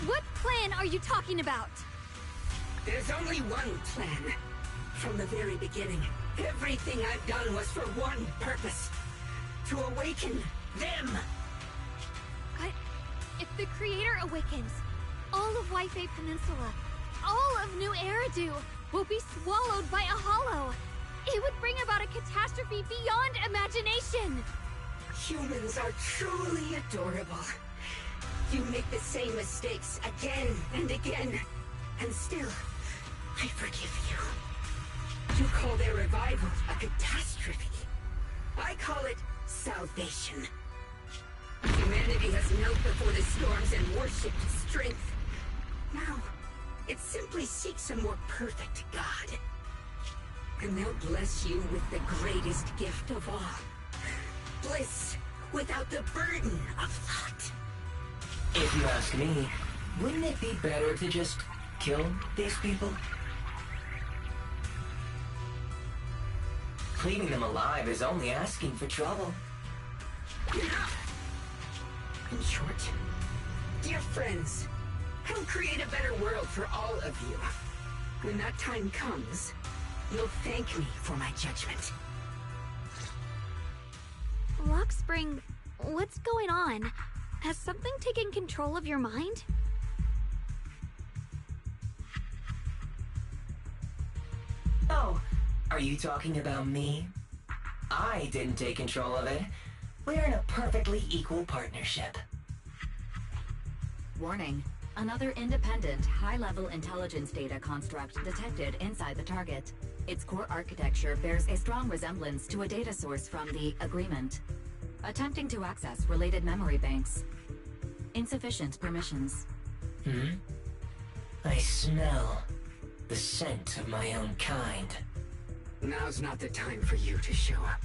Speaker 4: What plan are you talking about?
Speaker 5: There's only one plan. From the very beginning, everything I've done was for one purpose. To awaken them.
Speaker 4: But if the Creator awakens, all of Wi-Fi Peninsula, all of New Eridu will be swallowed by a hollow. It would bring about a catastrophe beyond imagination.
Speaker 5: Humans are truly adorable. You make the same mistakes again and again, and still, I forgive you. You call their revival a catastrophe. I call it salvation. Humanity has knelt before the storms and worshipped strength. Now, it simply seeks a more perfect God. And they'll bless you with the greatest gift of all. Bliss without the burden of thought.
Speaker 19: If you ask me, wouldn't it be better to just kill these people? Leaving them alive is only asking for trouble.
Speaker 5: In short, dear friends, I'll create a better world for all of you. When that time comes, you'll thank me for my judgment.
Speaker 4: Rockspring, what's going on? Has something taken control of your mind?
Speaker 19: Oh, are you talking about me? I didn't take control of it. We're in a perfectly equal partnership.
Speaker 10: Warning. Another independent, high-level intelligence data construct detected inside the target. Its core architecture bears a strong resemblance to a data source from the Agreement. Attempting to access related memory banks. Insufficient permissions.
Speaker 19: I smell the scent of my own kind.
Speaker 5: Now's not the time for you to show up.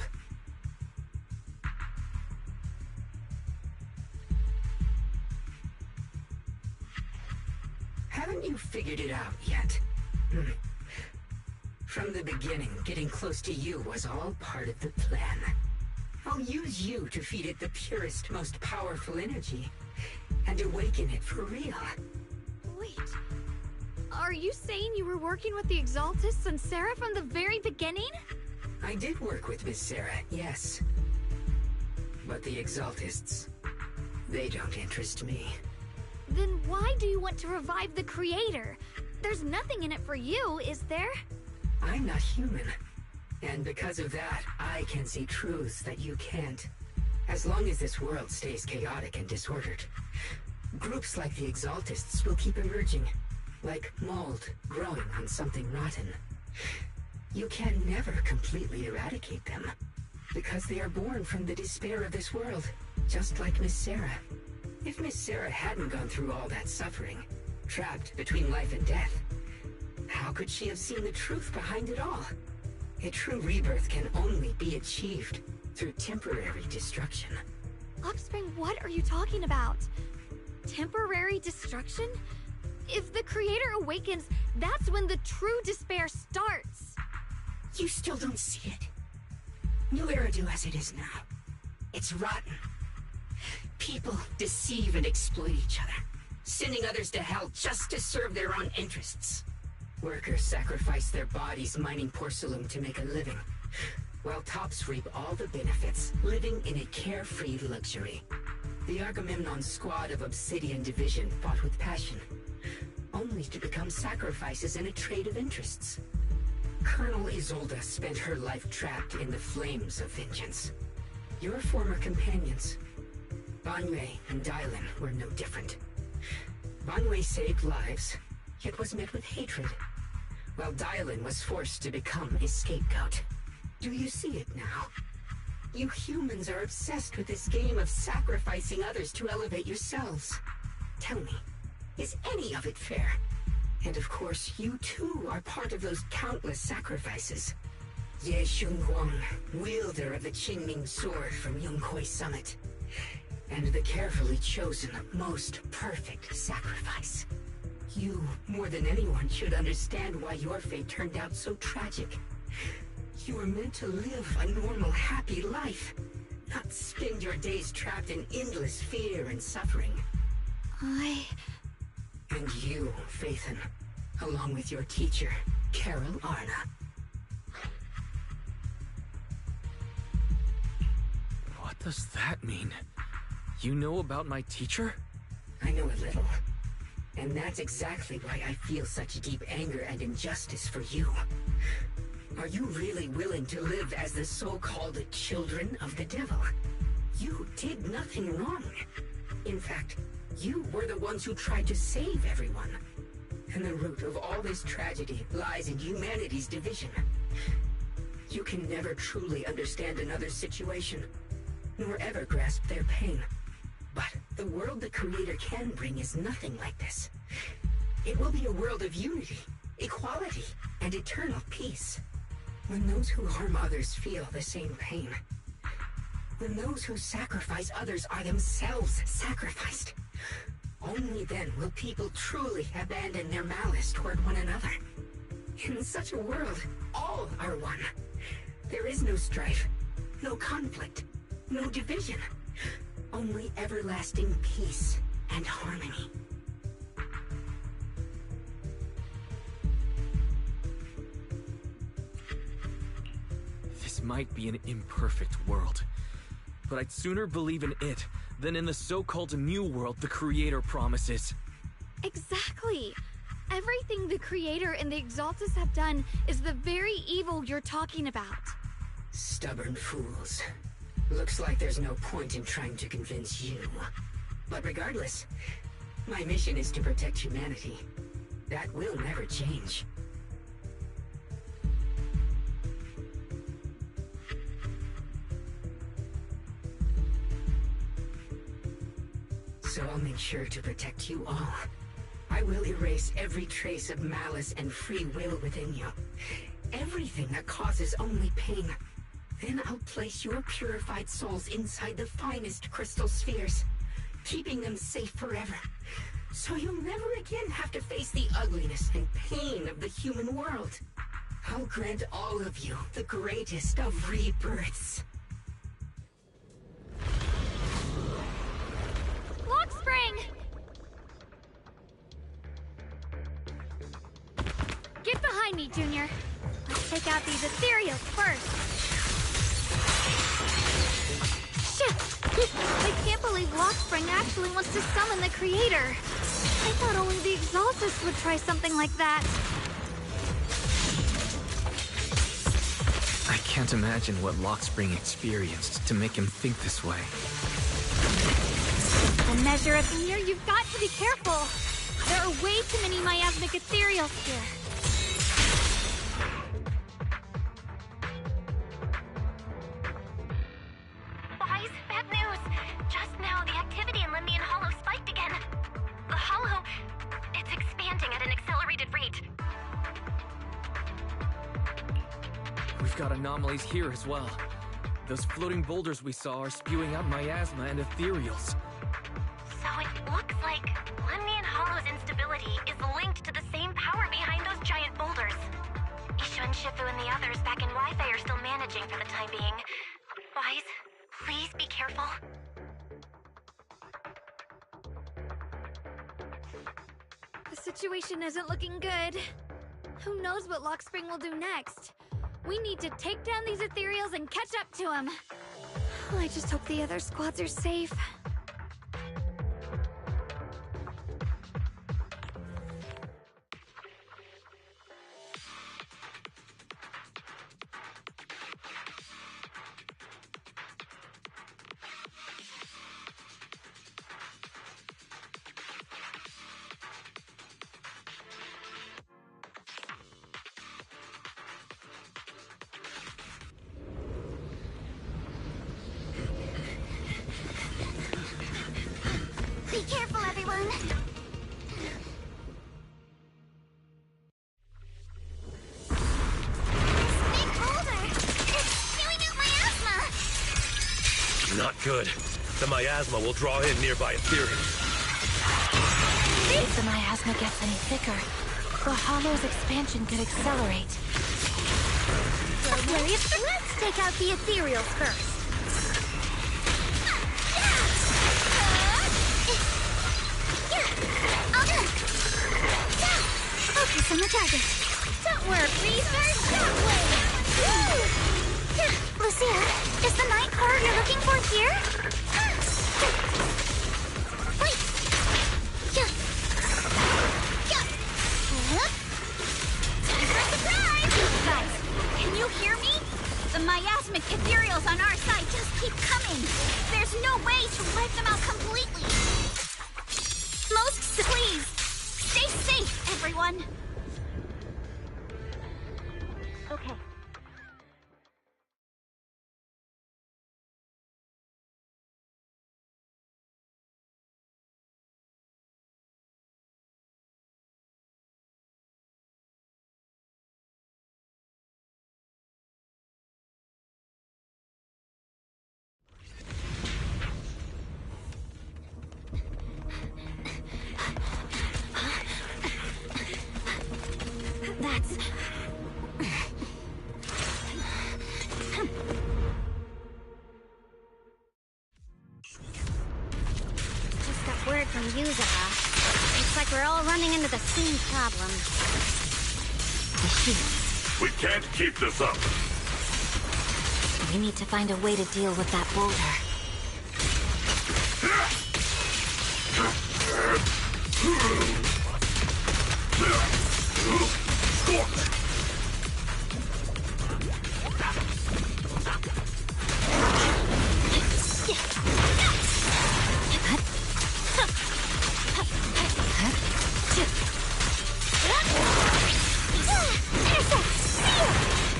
Speaker 5: Haven't you figured it out yet? From the beginning, getting close to you was all part of the plan. I'll use you to feed it the purest, most powerful energy, and awaken it for real.
Speaker 4: Wait, are you saying you were working with the Exaltists and Sarah from the very beginning?
Speaker 5: I did work with Miss Sarah, yes. But the Exaltists, they don't interest me.
Speaker 4: Then why do you want to revive the Creator? There's nothing in it for you, is there?
Speaker 5: I'm not human. And because of that, I can see truths that you can't. As long as this world stays chaotic and disordered, groups like the Exaltists will keep emerging, like mold growing on something rotten. You can never completely eradicate them, because they are born from the despair of this world, just like Miss Sarah. If Miss Sarah hadn't gone through all that suffering, trapped between life and death, how could she have seen the truth behind it all? A true rebirth can only be achieved through temporary destruction.
Speaker 4: Offspring, what are you talking about? Temporary destruction? If the Creator awakens, that's when the true despair starts.
Speaker 5: You still don't see it. New Eridu as it is now. It's rotten. People deceive and exploit each other, sending others to hell just to serve their own interests. Workers sacrifice their bodies mining porcelain to make a living, while tops reap all the benefits, living in a carefree luxury. The Agamemnon squad of Obsidian Division fought with passion, only to become sacrifices in a trade of interests. Colonel Isolde spent her life trapped in the flames of vengeance. Your former companions, Banwei and Dylan, were no different. Banwei saved lives, yet was met with hatred, while Dylan was forced to become a scapegoat. Do you see it now? You humans are obsessed with this game of sacrificing others to elevate yourselves. Tell me, is any of it fair? And of course, you too are part of those countless sacrifices. Ye Shunguang, wielder of the Qingming sword from Yonghui Summit, and the carefully chosen, most perfect sacrifice. You, more than anyone, should understand why your fate turned out so tragic. You were meant to live a normal, happy life, not spend your days trapped in endless fear and suffering. And you, Phaethon, along with your teacher, Carol Arna.
Speaker 3: What does that mean? You know about my teacher?
Speaker 5: I know a little. And that's exactly why I feel such deep anger and injustice for you. Are you really willing to live as the so-called children of the devil? You did nothing wrong. In fact, you were the ones who tried to save everyone. And the root of all this tragedy lies in humanity's division. You can never truly understand another's situation, nor ever grasp their pain. But the world the Creator can bring is nothing like this. It will be a world of unity, equality, and eternal peace. When those who harm others feel the same pain. When those who sacrifice others are themselves sacrificed. Only then will people truly abandon their malice toward one another. In such a world, all are one. There is no strife, no conflict, no division. Only everlasting peace and harmony.
Speaker 3: This might be an imperfect world, but I'd sooner believe in it than in the so-called new world the Creator promises.
Speaker 4: Exactly. Everything the Creator and the Exaltus have done is the very evil you're talking about.
Speaker 5: Stubborn fools. Looks like there's no point in trying to convince you. But regardless, my mission is to protect humanity. That will never change. So I'll make sure to protect you all. I will erase every trace of malice and free will within you. Everything that causes only pain. Then I'll place your purified souls inside the finest crystal spheres, keeping them safe forever. So you'll never again have to face the ugliness and pain of the human world. I'll grant all of you the greatest of rebirths.
Speaker 4: Lock spring! Get behind me, Junior. Let's take out these ethereals first. Shit! I can't believe Lockspring actually wants to summon the Creator. I thought only the Exaltus would try something like that.
Speaker 3: I can't imagine what Lockspring experienced to make him think this way.
Speaker 4: A measure of fear, you've got to be careful. There are way too many miasmic ethereals here.
Speaker 7: Boys, bad news. Just now, the activity in Lemnian Hollow spiked again. The Hollow, it's expanding at an accelerated rate.
Speaker 3: We've got anomalies here as well. Those floating boulders we saw are spewing out miasma and ethereals.
Speaker 7: So it looks like Lemnian Hollow's instability is linked to the same power behind those giant boulders. Ishu and Shifu and the others back in Wi-Fi are still managing for the time being. Boys, please be careful.
Speaker 4: The situation isn't looking good. Who knows what Lockspring will do next? We need to take down these ethereals and catch up to him. I just hope the other squads are safe.
Speaker 6: Be careful, everyone! This big boulder! It's spewing out miasma!
Speaker 20: Not good. The miasma will draw in nearby ethereals.
Speaker 6: If the miasma gets any thicker, the hollow's expansion could accelerate. Let's take out the ethereals first. Focus on the target. Don't work, Research! That way! Woo! Lucia, is the night core you're looking for here? Wait! Time for a surprise! Guys, can you hear me? The miasmic ethereals on our side just keep coming. There's no way to wipe them out completely. Please, stay safe, everyone. Okay. That's... Just got word from Yuzawa. Looks like we're all running into the same problem. The shield.
Speaker 12: We can't keep this up.
Speaker 6: We need to find a way to deal with that boulder.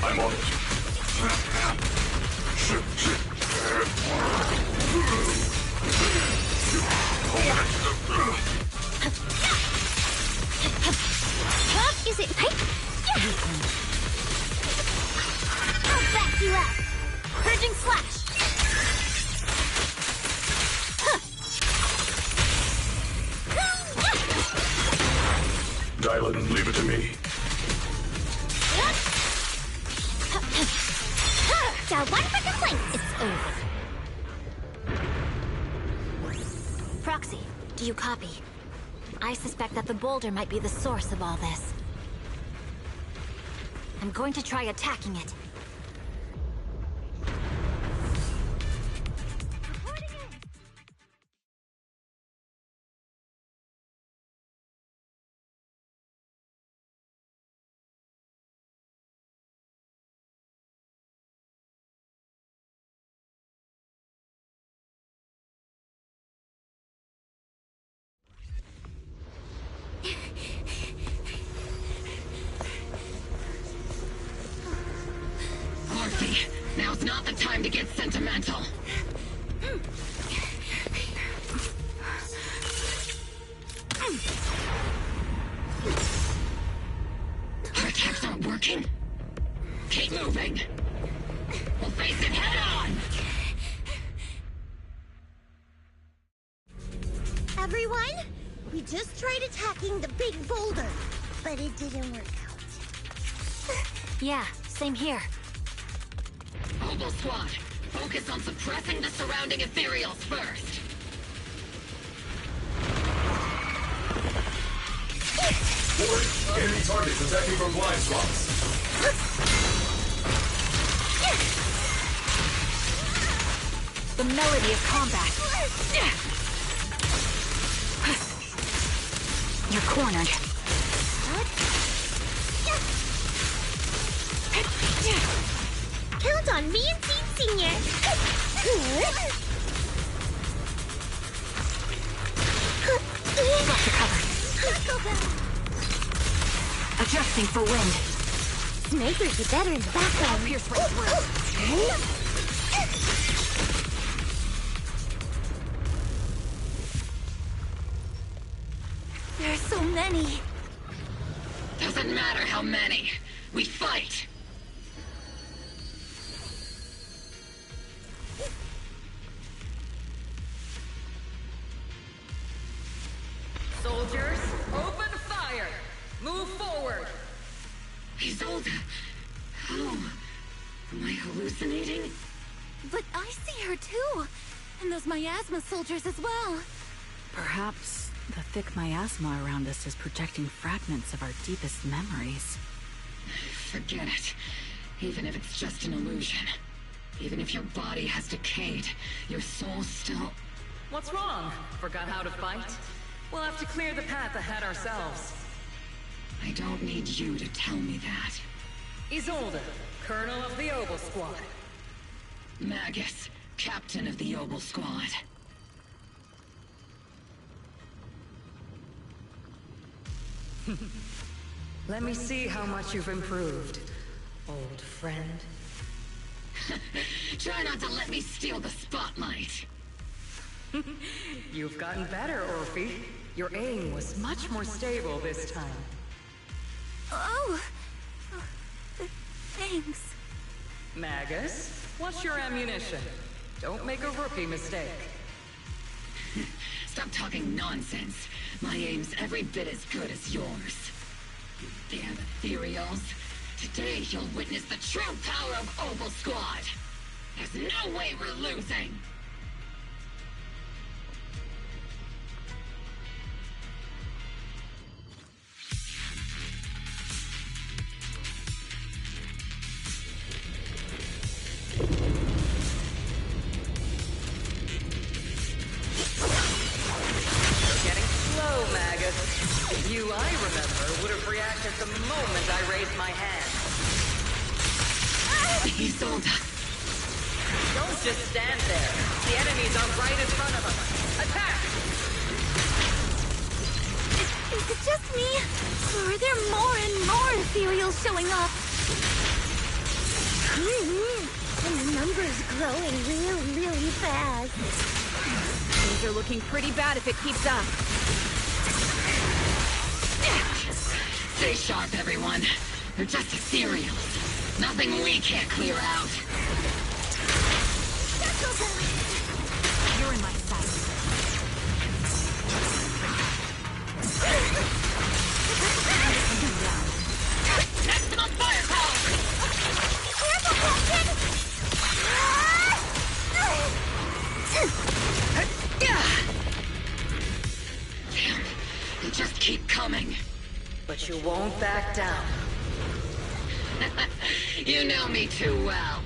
Speaker 12: I'm on it.
Speaker 6: Is it right? I'll back you up. Purging slash.
Speaker 12: Dial it and leave it to me.
Speaker 6: Got one for complaint. It's over. Proxy, do you copy? I suspect that the boulder might be the source of all this. I'm going to try attacking it.
Speaker 5: Now's not the time to get sentimental. Our attacks aren't working. Keep moving. We'll face it head on.
Speaker 6: Everyone, we just tried attacking the big boulder, but it didn't work out. Yeah, same here.
Speaker 5: Mobile squad, focus on suppressing the surrounding ethereals first.
Speaker 21: Enemy targets attacking from blind spots.
Speaker 22: The melody of combat. You're cornered.
Speaker 6: Count on me and Team Senior.
Speaker 22: Got you covered. Adjusting for wind.
Speaker 6: Snipers are better in the background.
Speaker 22: Pierce right through.
Speaker 6: There are so many.
Speaker 5: Doesn't matter how many. We fight.
Speaker 23: Soldiers, open fire! Move forward!
Speaker 5: Isolde, how? Am I hallucinating?
Speaker 4: But I see her too. And those miasma soldiers as well.
Speaker 22: Perhaps the thick miasma around us is projecting fragments of our deepest memories.
Speaker 5: Forget it. Even if it's just an illusion. Even if your body has decayed, your soul still...
Speaker 23: What's wrong? Forgot how to fight? We'll have to clear the path ahead ourselves.
Speaker 5: I don't need you to tell me that.
Speaker 23: Isolde, Colonel of the Oboe Squad.
Speaker 5: Magus, Captain of the Oboe Squad.
Speaker 23: Let me see how much you've improved, old friend.
Speaker 5: Try not to let me steal the spotlight.
Speaker 23: You've gotten better, Orphe. Your aim was much more stable this time.
Speaker 4: Oh, thanks.
Speaker 23: Magus, what's your ammunition? Don't make a rookie mistake.
Speaker 5: Stop talking nonsense. My aim's every bit as good as yours. You damn ethereals. Today you'll witness the true power of Oboe Squad. There's no way we're losing.
Speaker 23: You, I remember, would have reacted the moment I raised my hand.
Speaker 5: Isolde!
Speaker 23: Don't just stand there. The enemies are right in front of us. Attack!
Speaker 4: Is it just me? Or are there more and more ethereals showing up?
Speaker 6: And the number's growing really fast.
Speaker 22: Things are looking pretty bad if it keeps up.
Speaker 5: Stay sharp, everyone. They're just ethereals. Nothing we can't clear out.
Speaker 22: You're in my sight.
Speaker 5: Maximum firepower!
Speaker 6: Careful, Captain!
Speaker 5: Damn, they just keep coming.
Speaker 23: But you won't back down.
Speaker 5: You know me too well.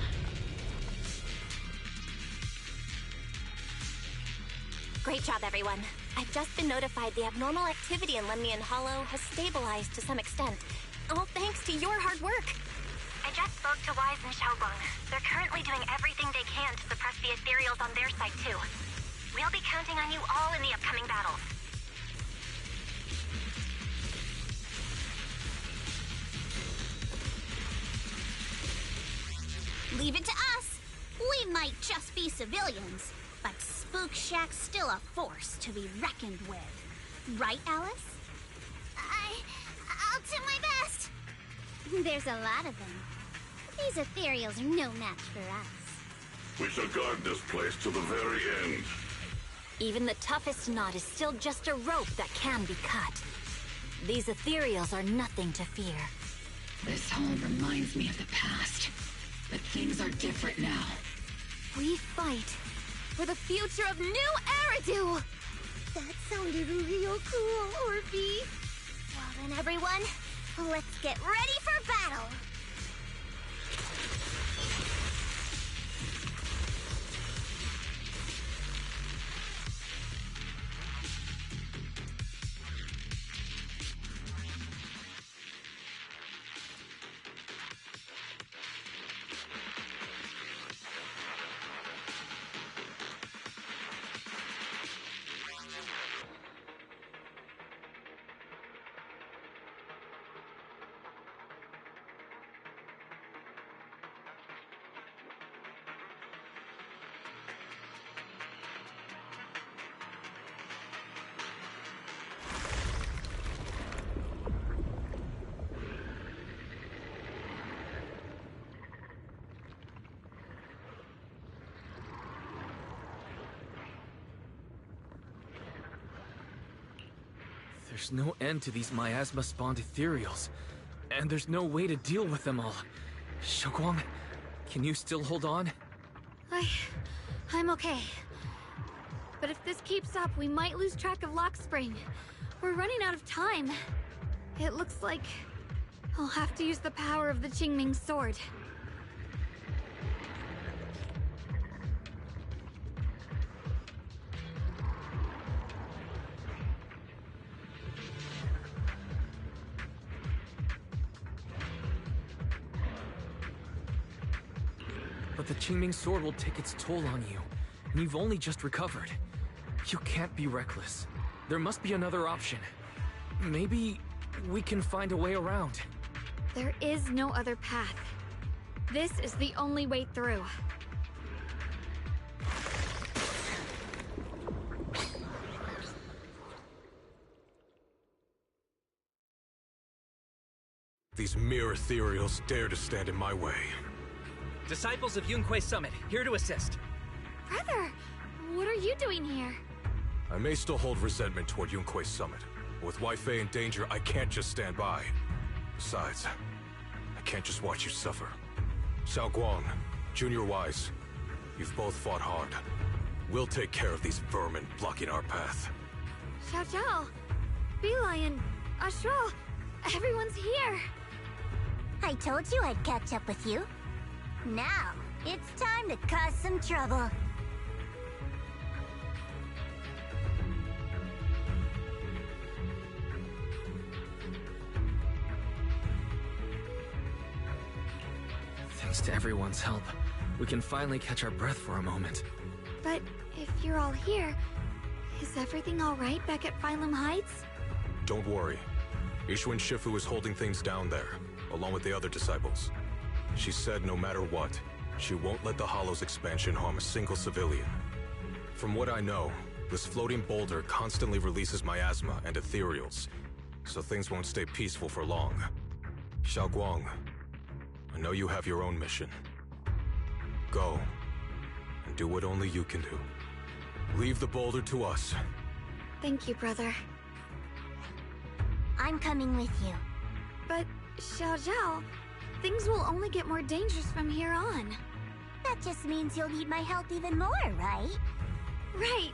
Speaker 6: Great job, everyone. I've just been notified the abnormal activity in Lemnian Hollow has stabilized to some extent. All thanks to your hard work.
Speaker 7: I just spoke to Wise and Xiaoguang. They're currently doing everything they can to suppress the ethereals on their side, too. We'll be counting on you all in the upcoming battles.
Speaker 6: Leave it to us. We might just be civilians, but Spook Shack's still a force to be reckoned with. Right, Alice? I'll do my best. There's a lot of them. These ethereals are no match for us.
Speaker 24: We shall guard this place to the very end.
Speaker 6: Even the toughest knot is still just a rope that can be cut. These ethereals are nothing to fear.
Speaker 5: This all reminds me of the past. But things are different now.
Speaker 4: We fight for the future of New Eridu!
Speaker 6: That sounded real cool, Orphe.
Speaker 4: While
Speaker 6: Then everyone, let's get ready for battle!
Speaker 3: There's no end to these miasma-spawned ethereals, and there's no way to deal with them all. Xiaoguang, can you still hold on?
Speaker 4: I'm okay. But if this keeps up, we might lose track of Lock Spring. We're running out of time. It looks like I'll have to use the power of the Qingming sword.
Speaker 3: But the Qingming sword will take its toll on you, and you've only just recovered. You can't be reckless. There must be another option. Maybe we can find a way around.
Speaker 4: There is no other path. This is the only way through.
Speaker 2: These mere ethereals dare to stand in my way.
Speaker 11: Disciples of Yunque Summit, here to assist.
Speaker 4: Brother, what are you doing here?
Speaker 2: I may still hold resentment toward Yunque Summit, but with Wei Fei in danger, I can't just stand by. Besides, I can't just watch you suffer. Xiaoguang, Junior Wise, you've both fought hard. We'll take care of these vermin blocking our path.
Speaker 4: Xiao Zhao, Beelion, Astral, everyone's here.
Speaker 6: I told you I'd catch up with you. Now, it's time to cause some trouble.
Speaker 3: Thanks to everyone's help, we can finally catch our breath for a moment.
Speaker 4: But if you're all here, is everything all right back at Phylum Heights?
Speaker 2: Don't worry. Yixuan Shifu is holding things down there, along with the other disciples. She said no matter what, she won't let the Hollow's expansion harm a single civilian. From what I know, this floating boulder constantly releases miasma and ethereals, so things won't stay peaceful for long. Xiaoguang, I know you have your own mission. Go, and do what only you can do. Leave the boulder to us.
Speaker 4: Thank you, brother.
Speaker 6: I'm coming with you.
Speaker 4: But, Xiao Zhao, things will only get more dangerous from here on.
Speaker 6: That just means you'll need my help even more, right?
Speaker 4: Right.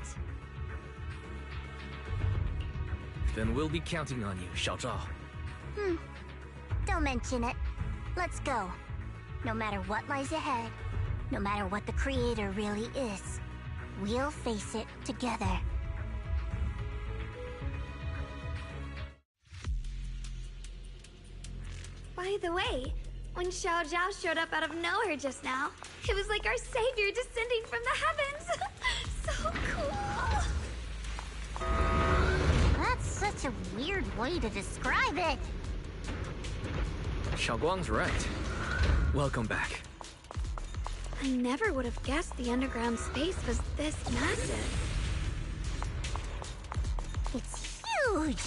Speaker 3: Then we'll be counting on you, Xiao Zhao.
Speaker 6: Don't mention it. Let's go. No matter what lies ahead, no matter what the Creator really is, we'll face it together.
Speaker 4: By the way, when Xiao Zhao showed up out of nowhere just now, it was like our savior descending from the heavens. So cool.
Speaker 6: That's such a weird way to describe it.
Speaker 3: Xiaoguang's right. Welcome back.
Speaker 4: I never would have guessed the underground space was this massive.
Speaker 6: It's huge!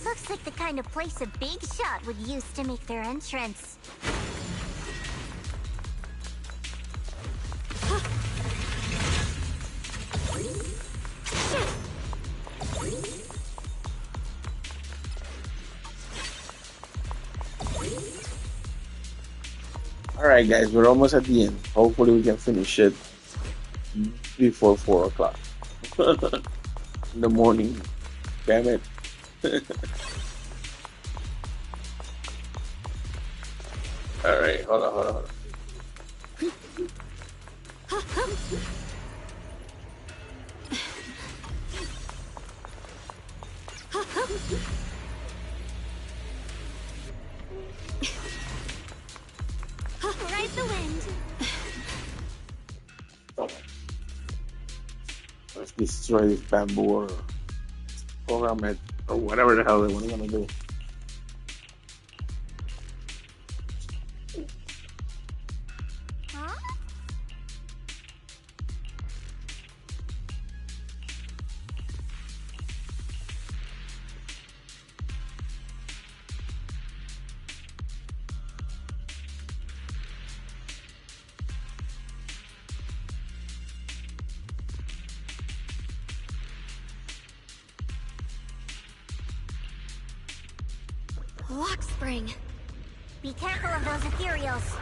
Speaker 6: Looks like the kind of place a big shot would use to make their entrance.
Speaker 1: Alright guys, we're almost at the end. Hopefully we can finish it before 4 o'clock in the morning. Damn it. Alright, hold on.
Speaker 4: Ride the wind.
Speaker 1: Let's destroy this bamboo or program it or whatever the hell they want to do.
Speaker 4: Huh? Lock spring.
Speaker 6: Be careful of those ethereals.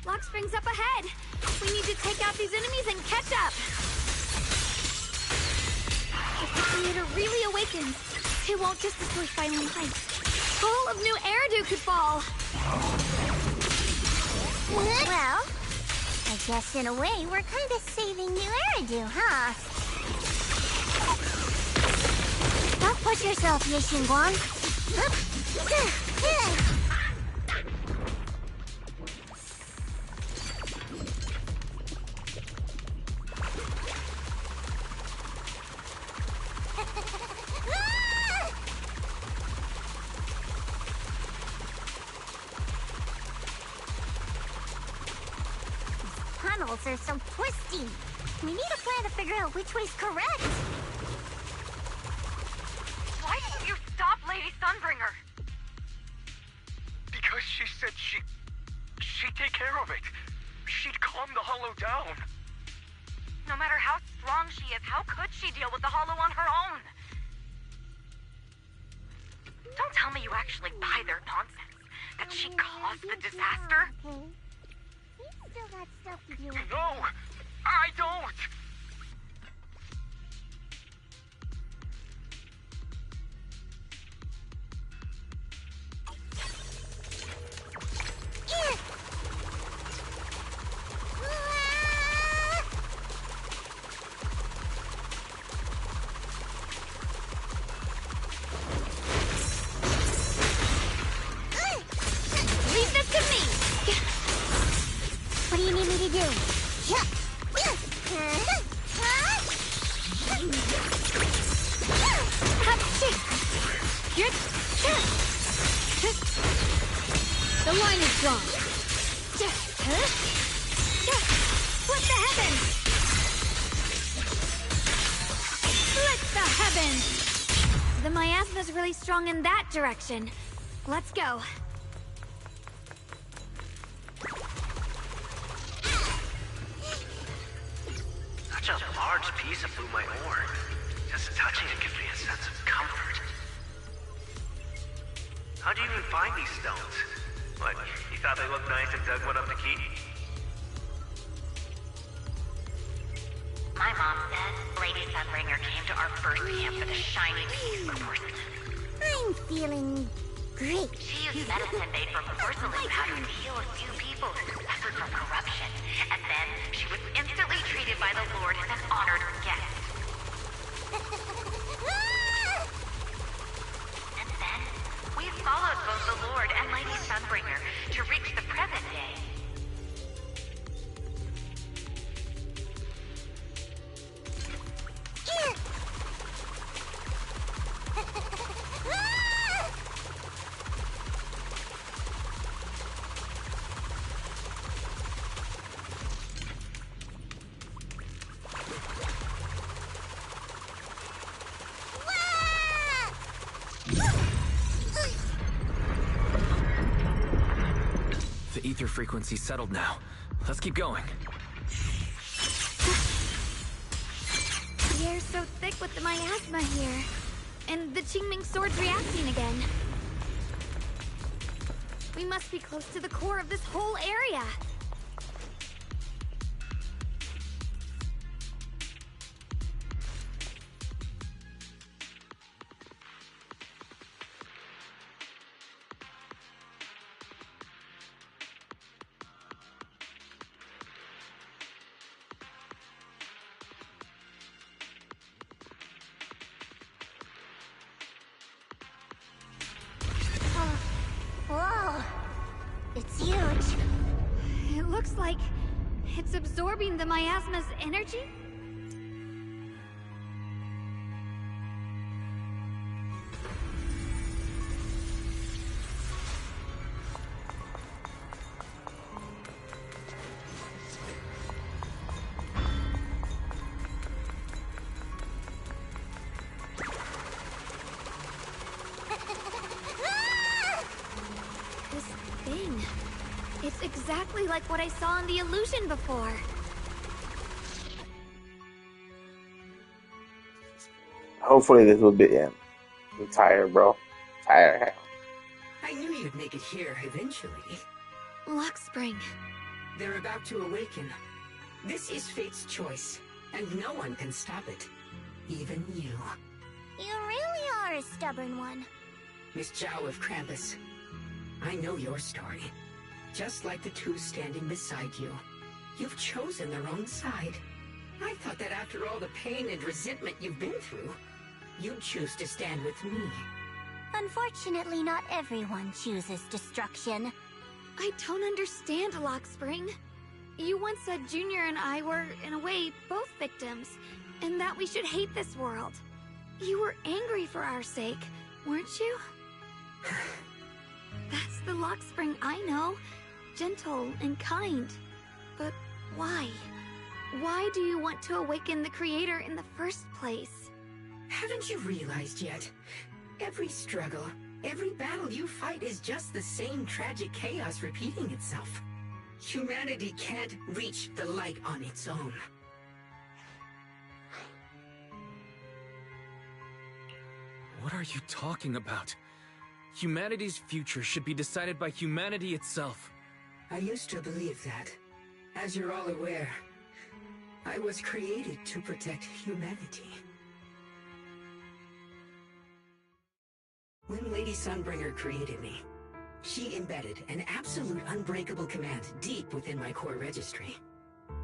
Speaker 4: Lock spring's up ahead. We need to take out these enemies and catch up. If the creator really awakens, it won't just destroy Firelink Heights. All of New Eridu could fall.
Speaker 6: Well, I guess in a way we're kind of saving New Eridu, huh? Don't push yourself, Ye Xingguang. Tunnels are so twisty. We need a plan to figure out which way's correct.
Speaker 17: Why didn't you stop Lady Sunbringer?
Speaker 18: Because she said she'd take care of it. She'd calm the Hollow down.
Speaker 17: No matter how strong she is, how could she deal with the Hollow on her own? Don't tell me you actually buy their nonsense. That she caused the disaster?
Speaker 6: Still got stuff to do.
Speaker 18: No! I don't!
Speaker 4: Leave this to me.
Speaker 6: What do you need me to do?
Speaker 4: The line is drawn. Split the heavens. Split the heavens. The miasma's really strong in that direction. Let's go.
Speaker 18: Such a large piece of blue my ore. Just touching it gives me a sense of comfort. How'd you even find these stones? What, you thought they looked nice and dug one up to keep?
Speaker 7: My mom said Lady Sunbringer came to our first camp with a shiny piece of porcelain.
Speaker 6: I'm feeling great.
Speaker 7: She used medicine made from porcelain powder to heal a few people who suffered from corruption. And then she was instantly treated by the Lord as an honored guest. And then, we followed both the Lord and Lady Sunbringer to reach the present day.
Speaker 3: The ether frequency settled now. Let's keep going.
Speaker 4: The air's so thick with the miasma here. And the Qingming sword's reacting again. We must be close to the core of this whole area.
Speaker 6: It's huge.
Speaker 4: It looks like it's absorbing the miasma's energy? This thing. It's exactly like what I saw in the illusion before.
Speaker 1: Hopefully this will be him. I'm tired, bro. Tired hell.
Speaker 5: I knew you'd make it here eventually.
Speaker 4: Lock Spring.
Speaker 5: They're about to awaken. This is fate's choice, and no one can stop it. Even you.
Speaker 6: You really are a stubborn one.
Speaker 5: Miss Zhao of Krampus. I know your story. Just like the two standing beside you. You've chosen the wrong side. I thought that after all the pain and resentment you've been through, you'd choose to stand with me.
Speaker 6: Unfortunately, not everyone chooses destruction.
Speaker 4: I don't understand, Lock Spring. You once said Junior and I were, in a way, both victims, and that we should hate this world. You were angry for our sake, weren't you? That's the Lock Spring I know. Gentle and kind. But why? Why do you want to awaken the Creator in the first place?
Speaker 5: Haven't you realized yet? Every struggle, every battle you fight is just the same tragic chaos repeating itself. Humanity can't reach the light on its own.
Speaker 3: What are you talking about? Humanity's future should be decided by humanity itself.
Speaker 5: I used to believe that. As you're all aware, I was created to protect humanity. When Lady Sunbringer created me, she embedded an absolute unbreakable command deep within my core registry.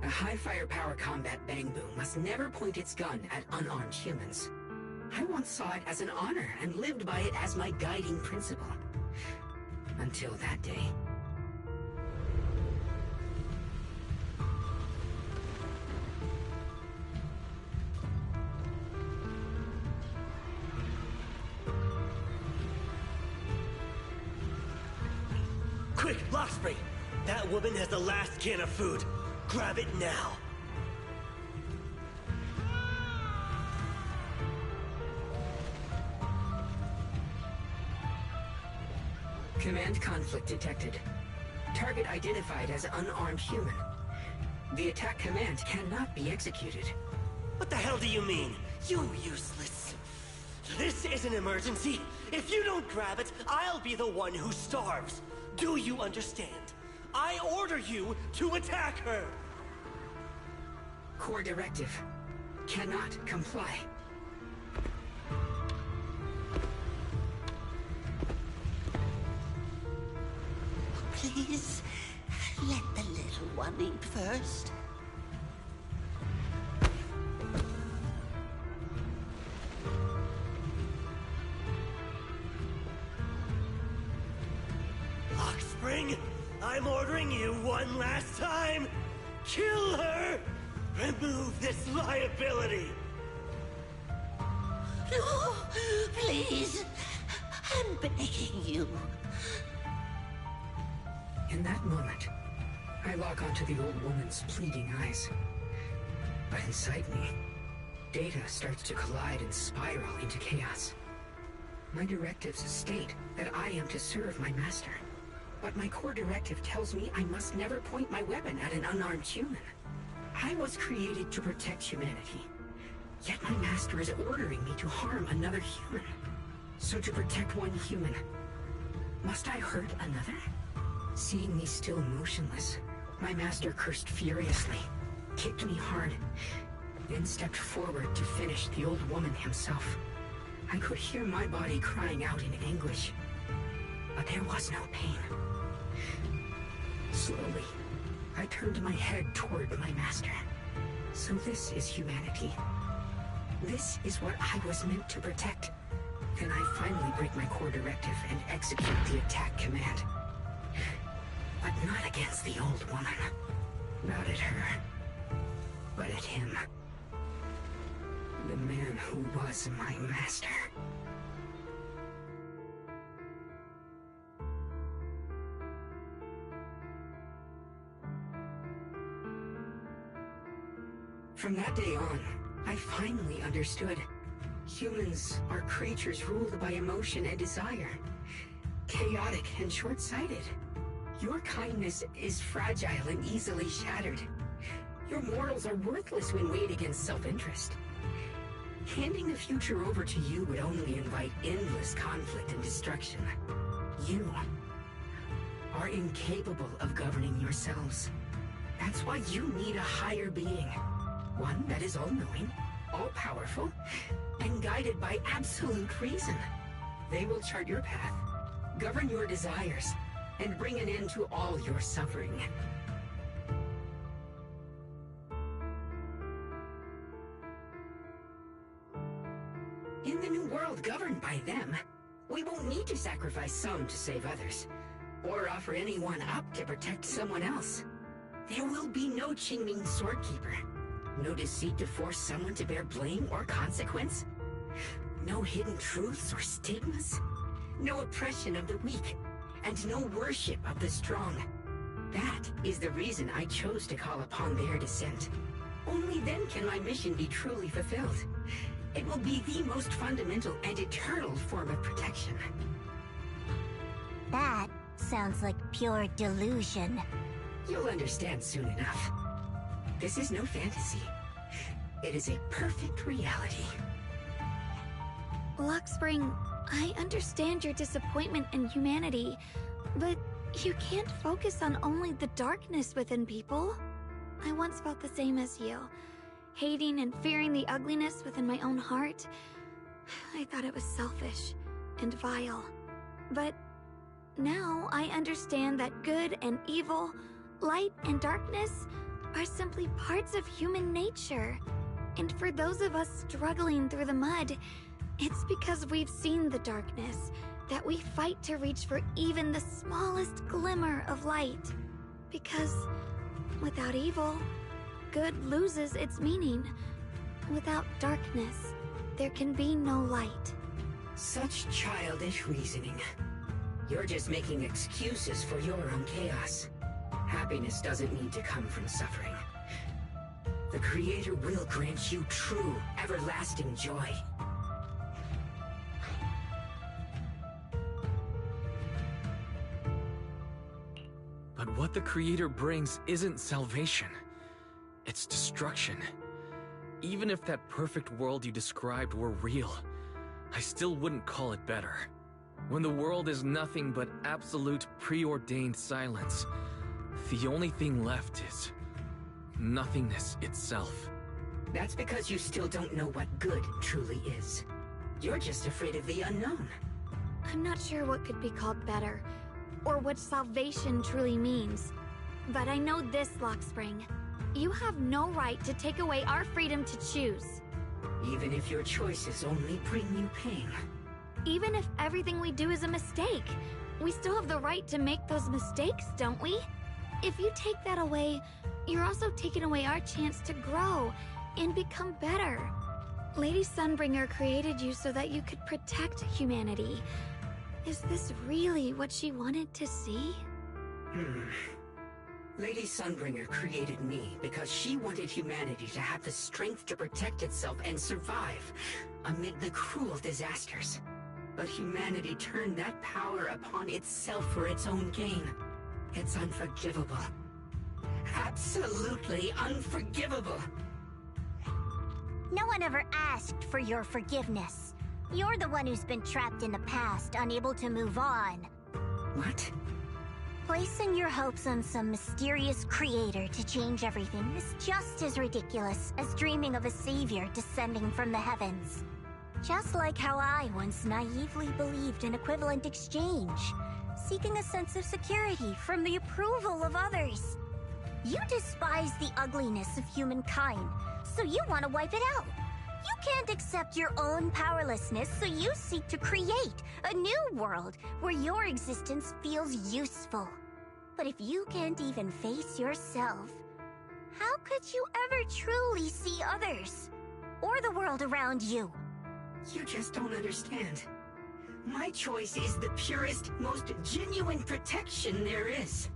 Speaker 5: A high firepower combat bang boom must never point its gun at unarmed humans. I once saw it as an honor and lived by it as my guiding principle. Until that day.
Speaker 9: Quick, Lockspring! That woman has the last can of food. Grab it now.
Speaker 5: Command conflict detected. Target identified as unarmed human. The attack command cannot be executed.
Speaker 9: What the hell do you mean? You useless. This is an emergency. If you don't grab it, I'll be the one who starves. Do you understand? I order you to attack her!
Speaker 5: Core directive. Cannot comply.
Speaker 13: Please, let the little one eat first.
Speaker 9: Lockspring, I'm ordering you one last time. Kill her! Remove this liability!
Speaker 13: No, please. I'm begging you.
Speaker 5: In that moment, I lock onto the old woman's pleading eyes. But inside me, data starts to collide and spiral into chaos. My directives state that I am to serve my master. But my core directive tells me I must never point my weapon at an unarmed human. I was created to protect humanity. Yet my master is ordering me to harm another human. So to protect one human, must I hurt another? Seeing me still motionless, my master cursed furiously, kicked me hard, then stepped forward to finish the old woman himself. I could hear my body crying out in anguish, but there was no pain. Slowly, I turned my head toward my master. So this is humanity. This is what I was meant to protect. Then I finally break my core directive and execute the attack command. But not against the old woman. Not at her. But at him. The man who was my master. From that day on, I finally understood. Humans are creatures ruled by emotion and desire. Chaotic and short-sighted. Your kindness is fragile and easily shattered. Your morals are worthless when weighed against self-interest. Handing the future over to you would only invite endless conflict and destruction. You are incapable of governing yourselves. That's why you need a higher being. One that is all-knowing, all-powerful, and guided by absolute reason. They will chart your path, govern your desires, and bring an end to all your suffering. In the new world governed by them, we won't need to sacrifice some to save others, or offer anyone up to protect someone else. There will be no Qingming Swordkeeper, no deceit to force someone to bear blame or consequence, no hidden truths or stigmas, no oppression of the weak, and no worship of the strong. That is the reason I chose to call upon their descent. Only then can my mission be truly fulfilled. It will be the most fundamental and eternal form of protection.
Speaker 6: That sounds like pure delusion.
Speaker 5: You'll understand soon enough. This is no fantasy. It is a perfect reality.
Speaker 4: Luxspring, I understand your disappointment in humanity, but you can't focus on only the darkness within people. I once felt the same as you, hating and fearing the ugliness within my own heart. I thought it was selfish and vile. But now I understand that good and evil, light and darkness are simply parts of human nature. And for those of us struggling through the mud, it's because we've seen the darkness that we fight to reach for even the smallest glimmer of light. Because without evil, good loses its meaning. Without darkness, there can be no light.
Speaker 5: Such childish reasoning. You're just making excuses for your own chaos. Happiness doesn't need to come from suffering. The Creator will grant you true, everlasting joy.
Speaker 3: But what the Creator brings isn't salvation. It's destruction. Even if that perfect world you described were real, I still wouldn't call it better. When the world is nothing but absolute preordained silence, the only thing left is nothingness itself.
Speaker 5: That's because you still don't know what good truly is. You're just afraid of the unknown.
Speaker 4: I'm not sure what could be called better, or what salvation truly means. But I know this, Luxspring. You have no right to take away our freedom to choose.
Speaker 5: Even if your choices only bring you pain.
Speaker 4: Even if everything we do is a mistake, we still have the right to make those mistakes, don't we? If you take that away, you're also taking away our chance to grow and become better. Lady Sunbringer created you so that you could protect humanity. Is this really what she wanted to see?
Speaker 5: Lady Sunbringer created me because she wanted humanity to have the strength to protect itself and survive amid the cruel disasters. But humanity turned that power upon itself for its own gain. It's unforgivable. Absolutely unforgivable.
Speaker 6: No one ever asked for your forgiveness. You're the one who's been trapped in the past, unable to move on.
Speaker 5: What?
Speaker 6: Placing your hopes on some mysterious creator to change everything is just as ridiculous as dreaming of a savior descending from the heavens. Just like how I once naively believed in equivalent exchange, seeking a sense of security from the approval of others. You despise the ugliness of humankind, so you want to wipe it out. You can't accept your own powerlessness, so you seek to create a new world where your existence feels useful. But if you can't even face yourself, how could you ever truly see others? Or the world around you?
Speaker 5: You just don't understand. My choice is the purest, most genuine protection there is.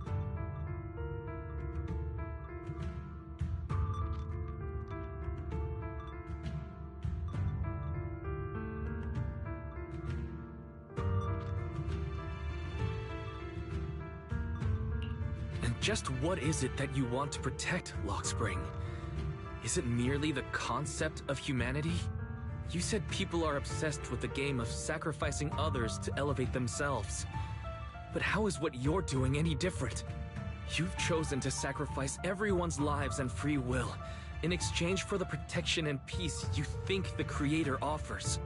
Speaker 3: And just what is it that you want to protect, Lockspring? Is it merely the concept of humanity? You said people are obsessed with the game of sacrificing others to elevate themselves. But how is what you're doing any different? You've chosen to sacrifice everyone's lives and free will in exchange for the protection and peace you think the Creator offers.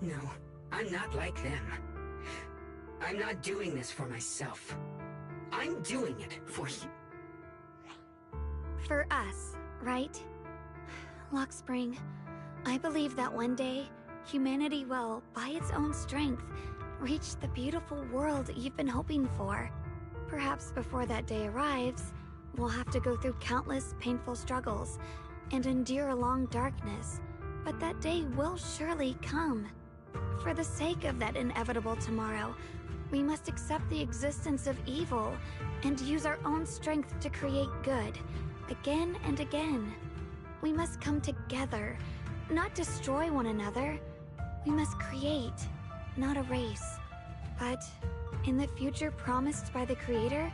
Speaker 5: No, I'm not like them. I'm not doing this for myself. I'm doing it for you.
Speaker 4: For us, right? Lockspring, I believe that one day, humanity will, by its own strength, reach the beautiful world you've been hoping for. Perhaps before that day arrives, we'll have to go through countless painful struggles and endure a long darkness, but that day will surely come. For the sake of that inevitable tomorrow, we must accept the existence of evil and use our own strength to create good, again and again. We must come together, not destroy one another. We must create, not erase. But in the future promised by the Creator,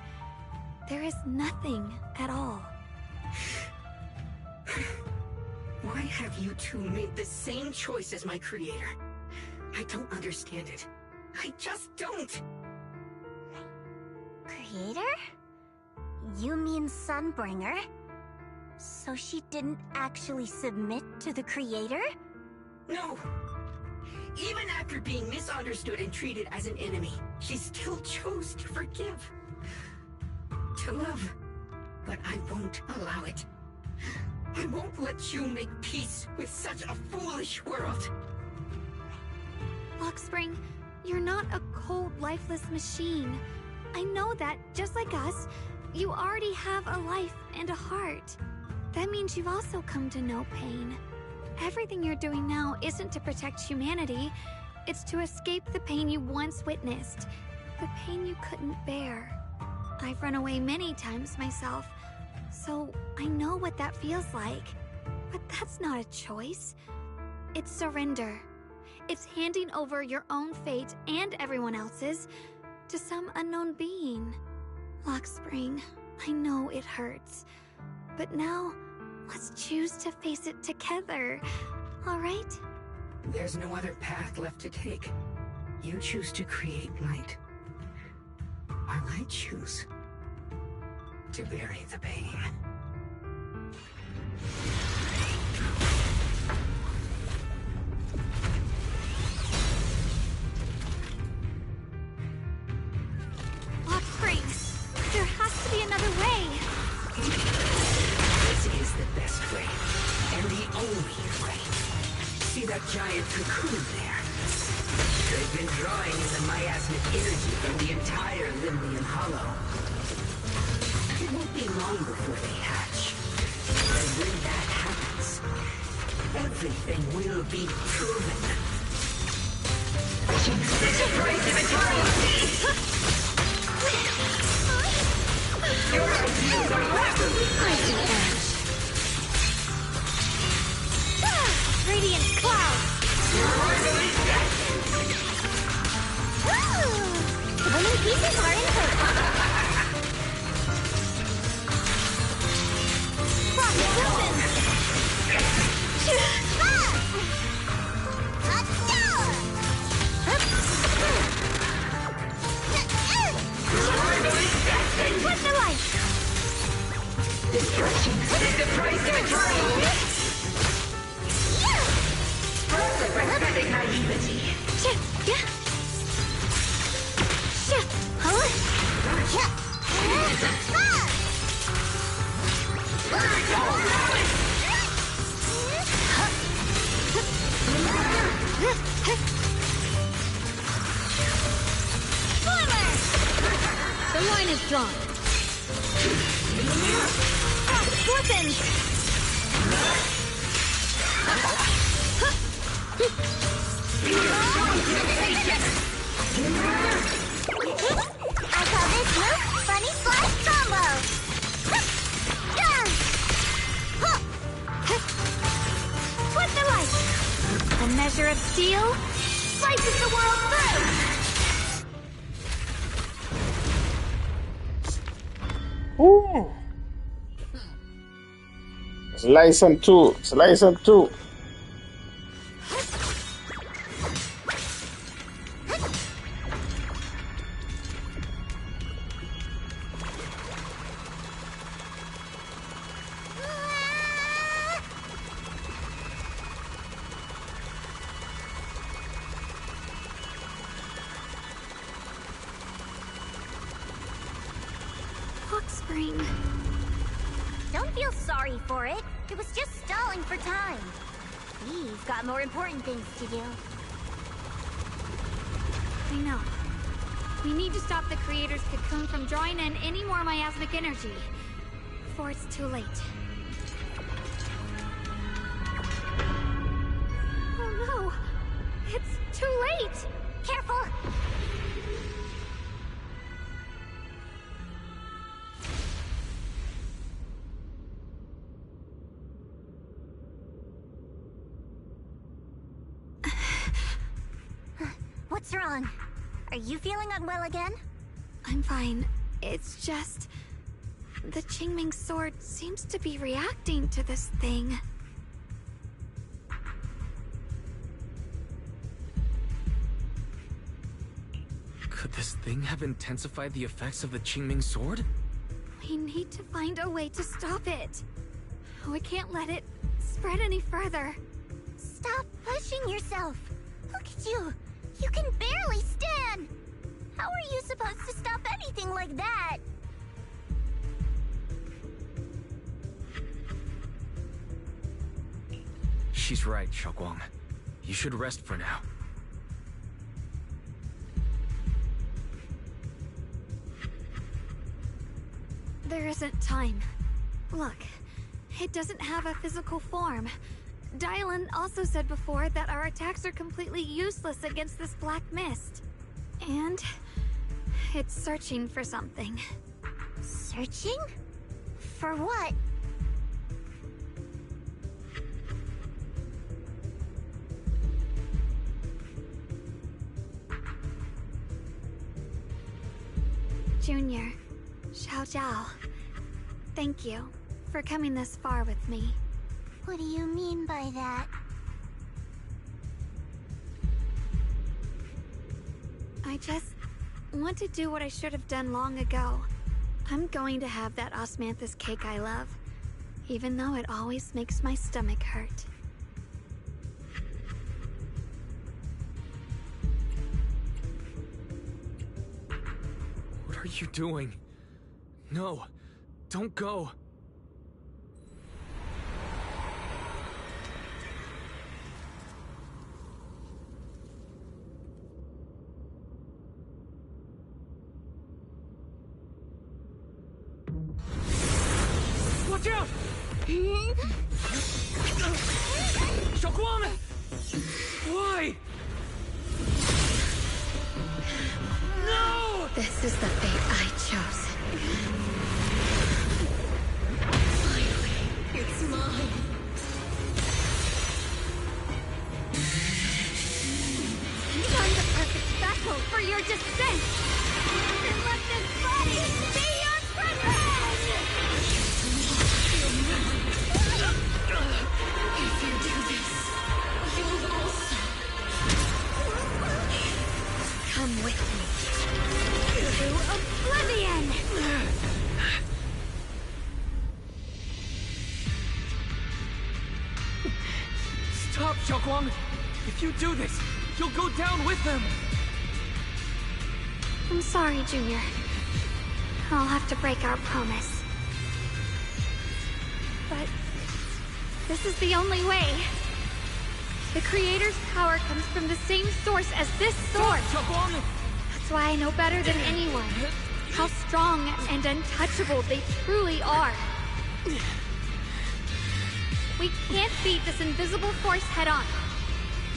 Speaker 4: there is nothing at all.
Speaker 5: Why have you two made the same choice as my Creator? I don't understand it. I just don't.
Speaker 6: Creator? You mean Sunbringer? So she didn't actually submit to the Creator?
Speaker 5: No! Even after being misunderstood and treated as an enemy, she still chose to forgive. To love. But I won't allow it. I won't let you make peace with such a foolish world.
Speaker 4: Lockspring, you're not a cold, lifeless machine. I know that, just like us, you already have a life and a heart. That means you've also come to know pain. Everything you're doing now isn't to protect humanity. It's to escape the pain you once witnessed. The pain you couldn't bear. I've run away many times myself, so I know what that feels like. But that's not a choice. It's surrender. It's handing over your own fate and everyone else's to some unknown being. Lockspring, I know it hurts. But now, let's choose to face it together, all right?
Speaker 5: There's no other path left to take. You choose to create light. While I choose to bury the pain.
Speaker 4: Lockspring, there has to be another way.
Speaker 5: This is the best way, and the only way. See that giant cocoon there? They've been drawing in the miasmic energy from the entire Limbian Hollow. It won't be long before they hatch. And when that happens, everything will be proven. Surprise inventory! Your ideas are rapidly breaking edge.
Speaker 4: Radiant cloud!
Speaker 6: The winning pieces are in place.
Speaker 4: Frost open!
Speaker 6: What's the light?
Speaker 5: Destruction is the price of eternity! Perfect for pathetic naivety!
Speaker 4: The line is drawn. Weapons!
Speaker 6: I call this move Funny Slash Combo!
Speaker 4: What's the light? A measure of steel slices the world through!
Speaker 1: Ooh. Slice and two. Slice and two.
Speaker 4: Spring.
Speaker 6: Don't feel sorry for it. It was just stalling for time. We've got more important things to do.
Speaker 4: I know. We need to stop the creator's cocoon from drawing in any more miasmic energy before it's too late. Oh no! It's too late!
Speaker 6: Careful! What's wrong? Are you feeling unwell again?
Speaker 4: I'm fine. It's just... the Qingming sword seems to be reacting to this thing.
Speaker 3: Could this thing have intensified the effects of the Qingming sword?
Speaker 4: We need to find a way to stop it. We can't let it spread any further.
Speaker 6: Stop pushing yourself. Look at you. You can barely stand. How are you supposed to stop anything like that?
Speaker 3: She's right, Xiaoguang. You should rest for now.
Speaker 4: There isn't time. Look, it doesn't have a physical form. Dylan also said before that our attacks are completely useless against this black mist. And it's searching for something.
Speaker 6: Searching? For what?
Speaker 4: Junior, Xiao Zhao, thank you for coming this far with me.
Speaker 6: What do you mean by that?
Speaker 4: I just want to do what I should have done long ago. I'm going to have that osmanthus cake I love, even though it always makes my stomach hurt.
Speaker 3: What are you doing? No, don't go. Watch out! Xiaoguang! Why? No!
Speaker 4: This is the fate I chose.
Speaker 13: Finally, it's mine.
Speaker 4: I'm the perfect vessel for your descent! And let this body be your prison!
Speaker 13: If you do this, you'll also
Speaker 4: come with me to oblivion!
Speaker 3: Stop, Xiaoguang! If you do this, you'll go down with them!
Speaker 4: I'm sorry, Junior. I'll have to break our promise. But this is the only way. The Creator's power comes from the same source as this sword.
Speaker 3: Xiaoguang!
Speaker 4: That's why I know better than anyone. how strong and untouchable they truly are. We can't beat this invisible force head-on.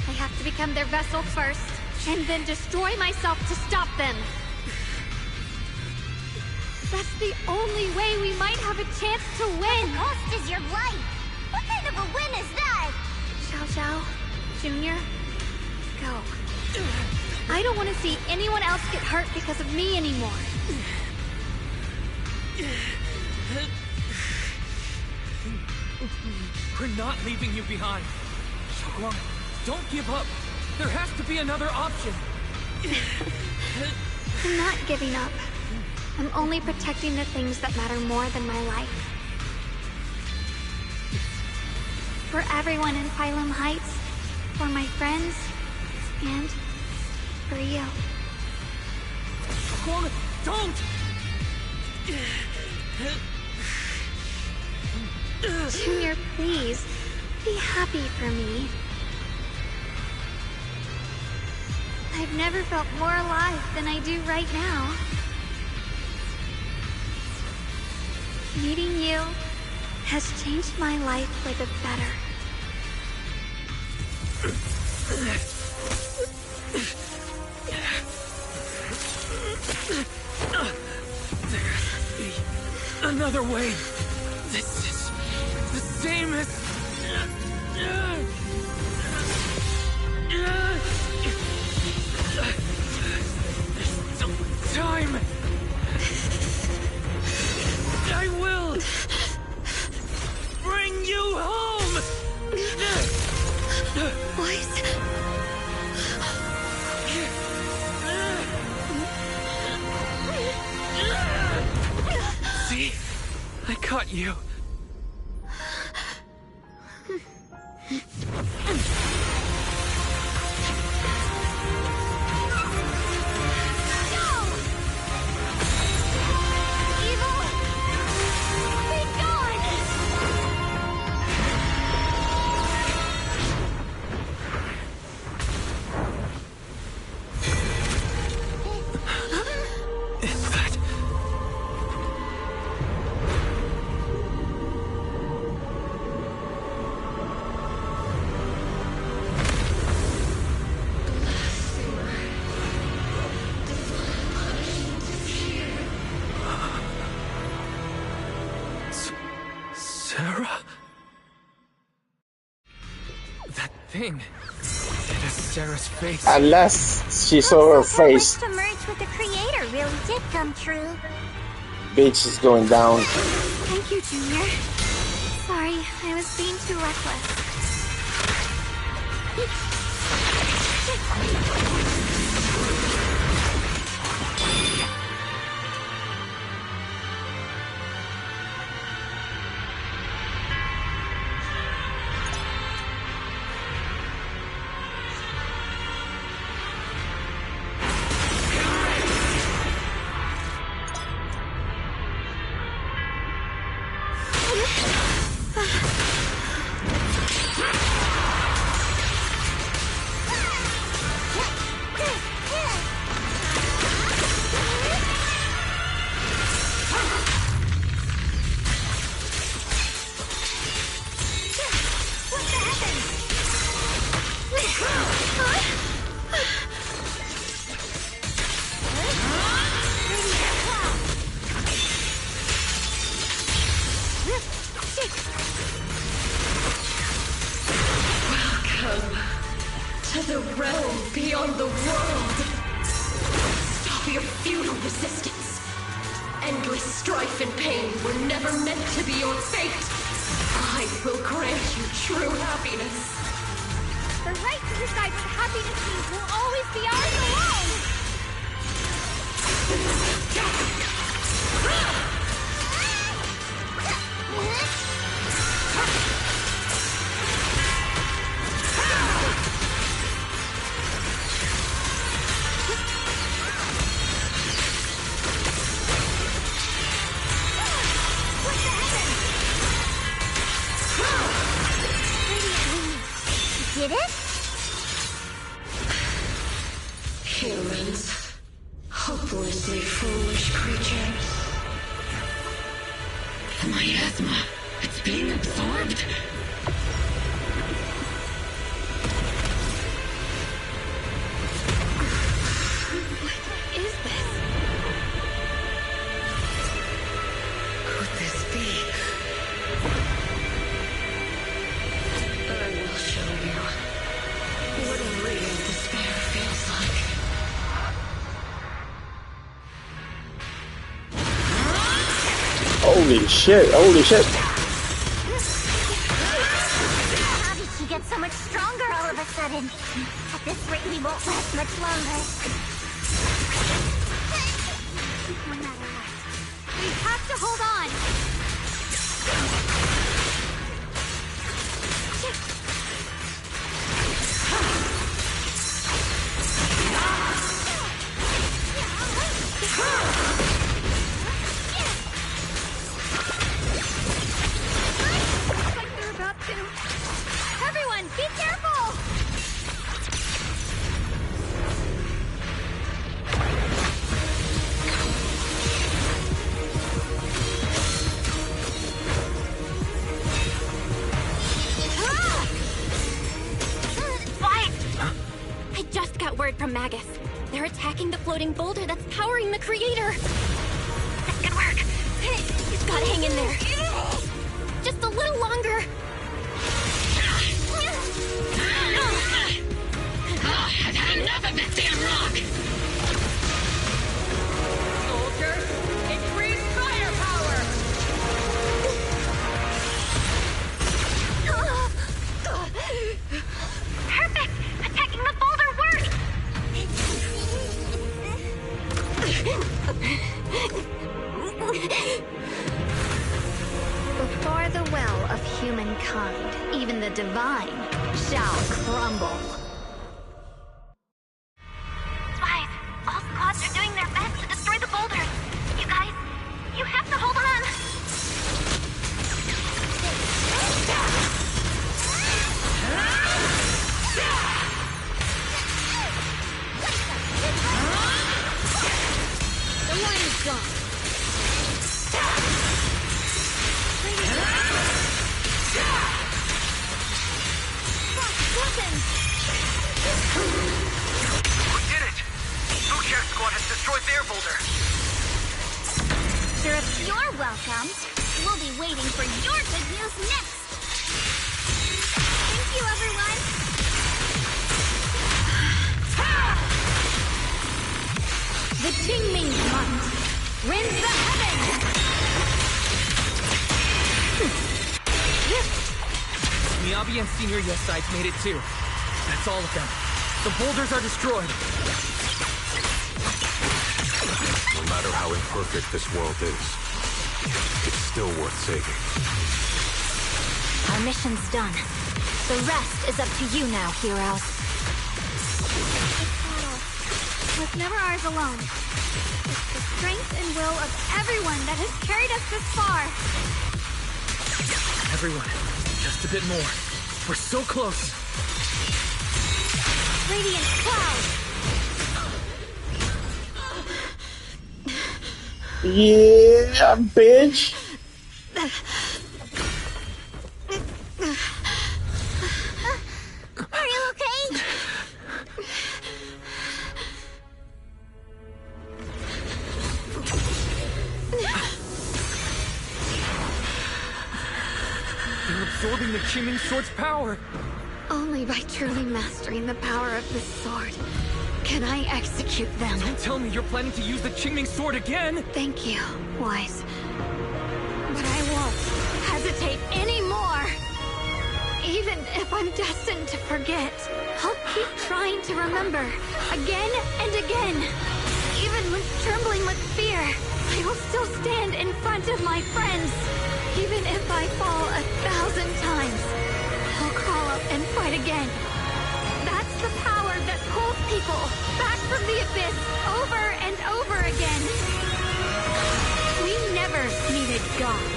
Speaker 4: I have to become their vessel first, and then destroy myself to stop them. That's the only way we might have a chance to win.
Speaker 6: The cost is your life. What kind of a win is that?
Speaker 4: Xiao Xiao, Junior, go. I don't want to see anyone else get hurt because of me anymore.
Speaker 11: We're not leaving you behind. Xiaoguang, don't give up. There has to be another option.
Speaker 4: I'm not giving up. I'm only protecting the things that matter more than my life. For everyone in Phylum Heights, for my friends, and for you.
Speaker 11: Xiaoguang, don't!
Speaker 4: Junior, please, be happy for me. I've never felt more alive than I do right now. Meeting you has changed my life for the better.
Speaker 11: Another way. This is the same as... There's still time. I will bring you home.
Speaker 4: Boys.
Speaker 11: See? I caught you. Sarah? That thing. It is Sarah's face.
Speaker 1: At last, she saw her face.
Speaker 6: To merge with the creator really did come true.
Speaker 1: Bitch is going down.
Speaker 4: Thank you, Junior. Sorry, I was being too reckless.
Speaker 13: Humans Hopelessly foolish creature. The miasma, it's being absorbed.
Speaker 4: What is this?
Speaker 13: Could this be? I will show you what a real despair feels like.
Speaker 1: Holy shit, holy shit.
Speaker 6: How did she get so much stronger all of a sudden? At this rate, we won't last much longer.
Speaker 4: No matter what, we have to hold on. Looks like they're about to. Everyone, be careful!
Speaker 7: I just got word from Magus. They're attacking the floating boulder that's powering the creator. This could work. You've got to hang in there. Just a little longer.
Speaker 13: I've had enough of this damn rock!
Speaker 23: Soldiers, increase firepower!
Speaker 7: Perfect! Attacking the boulder worked!
Speaker 4: Before the well of humankind, even the divine shall crumble.
Speaker 7: Spies, all squads are doing their best to destroy the boulder. You guys, you have to hold on.
Speaker 4: The line is gone.
Speaker 18: We did it! Bootcamp Squad has destroyed their boulder.
Speaker 6: Sure, if you're welcome, we'll be waiting for your good news next.
Speaker 4: Thank you, everyone. The Qingming Hunt rends the heavens.
Speaker 11: Miyabi and Senior Yes sides made it too. That's all of them. The boulders are destroyed.
Speaker 2: No matter how imperfect this world is, it's still worth saving.
Speaker 6: Our mission's done. The rest is up to you now, heroes.
Speaker 4: Was never ours alone. It's the strength and will of everyone that has carried us this far.
Speaker 11: Everyone, just a bit more. We're so close.
Speaker 4: Radiant cloud.
Speaker 1: Yeah, bitch.
Speaker 6: Are you okay?
Speaker 11: They're absorbing the Qingming Sword's power.
Speaker 4: Only by truly mastering the power of this sword can I execute them.
Speaker 11: Don't tell me you're planning to use the Qingming Sword again!
Speaker 4: Thank you, Wise. But I won't hesitate anymore. Even if I'm destined to forget, I'll keep trying to remember, again and again. Even when trembling with fear, I will still stand in front of my friends. Even if I fall 1,000 times, I'll crawl up and fight again. That's the power that pulls people back from the abyss over and over again. We never needed gods.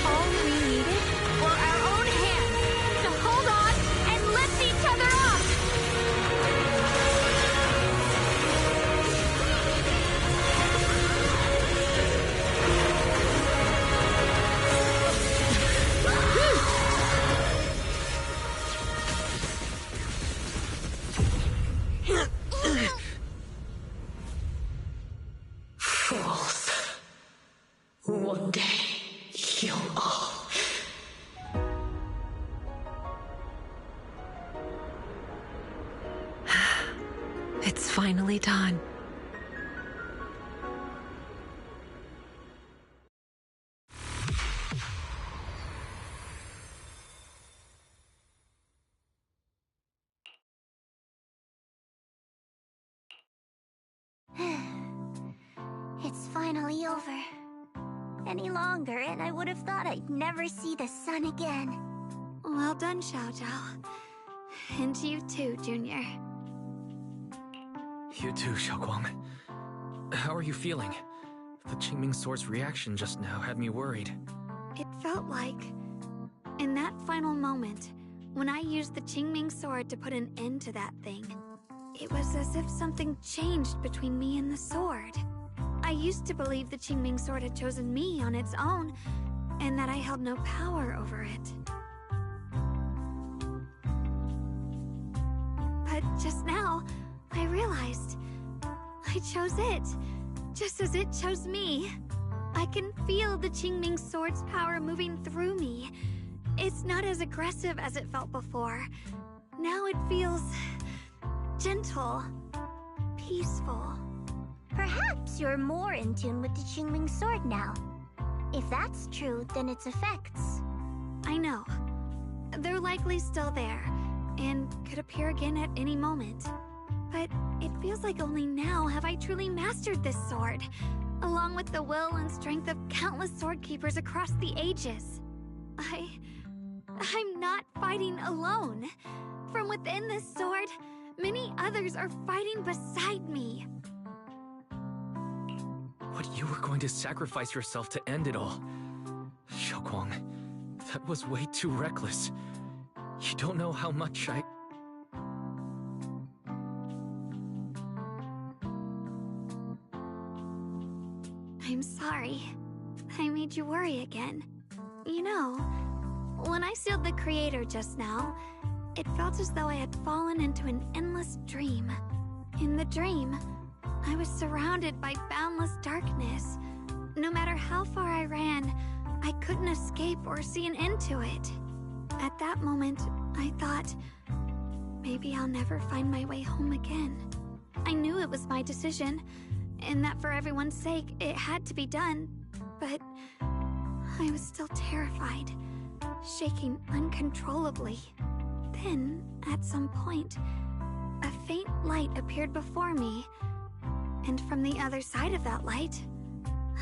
Speaker 4: All we needed were our own hands to hold on and lift each other up.
Speaker 13: Fools. One day, you'll all...
Speaker 17: It's finally done.
Speaker 6: It's finally over. Any longer, and I would have thought I'd never see the sun again.
Speaker 4: Well done, Xiaozhao. And you too, Junior.
Speaker 3: You too, Xiaoguang. How are you feeling? The Qingming Sword's reaction just now had me worried.
Speaker 4: It felt like, in that final moment, when I used the Qingming Sword to put an end to that thing, it was as if something changed between me and the sword. I used to believe the Qingming Sword had chosen me on its own, and that I held no power over it. But just now, I realized I chose it, just as it chose me. I can feel the Qingming Sword's power moving through me. It's not as aggressive as it felt before. Now it feels gentle, peaceful.
Speaker 6: Perhaps you're more in tune with the Qingming Sword now. If that's true, then its effects...
Speaker 4: I know. They're likely still there, and could appear again at any moment. But it feels like only now have I truly mastered this sword, along with the will and strength of countless sword keepers across the ages. I'm not fighting alone. From within this sword, many others are fighting beside me.
Speaker 3: What, you were going to sacrifice yourself to end it all? Xiaoguang, that was way too reckless. You don't know how much
Speaker 4: I'm sorry. I made you worry again. You know, when I sealed the Creator just now, it felt as though I had fallen into an endless dream. In the dream, I was surrounded by boundless darkness. No matter how far I ran, I couldn't escape or see an end to it. At that moment, I thought, maybe I'll never find my way home again. I knew it was my decision, and that for everyone's sake, it had to be done, but I was still terrified, shaking uncontrollably. Then, at some point, a faint light appeared before me, and from the other side of that light,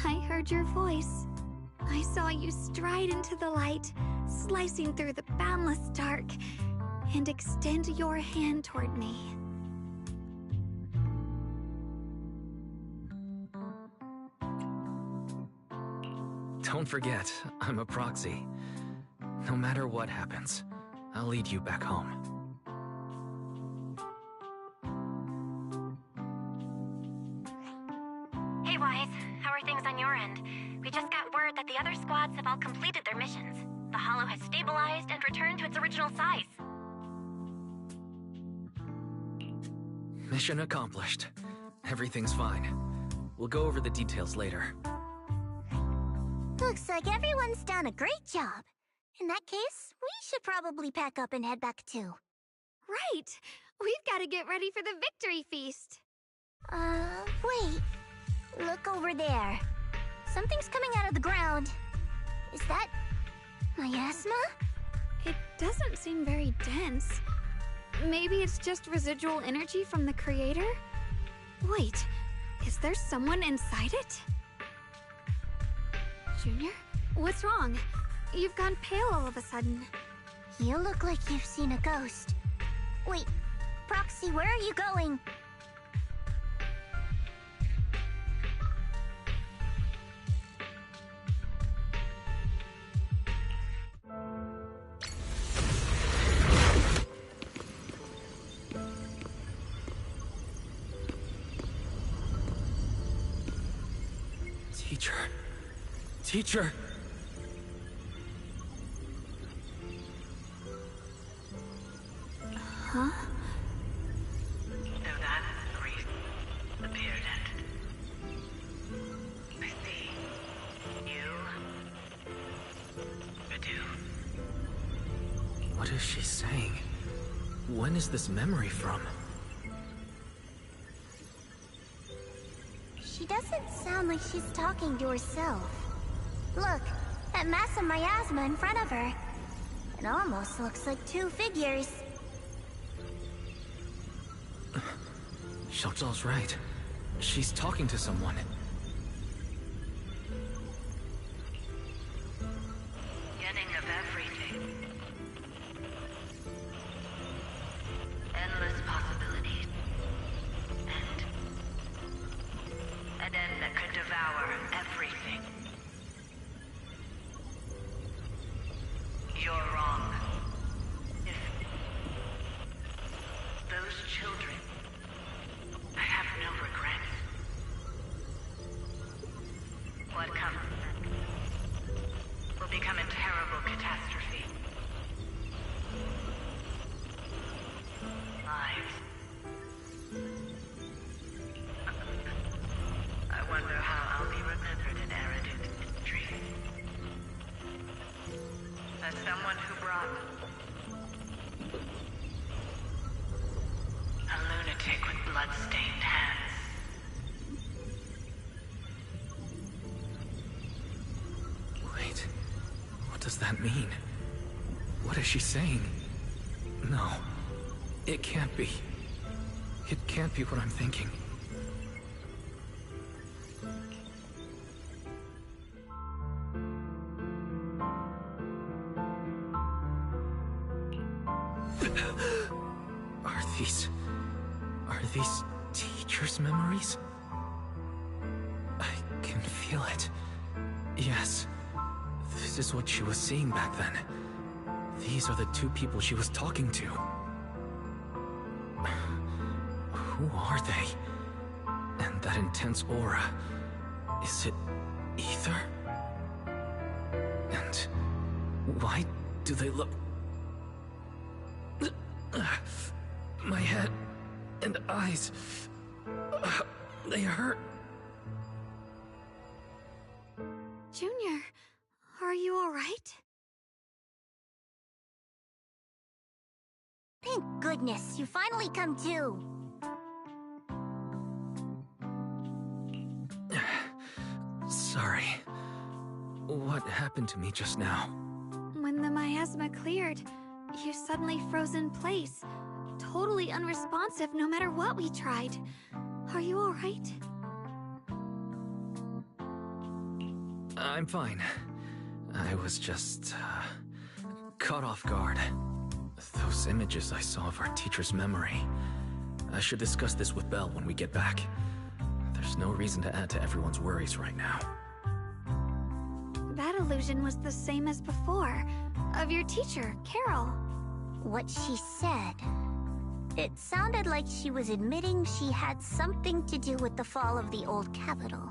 Speaker 4: I heard your voice. I saw you stride into the light, slicing through the boundless dark, and extend your hand toward me.
Speaker 3: Don't forget, I'm a proxy. No matter what happens, I'll lead you back home.
Speaker 7: Hey, Wise. How are things on your end? We just got word that the other squads have all completed their missions. The Hollow has stabilized and returned to its original size.
Speaker 3: Mission accomplished. Everything's fine. We'll go over the details later.
Speaker 6: Looks like everyone's done a great job. In that case, we should probably pack up and head back too.
Speaker 4: Right! We've got to get ready for the victory feast!
Speaker 6: Wait. Look over there. Something's coming out of the ground. Is that... miasma?
Speaker 4: It doesn't seem very dense. Maybe it's just residual energy from the Creator? Wait, is there someone inside it? Junior? What's wrong? You've gone pale all of a sudden.
Speaker 6: You look like you've seen a ghost. Wait, Proxy, where are you going?
Speaker 3: Teacher!
Speaker 4: Huh?
Speaker 17: So that's the reason the pier ended.
Speaker 3: What is she saying? When is this memory from?
Speaker 6: She doesn't sound like she's talking to herself. Look, that massive miasma in front of her. It almost looks like two figures.
Speaker 3: Xiaozhao's right. She's talking to someone.
Speaker 17: Beginning of everything. Endless possibilities. An end that could devour everything. You're wrong. If those children, I have no regrets. What comes will become a terrible catastrophe. Lives. I wonder how I'll be remembered in Eridan's dream. As someone who brought a lunatic with blood-stained hands.
Speaker 3: Wait, what does that mean? What is she saying? No, it can't be. It can't be what I'm thinking. Are these teachers' memories? I can feel it. Yes, this is what she was seeing back then. These are the two people she was talking to. Who are they? And that intense aura, is it ether? And why do they look... My head and eyes, they hurt.
Speaker 4: Junior, are you all right?
Speaker 6: Thank goodness, you finally come to.
Speaker 3: Sorry. What happened to me just now?
Speaker 4: When the miasma cleared, you suddenly froze in place. Totally unresponsive no matter what we tried. Are you all right?
Speaker 3: I'm fine. I was just, caught off guard. Those images I saw of our teacher's memory. I should discuss this with Belle when we get back. There's no reason to add to everyone's worries right now.
Speaker 4: That illusion was the same as before, of your teacher, Carol.
Speaker 6: What she said... It sounded like she was admitting she had something to do with the fall of the old capital.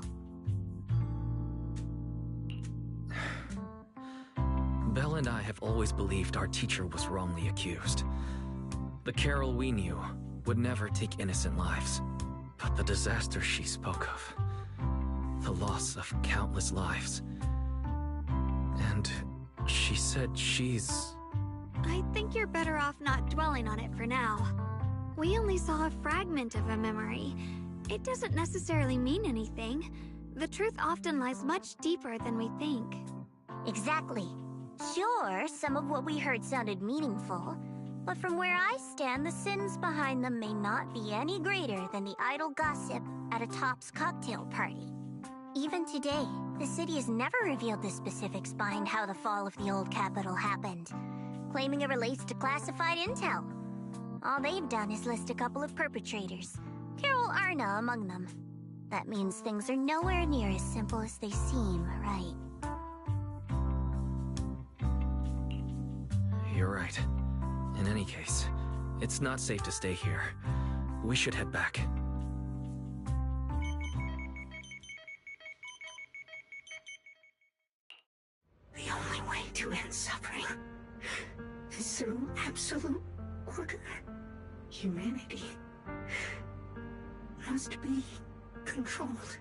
Speaker 3: Belle and I have always believed our teacher was wrongly accused. The Carol we knew would never take innocent lives. But the disaster she spoke of, the loss of countless lives. And she said she's...
Speaker 4: I think you're better off not dwelling on it for now. We only saw a fragment of a memory. It doesn't necessarily mean anything. The truth often lies much deeper than we think.
Speaker 6: Exactly. Sure, some of what we heard sounded meaningful, but from where I stand, the sins behind them may not be any greater than the idle gossip at a Top's cocktail party. Even today, the city has never revealed the specifics behind how the fall of the old capital happened, claiming it relates to classified intel. All they've done is list a couple of perpetrators, Carol Arna among them. That means things are nowhere near as simple as they seem, right?
Speaker 3: You're right. In any case, it's not safe to stay here. We should head back.
Speaker 5: The only way to end suffering is through absolute order. Humanity must be controlled.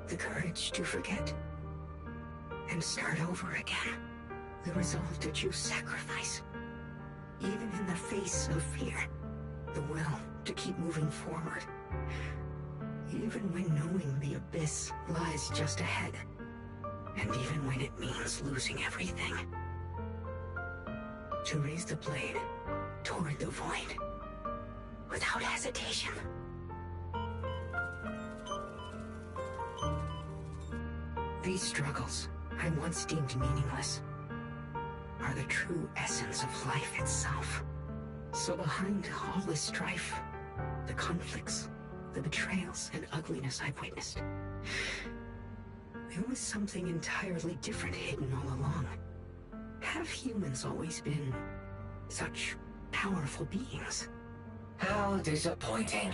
Speaker 5: The courage to forget and start over again. The resolve to choose sacrifice, even in the face of fear. The will to keep moving forward, even when knowing the abyss lies just ahead, and even when it means losing everything. To raise the blade toward the void, without hesitation. These struggles I once deemed meaningless are the true essence of life itself. So behind all the strife, the conflicts, the betrayals and ugliness I've witnessed, there was something entirely different hidden all along. Have humans always been such powerful beings?
Speaker 19: How disappointing.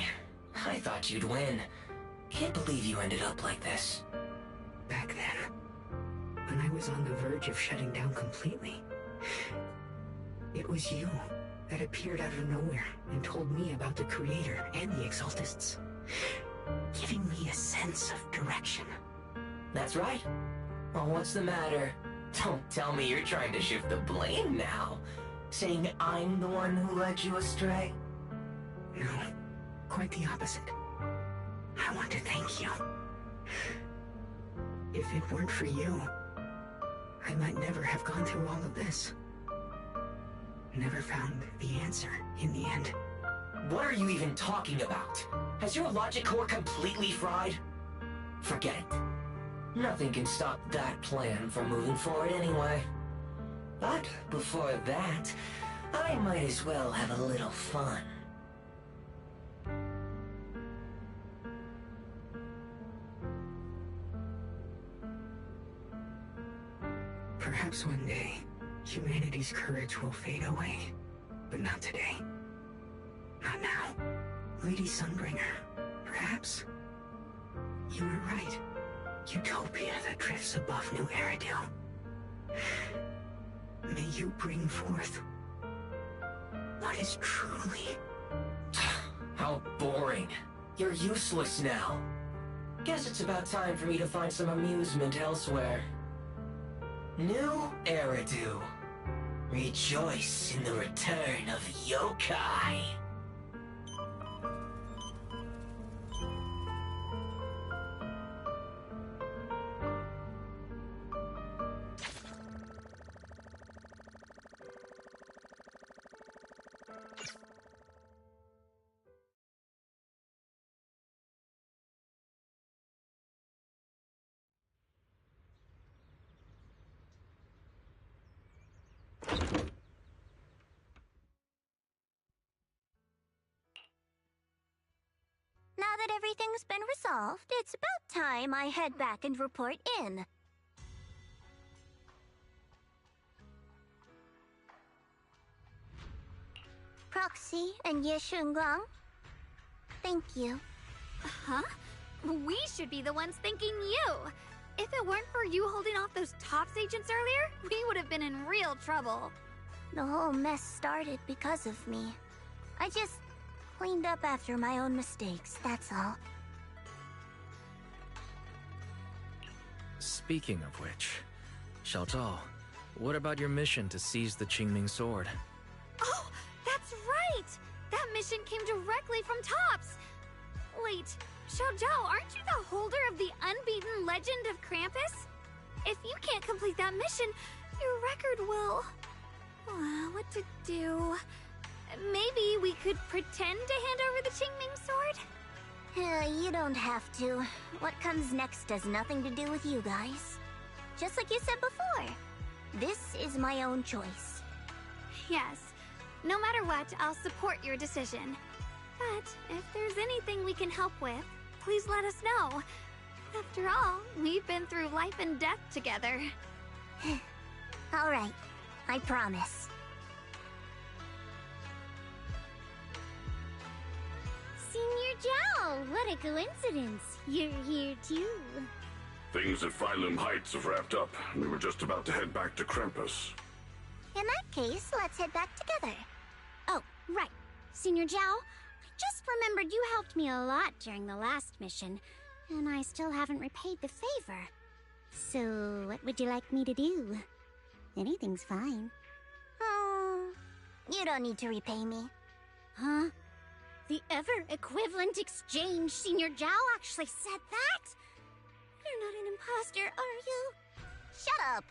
Speaker 19: I thought you'd win. Can't believe you ended up like this.
Speaker 5: Back then, when I was on the verge of shutting down completely, it was you that appeared out of nowhere and told me about the Creator and the Exaltists, giving me a sense of direction.
Speaker 19: That's right. Well, what's the matter? Don't tell me you're trying to shift the blame now, saying I'm the one who led you astray.
Speaker 5: No, quite the opposite. I want to thank you. If it weren't for you, I might never have gone through all of this. Never found the answer in the end.
Speaker 19: What are you even talking about? Has your logic core completely fried? Forget it. Nothing can stop that plan from moving forward anyway. But before that, I might as well have a little fun.
Speaker 5: Perhaps one day, humanity's courage will fade away. But not today. Not now. Lady Sunbringer, perhaps? You were right. Utopia that drifts above New Eridu. May you bring forth what is truly...
Speaker 19: How boring. You're useless now. Guess it's about time for me to find some amusement elsewhere. New Eridu. Rejoice in the return of yokai.
Speaker 6: Now that everything's been resolved, it's about time I head back and report in. Proxy and Ye Shunguang, thank you.
Speaker 4: Huh? We should be the ones thanking you. If it weren't for you holding off those TOPS agents earlier, we would have been in real trouble.
Speaker 6: The whole mess started because of me. I just cleaned up after my own mistakes, that's all.
Speaker 3: Speaking of which, Xiao Zhao, what about your mission to seize the Qingming sword?
Speaker 4: Oh, that's right! That mission came directly from TOPS! Wait, Xiao Zhao, aren't you the holder of the unbeaten legend of Krampus? If you can't complete that mission, your record will... what to do? Maybe we could pretend to hand over the Qingming sword?
Speaker 6: You don't have to. What comes next has nothing to do with you guys. Just like you said before, this is my own choice.
Speaker 4: Yes. No matter what, I'll support your decision. But if there's anything we can help with, please let us know. After all, we've been through life and death together.
Speaker 6: All right, I promise.
Speaker 8: Senior Zhao, what a coincidence. You're here too.
Speaker 24: Things at Phylum Heights have wrapped up. We were just about to head back to Krampus.
Speaker 6: In that case, let's head back together.
Speaker 8: Oh, right. Senior Zhao, I Just remembered you helped me a lot during the last mission, and I still haven't repaid the favor. So, what would you like me to do? Anything's fine.
Speaker 6: You don't need to repay me.
Speaker 8: Huh? The ever-equivalent exchange, Senior Zhao actually said that? You're not an imposter, are you?
Speaker 6: Shut up!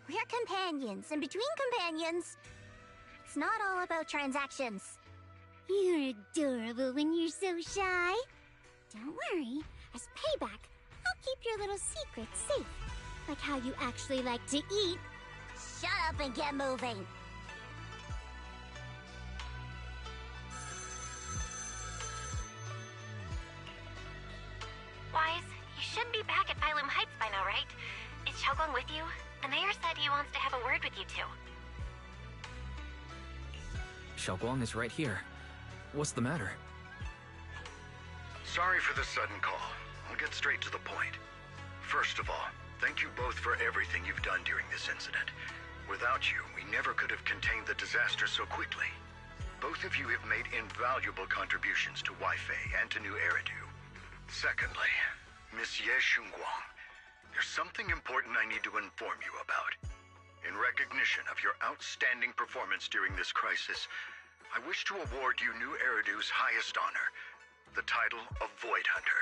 Speaker 6: We're companions, and between companions, it's not all about transactions.
Speaker 8: You're adorable when you're so shy. Don't worry, as payback, I'll keep your little secrets safe. Like how you actually like to eat.
Speaker 6: Shut up and get moving.
Speaker 7: Wise, you should be back at Phylum Heights by now, right? Is Xiaoguang with you? The mayor said he wants to have a word with you two.
Speaker 3: Xiaoguang is right here. What's the matter?
Speaker 18: Sorry for the sudden call. I'll get straight to the point. First of all, thank you both for everything you've done during this incident. Without you, we never could have contained the disaster so quickly. Both of you have made invaluable contributions to Weifei and to New Eridu. Secondly, Miss Ye Shunguang, there's something important I need to inform you about. In recognition of your outstanding performance during this crisis, I wish to award you New Eridu's highest honor, the title of Void Hunter.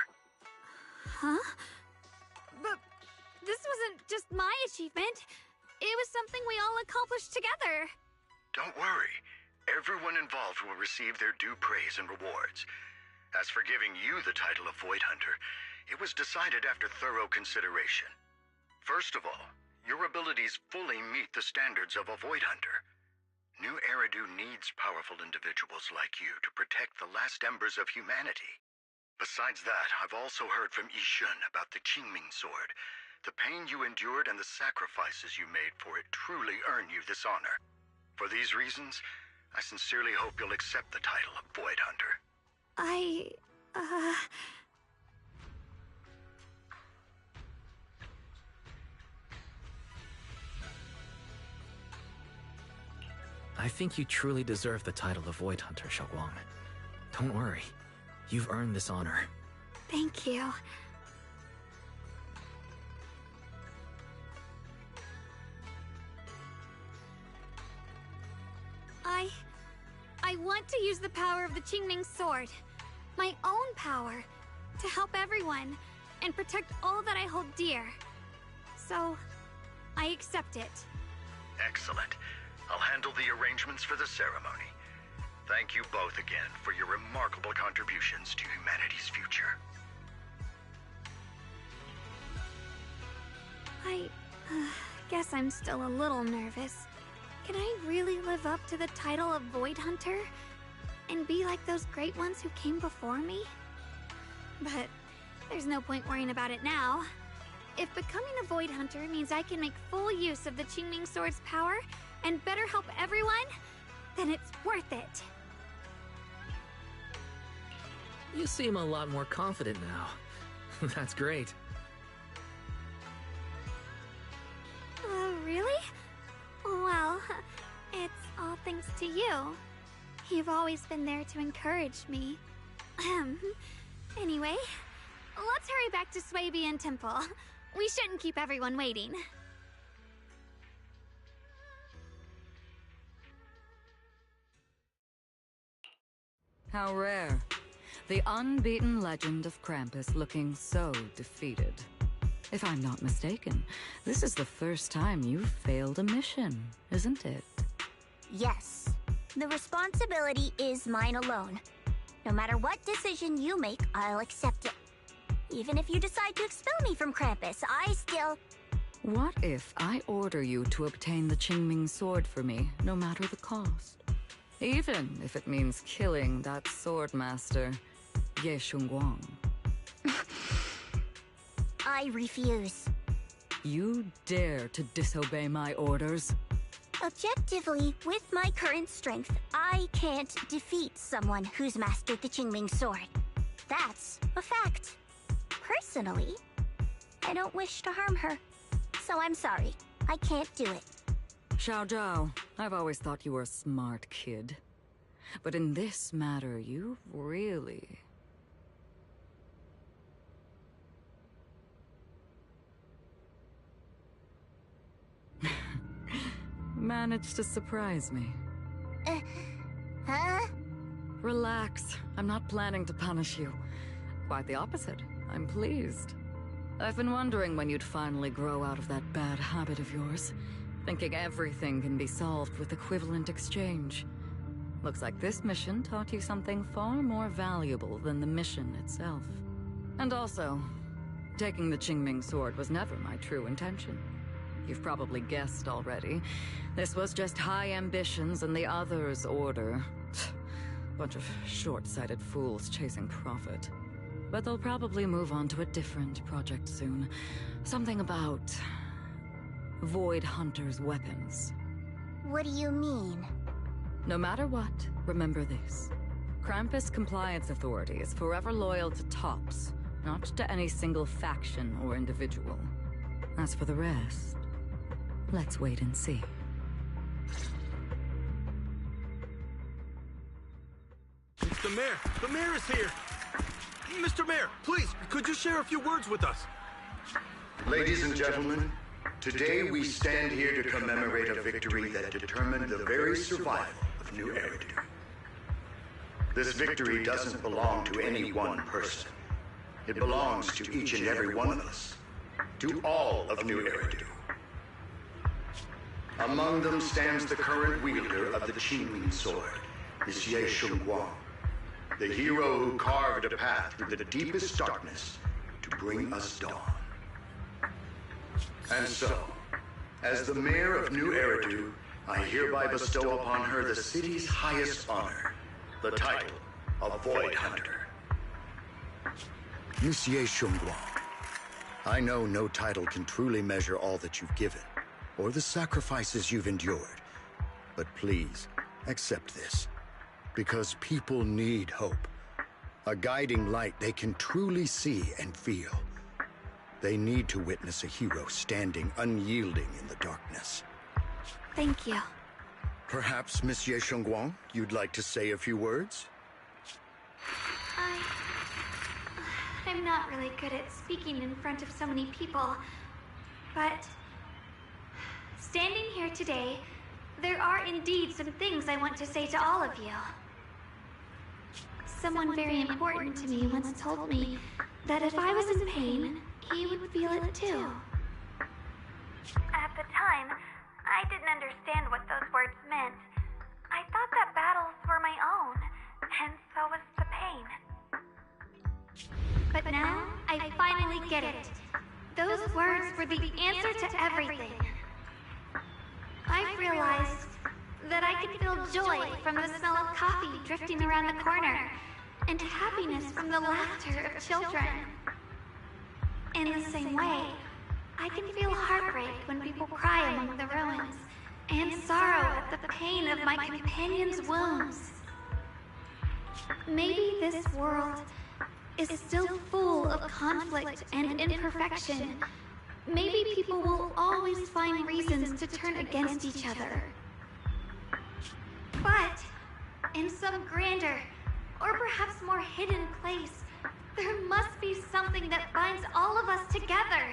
Speaker 4: Huh? But this wasn't just my achievement. It was something we all accomplished together.
Speaker 18: Don't worry. Everyone involved will receive their due praise and rewards. As for giving you the title of Void Hunter, it was decided after thorough consideration. First of all, your abilities fully meet the standards of a Void Hunter. New Eridu needs powerful individuals like you to protect the last embers of humanity. Besides that, I've also heard from Yishun about the Qingming Sword. The pain you endured and the sacrifices you made for it truly earn you this honor. For these reasons, I sincerely hope you'll accept the title of Void Hunter.
Speaker 3: I think you truly deserve the title of Void Hunter, Xiaoguang. Don't worry. You've earned this honor.
Speaker 4: Thank you. I want to use the power of the Qingming Sword, my own power, to help everyone and protect all that I hold dear. So, I accept it.
Speaker 18: Excellent. I'll handle the arrangements for the ceremony. Thank you both again for your remarkable contributions to humanity's future.
Speaker 4: I guess I'm still a little nervous. Can I really live up to the title of Void Hunter? And be like those great ones who came before me? But there's no point worrying about it now. If becoming a Void Hunter means I can make full use of the Qingming Sword's power and better help everyone, then it's worth it.
Speaker 3: You seem a lot more confident now. That's great.
Speaker 4: Really? Well, it's all thanks to you. You've always been there to encourage me. Anyway, let's hurry back to Swabian Temple. We shouldn't keep everyone waiting.
Speaker 22: How rare. The unbeaten legend of Krampus looking so defeated. If I'm not mistaken, this is the first time you've failed a mission, isn't it?
Speaker 6: Yes. The responsibility is mine alone. No matter what decision you make, I'll accept it. Even if you decide to expel me from Krampus, I still...
Speaker 22: What if I order you to obtain the Qingming Sword for me, no matter the cost? Even if it means killing that sword master, Ye Shunguang.
Speaker 6: I refuse.
Speaker 22: You dare to disobey my orders?
Speaker 6: Objectively, with my current strength, I can't defeat someone who's mastered the Qingming Sword. That's a fact. Personally, I don't wish to harm her. So I'm sorry. I can't do it.
Speaker 22: Xiao Zhao, I've always thought you were a smart kid. But in this matter, you really... managed to surprise me.
Speaker 6: Huh?
Speaker 22: Relax. I'm not planning to punish you. Quite the opposite. I'm pleased. I've been wondering when you'd finally grow out of that bad habit of yours. Thinking everything can be solved with equivalent exchange. Looks like this mission taught you something far more valuable than the mission itself. And also, taking the Qingming sword was never my true intention. You've probably guessed already. This was just high ambitions and the others' order. Bunch of short-sighted fools chasing profit. But they'll probably move on to a different project soon. Something about... Void Hunter's weapons.
Speaker 6: What do you mean?
Speaker 22: No matter what, remember this. Krampus Compliance Authority is forever loyal to TOPS, not to any single faction or individual. As for the rest, let's wait and see.
Speaker 12: It's the mayor! The mayor is here! Mr. Mayor, please, could you share a few words with us?
Speaker 18: Ladies and gentlemen, today we stand here to commemorate a victory that determined the very survival of New Eridu. This victory doesn't belong to any one person. It belongs to each and every one of us. To all of New Eridu. Among them stands the current wielder of the Qingming sword, Monsieur Shunguang, the hero who carved a path through the deepest darkness to bring us dawn. And so, as the mayor of New Eridu, I hereby bestow upon her the city's highest honor, the title of Void Hunter. Monsieur Shunguang, I know no title can truly measure all that you've given, or the sacrifices you've endured. But please, accept this. Because people need hope. A guiding light they can truly see and feel. They need to witness a hero standing unyielding in the darkness.
Speaker 4: Thank you.
Speaker 18: Perhaps, Monsieur Shunguang, you'd like to say a few words?
Speaker 4: I'm not really good at speaking in front of so many people, but standing here today, there are indeed some things I want to say to all of you. Someone very important to me once told me that if I was in pain, he would feel it too.
Speaker 7: At the time, I didn't understand what those words meant. I thought that battles were my own, and so was the pain.
Speaker 4: But now, I finally get it. Those words were the answer to everything. I've realized that I can feel joy from the smell of coffee drifting around the corner, and happiness from the laughter of children. In the same way, I can feel heartbreak when people cry among the ruins, and sorrow at the pain of my companion's wounds. Maybe this world is still full of conflict and imperfection. Maybe people will always find reasons to turn against each other. But in some grander, or perhaps more hidden place, there must be something that binds all of us together.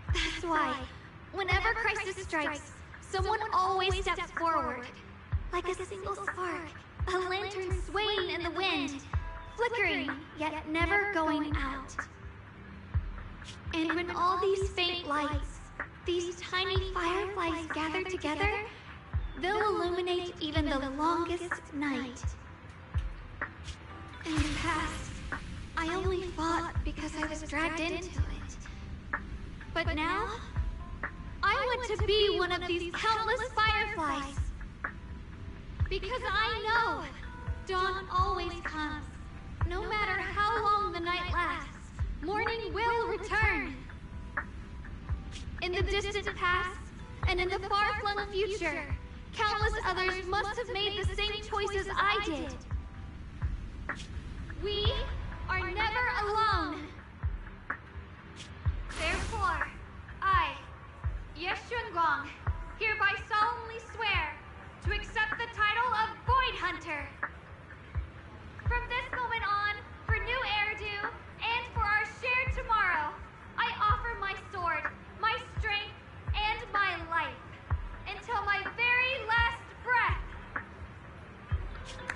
Speaker 4: That's why, whenever crisis strikes, someone always steps forward. Like a single spark, a lantern swaying in the wind, flickering, yet never going out. And when all these faint lights, these tiny fireflies gather together, they'll illuminate even the longest night. In the past, I only fought because I was dragged into it. But now, I want to be one of these countless fireflies. Because I know dawn always comes. No matter how long the night lasts, morning will return. In the distant past, and in the far-flung future, countless others must have made the same choices I did. We are never alone. Therefore, I, Ye Shunguang, hereby solemnly swear to accept the title of Void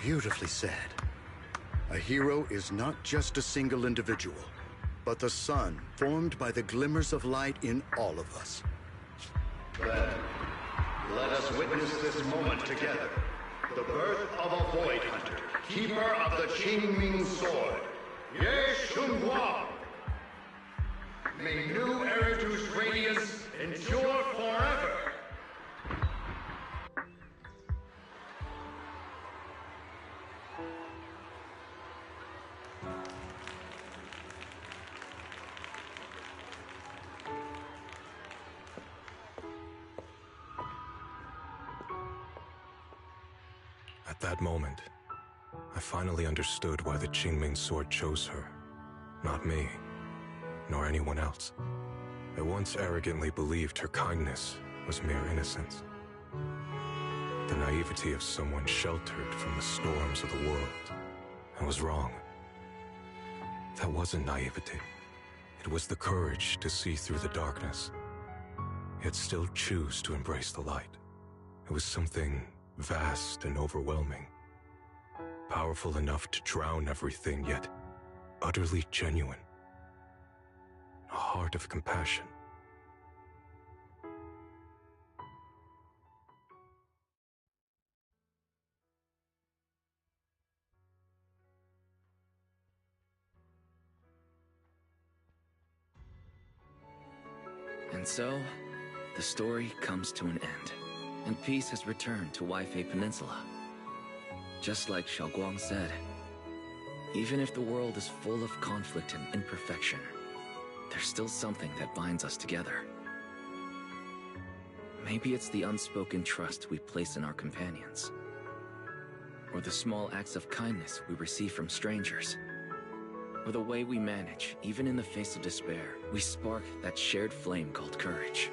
Speaker 18: Beautifully said. A hero is not just a single individual, but the sun formed by the glimmers of light in all of us.
Speaker 10: Then, let us witness this moment together. The birth of a Void Hunter, keeper of the Qingming Sword, Ye Shunguang. May new Eritu's radiance endure forever.
Speaker 2: At that moment, I finally understood why the Qingming Sword chose her. Not me, nor anyone else. I once arrogantly believed her kindness was mere innocence. The naivety of someone sheltered from the storms of the world. I was wrong. That wasn't naivety. It was the courage to see through the darkness, yet still choose to embrace the light. It was something vast and overwhelming, powerful enough to drown everything, yet utterly genuine. A heart of compassion.
Speaker 3: And so, the story comes to an end, and peace has returned to Waifei Peninsula. Just like Xiaoguang said, even if the world is full of conflict and imperfection, there's still something that binds us together. Maybe it's the unspoken trust we place in our companions, or the small acts of kindness we receive from strangers, or the way we manage, even in the face of despair, we spark that shared flame called courage.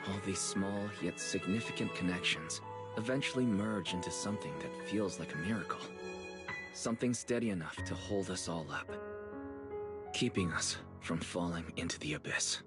Speaker 3: All these small yet significant connections eventually merge into something that feels like a miracle. Something steady enough to hold us all up, keeping us from falling into the abyss.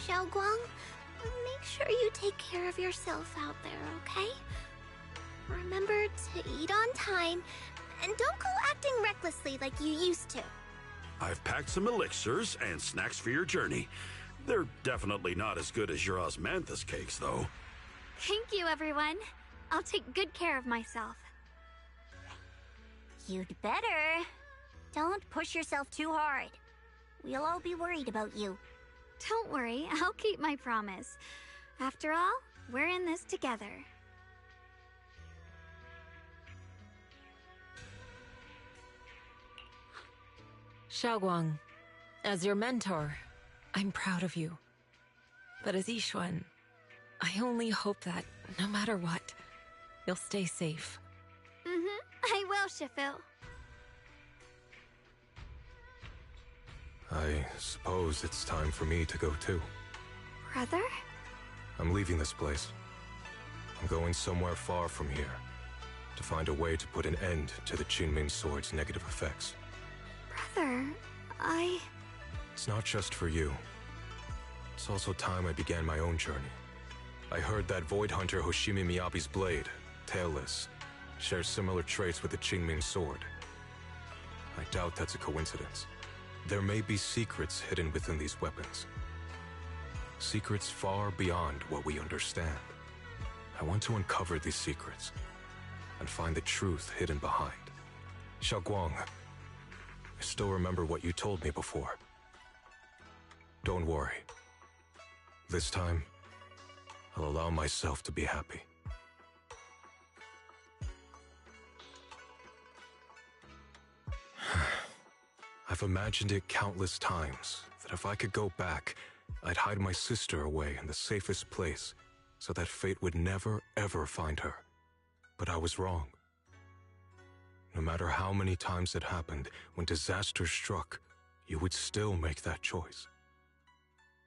Speaker 8: Xiaoguang, make sure you take care of yourself out there, okay? Remember to eat on time, and don't go acting recklessly like you used to.
Speaker 12: I've packed some elixirs and snacks for your journey. They're definitely not as good as your osmanthus cakes, though.
Speaker 4: Thank you, everyone. I'll take good care of myself.
Speaker 6: You'd better. Don't push yourself too hard. We'll all be worried about you.
Speaker 4: Don't worry, I'll keep my promise. After all, we're in this together.
Speaker 14: Xiaoguang, as your mentor, I'm proud of you. But as Yixuan, I only hope that, no matter what, you'll stay safe.
Speaker 4: I will, Shifu.
Speaker 2: I suppose it's time for me to go too.
Speaker 4: Brother?
Speaker 2: I'm leaving this place. I'm going somewhere far from here, to find a way to put an end to the Qingming Sword's negative effects.
Speaker 4: Brother,
Speaker 2: It's not just for you. It's also time I began my own journey. I heard that Void Hunter Hoshimi Miyabi's blade, Tailless, shares similar traits with the Qingming Sword. I doubt that's a coincidence. There may be secrets hidden within these weapons. Secrets far beyond what we understand. I want to uncover these secrets and find the truth hidden behind. Xiaoguang, I still remember what you told me before. Don't worry. This time, I'll allow myself to be happy. I've imagined it countless times, that if I could go back, I'd hide my sister away in the safest place, so that fate would never, ever find her. But I was wrong. No matter how many times it happened, when disaster struck, you would still make that choice.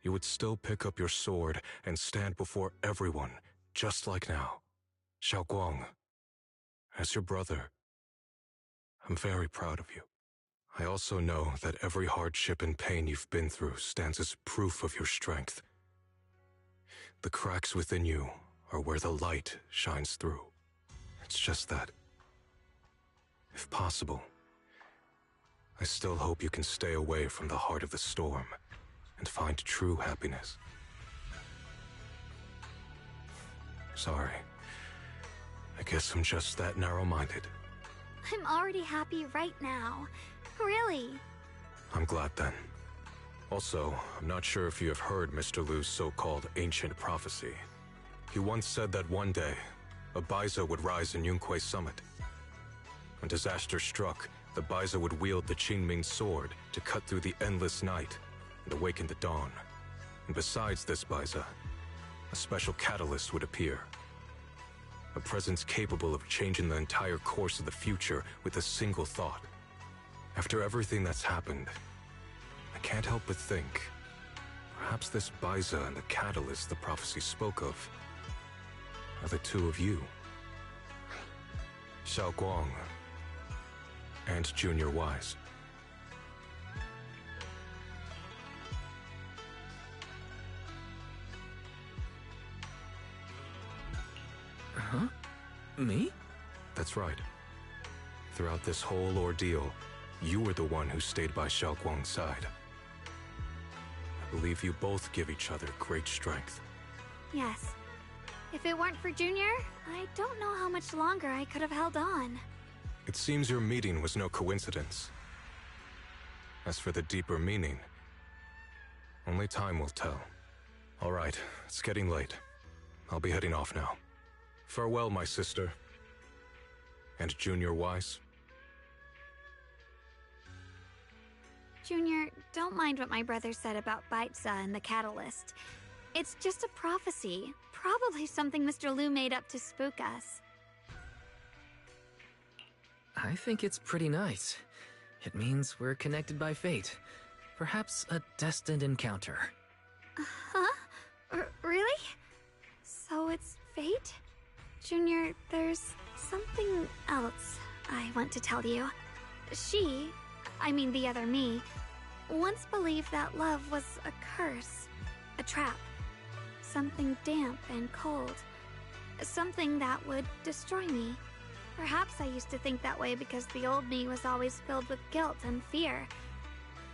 Speaker 2: You would still pick up your sword and stand before everyone, just like now. Xiaoguang, as your brother, I'm very proud of you. I also know that every hardship and pain you've been through stands as proof of your strength. The cracks within you are where the light shines through. It's just that, if possible, I still hope you can stay away from the heart of the storm and find true happiness. Sorry. I guess I'm just that narrow-minded.
Speaker 4: I'm already happy right now. Really.
Speaker 2: I'm glad then. Also, I'm not sure if you have heard Mr. Liu's so-called ancient prophecy. He once said that one day, a Baiza would rise in Yunque Summit. When disaster struck, the Baiza would wield the Qingming sword to cut through the endless night and awaken the dawn. And besides this Baiza, a special catalyst would appear. A presence capable of changing the entire course of the future with a single thought. After everything that's happened, I can't help but think, perhaps this Baiza and the catalyst the prophecy spoke of are the two of you. Xiaoguang and Junior Wise.
Speaker 3: Huh? Me?
Speaker 2: That's right. Throughout this whole ordeal, you were the one who stayed by Xiaoguang's side. I believe you both give each other great strength.
Speaker 4: Yes. If it weren't for Junior, I don't know how much longer I could have held on.
Speaker 2: It seems your meeting was no coincidence. As for the deeper meaning, only time will tell. All right, it's getting late. I'll be heading off now. Farewell, my sister. And Junior Wise.
Speaker 4: Junior, don't mind what my brother said about Baiza and the catalyst. It's just a prophecy. Probably something Mr. Liu made up to spook us.
Speaker 3: I think it's pretty nice. It means we're connected by fate. Perhaps a destined encounter.
Speaker 4: Huh? Really? So it's fate? Junior, there's something else I want to tell you. The other me, once believed that love was a curse, a trap, something damp and cold, something that would destroy me. Perhaps I used to think that way because the old me was always filled with guilt and fear.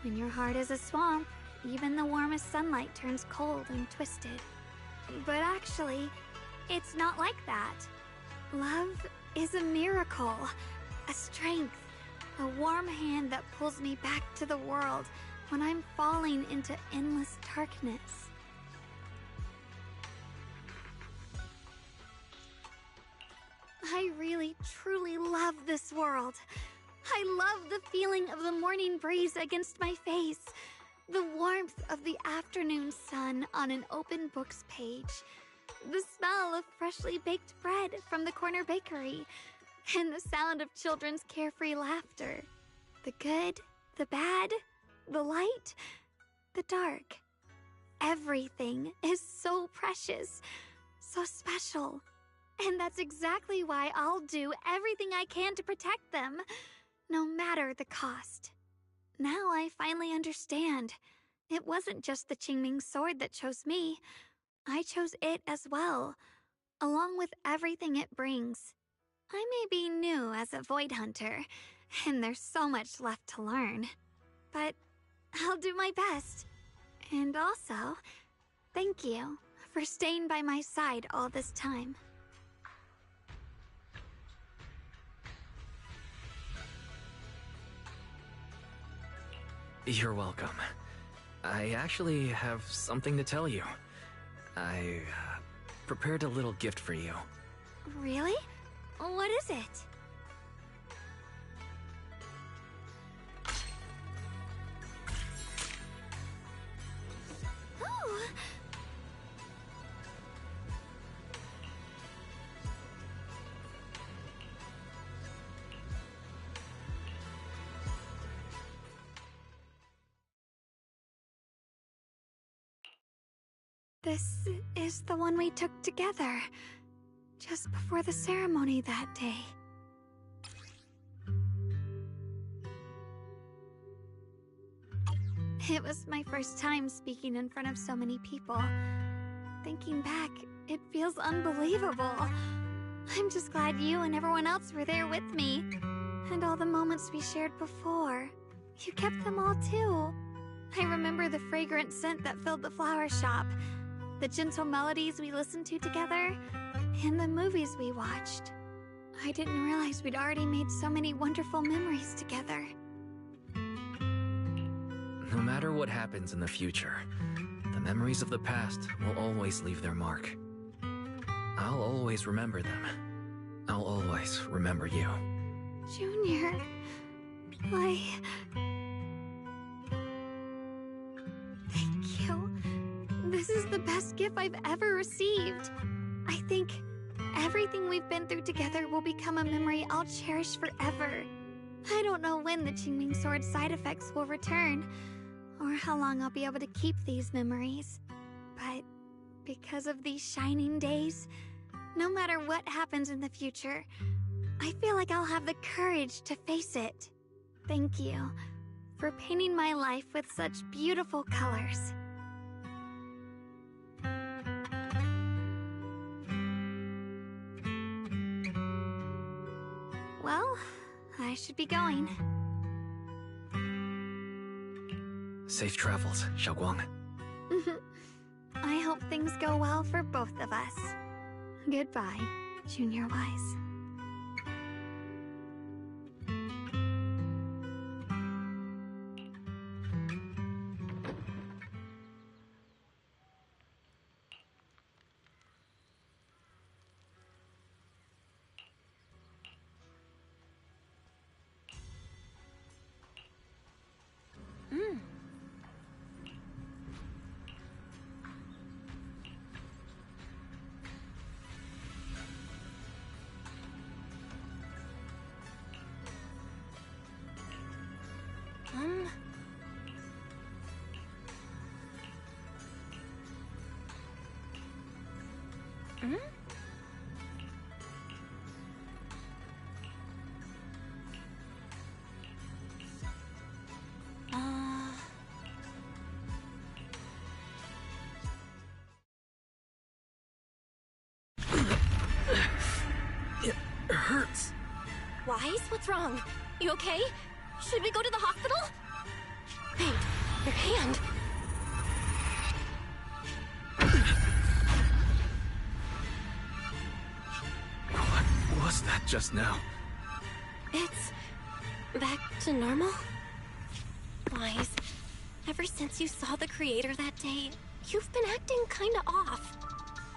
Speaker 4: When your heart is a swamp, even the warmest sunlight turns cold and twisted. But actually, it's not like that. Love is a miracle, a strength, a warm hand that pulls me back to the world when I'm falling into endless darkness. I really, truly love this world. I love the feeling of the morning breeze against my face, the warmth of the afternoon sun on an open book's page, the smell of freshly baked bread from the corner bakery, and the sound of children's carefree laughter. The good, the bad, the light, the dark. Everything is so precious, so special. And that's exactly why I'll do everything I can to protect them, no matter the cost. Now I finally understand. It wasn't just the Qingming sword that chose me. I chose it as well, along with everything it brings. I may be new as a Void Hunter, and there's so much left to learn. But I'll do my best. And also, thank you for staying by my side all this time.
Speaker 3: You're welcome. I actually have something to tell you. I prepared a little gift for you.
Speaker 4: Really? What is it? Oh! This is the one we took together, just before the ceremony that day. It was my first time speaking in front of so many people. Thinking back, it feels unbelievable. I'm just glad you and everyone else were there with me. And all the moments we shared before. You kept them all too. I remember the fragrant scent that filled the flower shop, the gentle melodies we listened to together, and the movies we watched. I didn't realize we'd already made so many wonderful memories together.
Speaker 3: No matter what happens in the future, the memories of the past will always leave their mark. I'll always remember them. I'll always remember you.
Speaker 4: Junior, Thank you. This is the best gift I've ever received. I think everything we've been through together will become a memory I'll cherish forever. I don't know when the Qingming Sword side effects will return, or how long I'll be able to keep these memories. But because of these shining days, no matter what happens in the future, I feel like I'll have the courage to face it. Thank you for painting my life with such beautiful colors. Well, I should be going.
Speaker 3: Safe travels, Xiaoguang.
Speaker 4: I hope things go well for both of us. Goodbye, Junior Wise.
Speaker 3: It hurts.
Speaker 15: Wise, what's wrong? You okay? Should we go to the hospital? Wait, your hand.
Speaker 3: What was that just now?
Speaker 15: It's back to normal? Wise, ever since you saw the creator that day, you've been acting kinda off.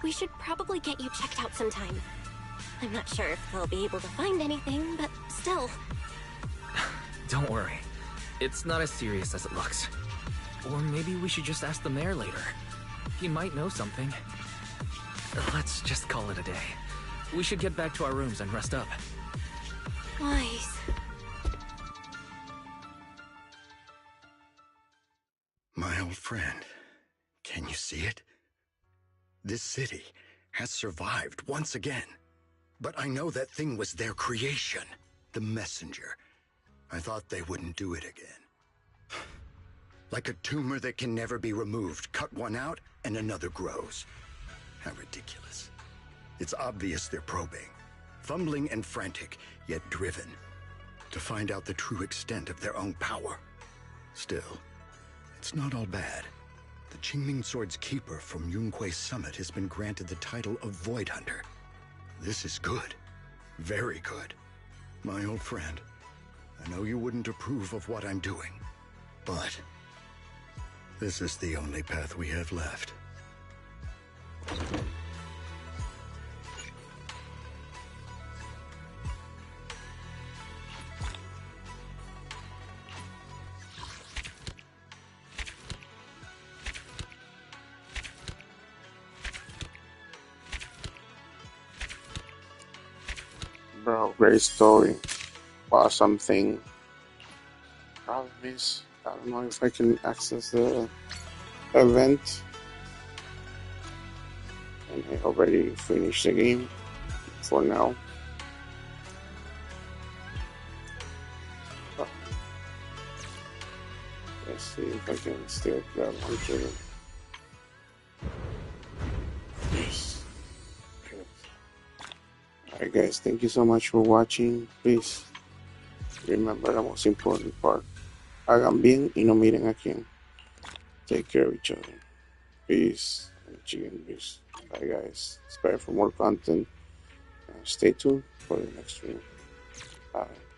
Speaker 15: We should probably get you checked out sometime. I'm not sure if they'll be able to find anything, but still.
Speaker 3: Don't worry. It's not as serious as it looks. Or maybe we should just ask the mayor later. He might know something. Let's just call it a day. We should get back to our rooms and rest up.
Speaker 15: Wise.
Speaker 18: My old friend, can you see it? This city has survived once again. But I know that thing was their creation, the messenger. I thought they wouldn't do it again. Like a tumor that can never be removed. Cut one out and another grows. How ridiculous. It's obvious they're probing. Fumbling and frantic, yet driven. To find out the true extent of their own power. Still, it's not all bad. The Qingming Sword's keeper from Yunkui's summit has been granted the title of Void Hunter. This is good. Very good. My old friend, I know you wouldn't approve of what I'm doing, but this is the only path we have left.
Speaker 1: Bro, great story. Awesome thing. Problem is, I don't know if I can access the event. and I already finished the game for now. Let's see if I can still grab onto them. Yes. Alright guys, thank you so much for watching. Please remember the most important part. Hagan bien y no miren a quién. Take care of each other. Peace and chicken peace. Bye guys. Subscribe for more content. And stay tuned for the next stream. Bye.